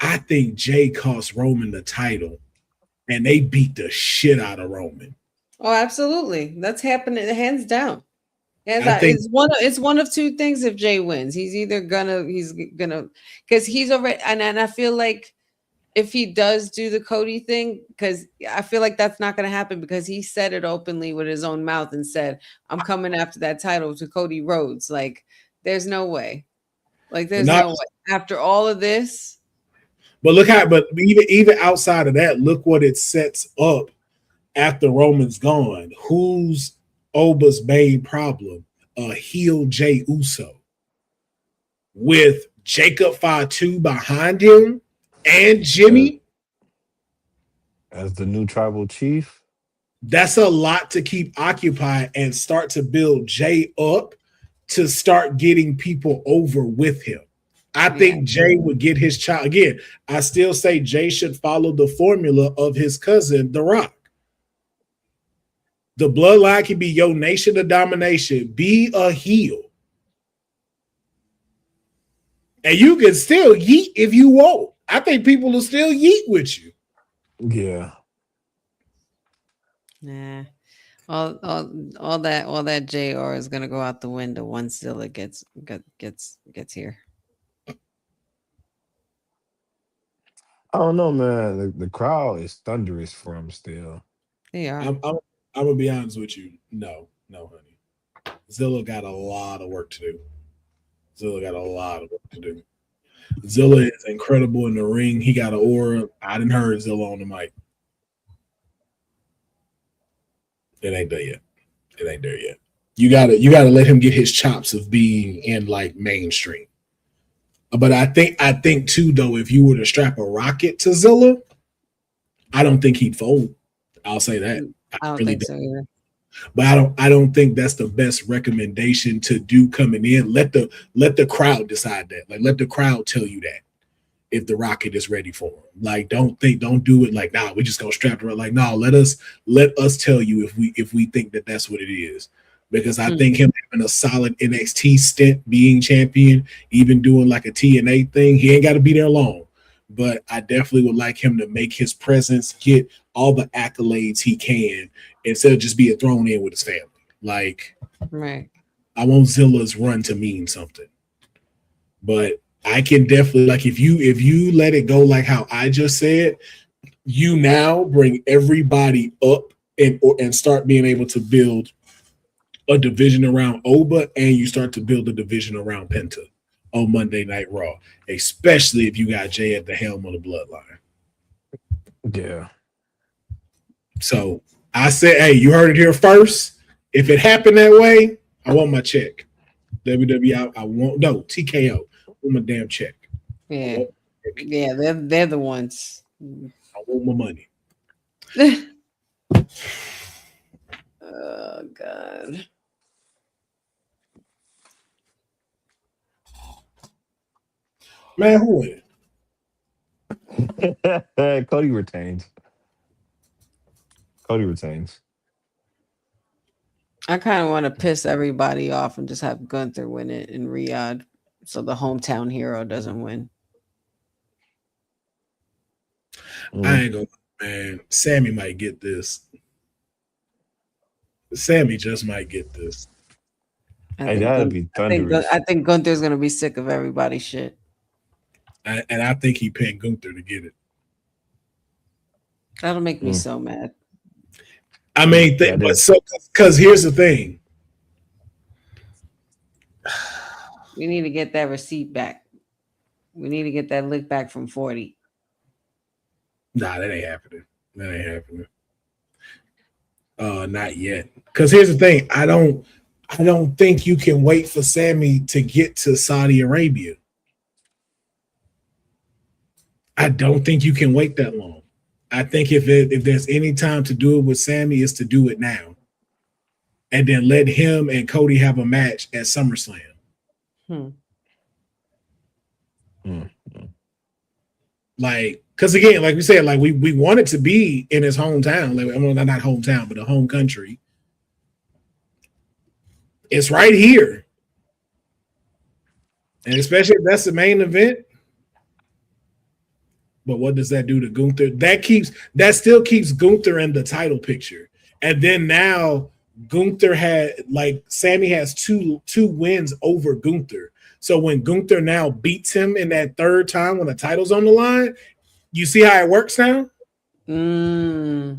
I think Jay cost Roman the title, and they beat the shit out of Roman. Oh, absolutely. That's happening hands down. It's one of two things if Jay wins. He's gonna because he's already and I feel like if he does do the Cody thing, because I feel like that's not going to happen because he said it openly with his own mouth and said, I'm coming after that title to Cody Rhodes. Like, there's no way. Like, there's no way. After all of this. But even outside of that, look what it sets up after Roman's gone. Who's Oba's main problem? A heel Jey Uso. With Jacob Fatu behind him and Jimmy. As the new tribal chief. That's a lot to keep occupied and start to build Jay up to start getting people over with him. I think Jay would get his child. Again, I still say Jay should follow the formula of his cousin, The Rock. The bloodline can be your nation of domination. Be a heel. And you can still yeet if you want. I think people will still yeet with you. Yeah. Nah. All that JR is gonna go out the window once Zilla gets here. I don't know, man. The crowd is thunderous for him still. They are. I'm gonna be honest with you. No, honey. Zilla got a lot of work to do. Zilla is incredible in the ring. He got an aura. I didn't heard Zilla on the mic. It ain't there yet. You gotta let him get his chops of being in like mainstream. But I think too, though, if you were to strap a rocket to Zilla, I don't think he'd fold. I'll say that. I don't think so either. But I don't think that's the best recommendation to do coming in. Let the crowd decide that. Like, let the crowd tell you that if the rocket is ready for him. Like, don't do it like, nah, we just gonna strap it. Like, no, let us tell you if we think that that's what it is. Because I think him having a solid NXT stint, being champion, even doing like a TNA thing, he ain't got to be there long. But I definitely would like him to make his presence, get all the accolades he can, instead of just being thrown in with his family. Like, right. I want Zilla's run to mean something. But I can definitely, like, if you let it go like how I just said, you now bring everybody up and start being able to build a division around Oba, and you start to build a division around Penta on Monday Night Raw, especially if you got Jay at the helm of the bloodline. Yeah. So I said, hey, you heard it here first. If it happened that way, I want my check. WWE, I want TKO. I want my damn check. Yeah. Yeah, they're the ones. I want my money. Oh God. Man, who win? Cody retains. I kind of want to piss everybody off and just have Gunther win it in Riyadh, so the hometown hero doesn't win. I ain't gonna, man. Sammy might get this. Sammy just might get this. Hey, that'd be thunderous. I think Gunther's gonna be sick of everybody's shit. And I think he picked Gunther to get it. That'll make me so mad. I mean, because here's the thing. We need to get that receipt back. We need to get that lick back from 40. Nah, that ain't happening. Not yet. Because here's the thing. I don't think you can wait for Sammy to get to Saudi Arabia. I don't think you can wait that long. I think if there's any time to do it with Sammy, is to do it now. And then let him and Cody have a match at SummerSlam. Like, because again, like we said, like we want it to be in his hometown. Like, well, not hometown, but a home country. It's right here. And especially if that's the main event. But what does that do to Gunther? That still keeps Gunther in the title picture. And then now Gunther Sammy has two wins over Gunther. So when Gunther now beats him in that third time when the title's on the line, You see how it works now? Mm.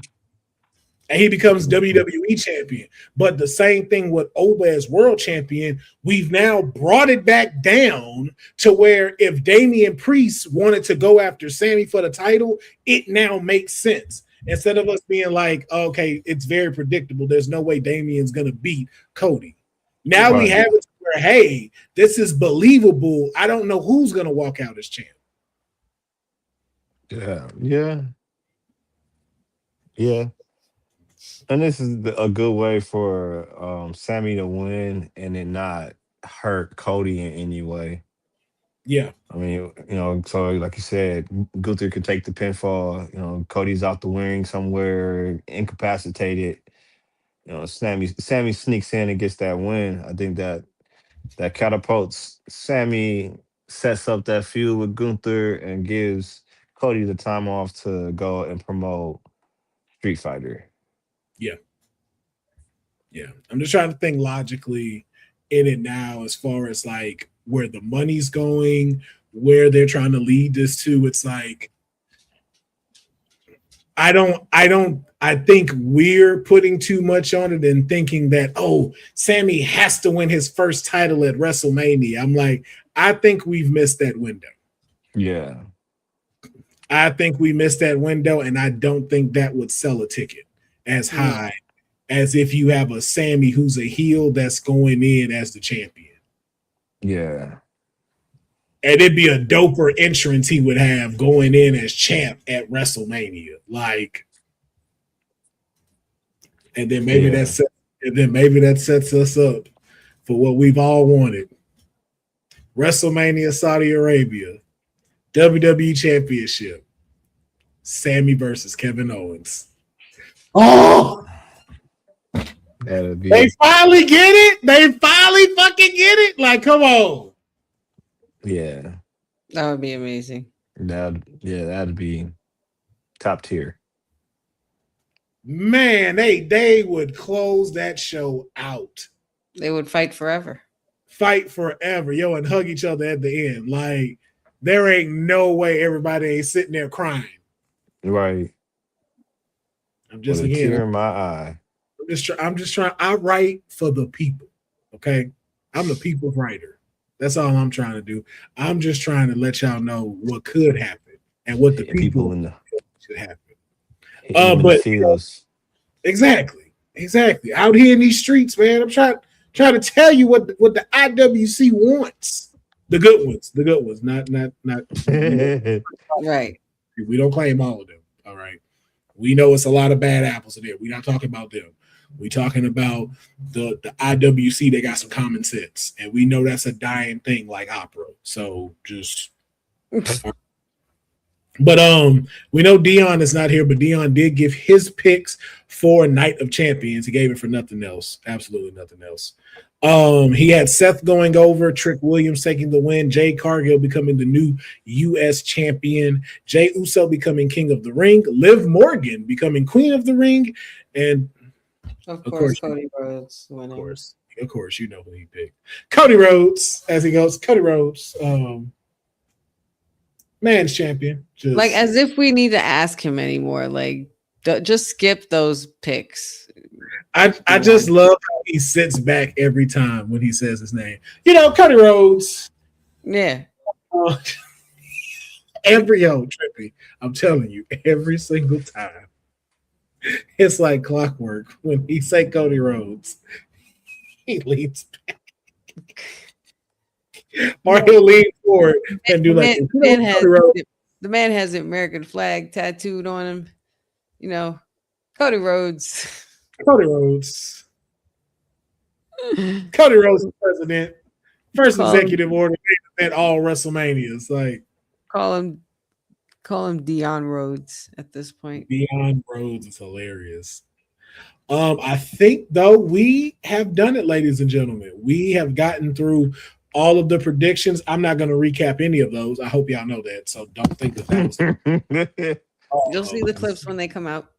And he becomes WWE champion. But the same thing with Oba as world champion, we've now brought it back down to where if Damian Priest wanted to go after Sammy for the title, it now makes sense. Instead of us being like, okay, it's very predictable. There's no way Damian's going to beat Cody. Now we have it where, hey, this is believable. I don't know who's going to walk out as champ. Yeah. And this is a good way for Sammy to win and it not hurt Cody in any way. Yeah. I mean, so like you said, Gunther could take the pinfall. Cody's out the ring somewhere, incapacitated. Sammy sneaks in and gets that win. I think that catapults Sammy, sets up that feud with Gunther, and gives Cody the time off to go and promote Street Fighter. Yeah. I'm just trying to think logically in it now as far as like where the money's going, where they're trying to lead this to. It's like I think we're putting too much on it and thinking that, oh, Sammy has to win his first title at WrestleMania. I'm like, I think we've missed that window. Yeah. I think we missed that window, and I don't think that would sell a ticket as high as if you have a Sammy who's a heel that's going in as the champion. Yeah. And it'd be a doper entrance he would have going in as champ at WrestleMania. Like, and then maybe that sets us up for what we've all wanted. WrestleMania Saudi Arabia, WWE Championship, Sammy versus Kevin Owens. Oh, they finally get it. They finally fucking get it. Like, come on. Yeah. That would be amazing. That'd be top tier. Man, they would close that show out. They would fight forever. Yo, and hug each other at the end. Like, there ain't no way everybody ain't sitting there crying. Right. I'm just with a tear in my eye. I'm just trying. I write for the people. Okay, I'm the people's writer. That's all I'm trying to do. I'm just trying to let y'all know what could happen and what the people in the should happen. But exactly. Out here in these streets, man. I'm trying to tell you what the IWC wants. The good ones, not right. We don't claim all of them. All right. We know it's a lot of bad apples in there. We're not talking about them. We're talking about the IWC. They got some common sense, and we know that's a dying thing like opera. So just, but we know Deonne is not here, but Deonne did give his picks for Night of Champions. He gave it for nothing else, absolutely nothing else. He had Seth going over, Trick Williams taking the win, Jade Cargill becoming the new U.S. champion, Jey Uso becoming King of the Ring, Liv Morgan becoming Queen of the Ring, and of course Cody Rhodes winning. Of course, you know who he picked. Cody Rhodes, as he goes. Cody Rhodes, man's champion. Like as if we need to ask him anymore. Like just skip those picks. I just love how he sits back every time when he says his name. Cody Rhodes. Yeah. Trippy. I'm telling you, every single time. It's like clockwork. When he say Cody Rhodes, he leans back. Or he'll lean forward and do like the man has the American flag tattooed on him. Cody Rhodes. Cody Rhodes is president. First executive order at all WrestleManias. Like call him Deonne Rhodes at this point. Deonne Rhodes is hilarious. I think though we have done it, ladies and gentlemen. We have gotten through all of the predictions. I'm not going to recap any of those. I hope y'all know that. So don't think that was. You'll see the clips when they come out.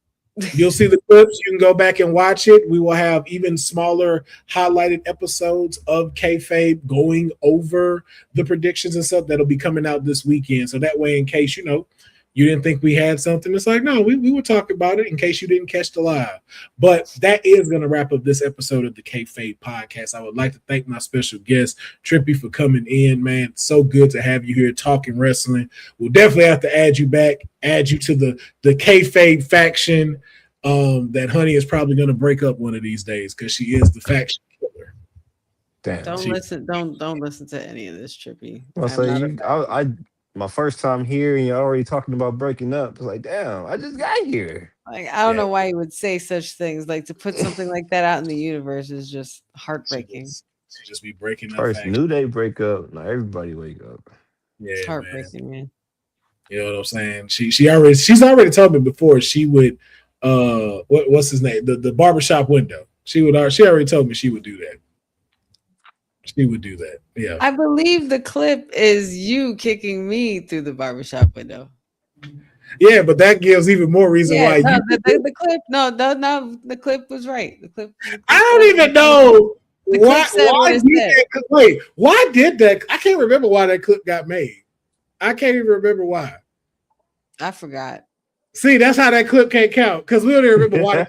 You'll see the clips. You can go back and watch it. We will have even smaller highlighted episodes of Kayfabe going over the predictions and stuff that'll be coming out this weekend. So that way, in case, you didn't think we had something. It's like, no, we would talk about it in case you didn't catch the live. But that is going to wrap up this episode of the Kayfabe Podcast. I would like to thank my special guest, Trippy, for coming in, man. It's so good to have you here talking wrestling. We'll definitely have to add you back, add you to the Kayfabe faction that Honey is probably going to break up one of these days because she is the faction killer. Damn. Don't listen to any of this, Trippy. I'll say I my first time here and you're already talking about breaking up. It's like, damn, I just got here. Like, I don't know why you would say such things. Like, to put something like that out in the universe is just heartbreaking. She just be breaking up. First New Day break up. Now everybody wake up. Yeah, it's heartbreaking, man. You know what I'm saying? She's already told me before she would what's his name? The barbershop window. She already told me she would do that. She would do that. Yeah. I believe the clip is you kicking me through the barbershop window. Yeah, but that gives even more reason why the clip. No, the clip was right. The clip I don't even know why did that? I can't remember why that clip got made. I can't even remember why. I forgot. See, that's how that clip can't count because we don't even remember why.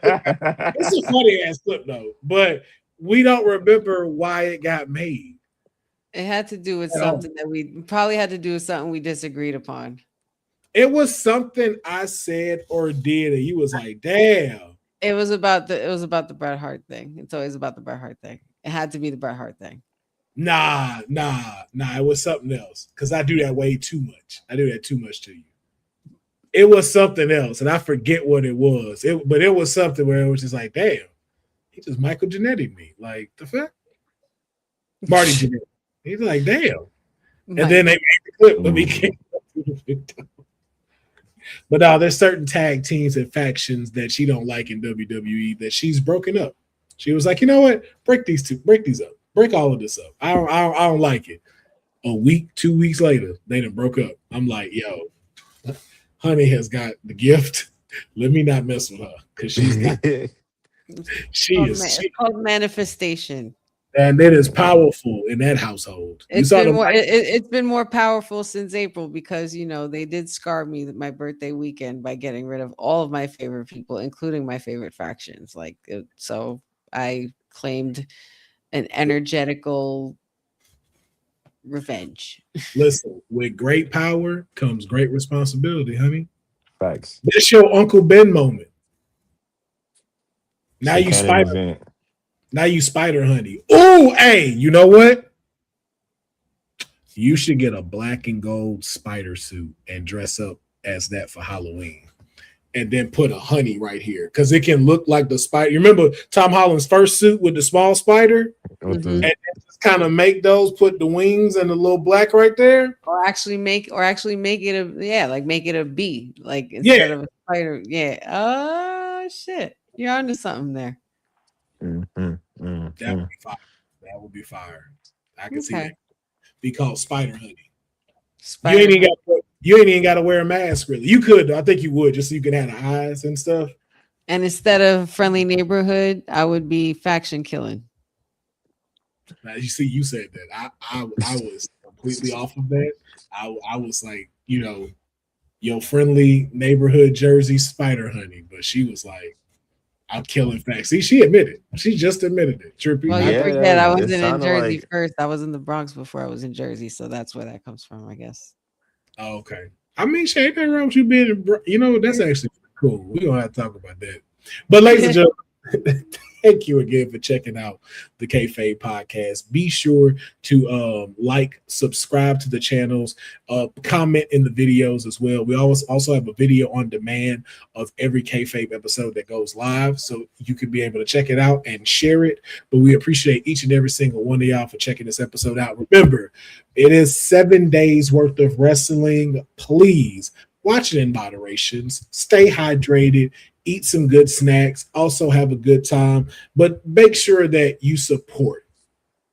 It's a funny ass clip though, but we don't remember why it got made. It had to do with something that we probably had to do with something we disagreed upon. It was something I said or did, and you was like, "Damn." It was about the Bret Hart thing. It's always about the Bret Hart thing. It had to be the Bret Hart thing. Nah. It was something else because I do that way too much. I do that too much to you. It was something else, and I forget what it was. But it was something where it was just like, "Damn." He just Michael Jannetty me. Like, the fuck? Marty Jannetty. He's like, damn. And then they made the clip when he came up to the victim. But now there's certain tag teams and factions that she don't like in WWE that she's broken up. She was like, you know what? Break these up. Break all of this up. I don't like it. A week, 2 weeks later, they done broke up. I'm like, yo, Honey has got the gift. Let me not mess with her because she's not. It's called manifestation, and it is powerful in that household. It's been more powerful since April because they did scar me my birthday weekend by getting rid of all of my favorite people, including my favorite factions. So I claimed an energetical revenge. Listen, with great power comes great responsibility, honey. Facts. This your Uncle Ben moment. Now you spider. Now you spider, honey. Oh, hey, you know what? You should get a black and gold spider suit and dress up as that for Halloween. And then put a honey right here. Because it can look like the spider. You remember Tom Holland's first suit with the small spider? Mm-hmm. And just kind of make those, put the wings and the little black right there. Or actually make it make it a bee. Like instead of a spider. Yeah. Oh shit. You're onto something there. That would be fire. That would be fire. I can see that. Be called Spider Honey. You ain't even got to wear a mask, really. You could, though. I think you would, just so you can have the eyes and stuff. And instead of friendly neighborhood, I would be faction killing. Now, you see, you said that. I was completely off of that. I was like, your friendly neighborhood Jersey Spider Honey, but she was like, I'm killing facts. See, she admitted. She just admitted it. Trippy. Well, you forget I wasn't in Jersey first. I was in the Bronx before I was in Jersey, so that's where that comes from, I guess. Oh, okay. I mean, she ain't nothing wrong with you being that's actually cool. We don't have to talk about that. But ladies and gentlemen, thank you again for checking out the Kayfabe Podcast. Be sure to subscribe to the channels, comment in the videos as well. We also have a video on demand of every Kayfabe episode that goes live, so you can be able to check it out and share it. But we appreciate each and every single one of y'all for checking this episode out. Remember, it is 7 days worth of wrestling. Please watch it in moderations. Stay hydrated. Eat some good snacks, also have a good time, but make sure that you support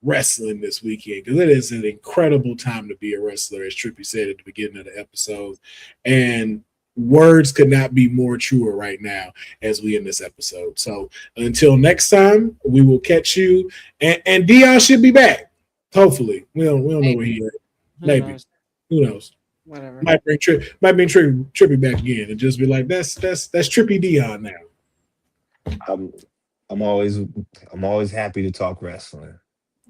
wrestling this weekend because it is an incredible time to be a wrestler, as Trippy said at the beginning of the episode. And words could not be more truer right now as we end this episode. So until next time, we will catch you. And Deonne should be back. Hopefully. We don't know where he is. Maybe. Who knows? Whatever. Might bring Trippy back again and just be like, that's Trippy Deonne now. I'm always happy to talk wrestling.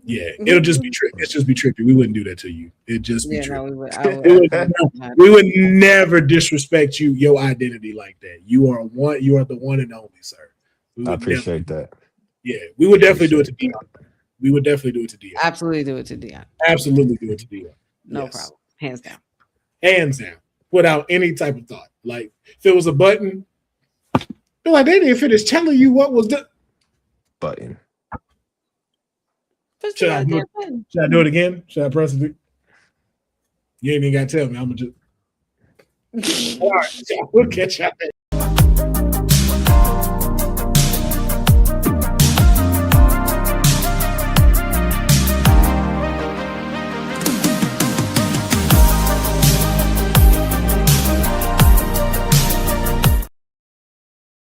Yeah, it'll just be Trippy. It's just be Trippy. We wouldn't do that to you. It'd just be Trippy. No, We would never disrespect your identity like that. You are the one and only, sir. I appreciate that. Yeah, we would definitely do it to Deonne. We would definitely do it to Deonne. Absolutely do it to Deonne. Absolutely do it to Deonne. No problem. Hands down. Hands down. Without any type of thought. Like, if it was a button, they're like, they didn't finish telling you what was done. Button. Should I do it again? Should I press it? You ain't even got to tell me. I'm going to just. All right. We'll catch y'all.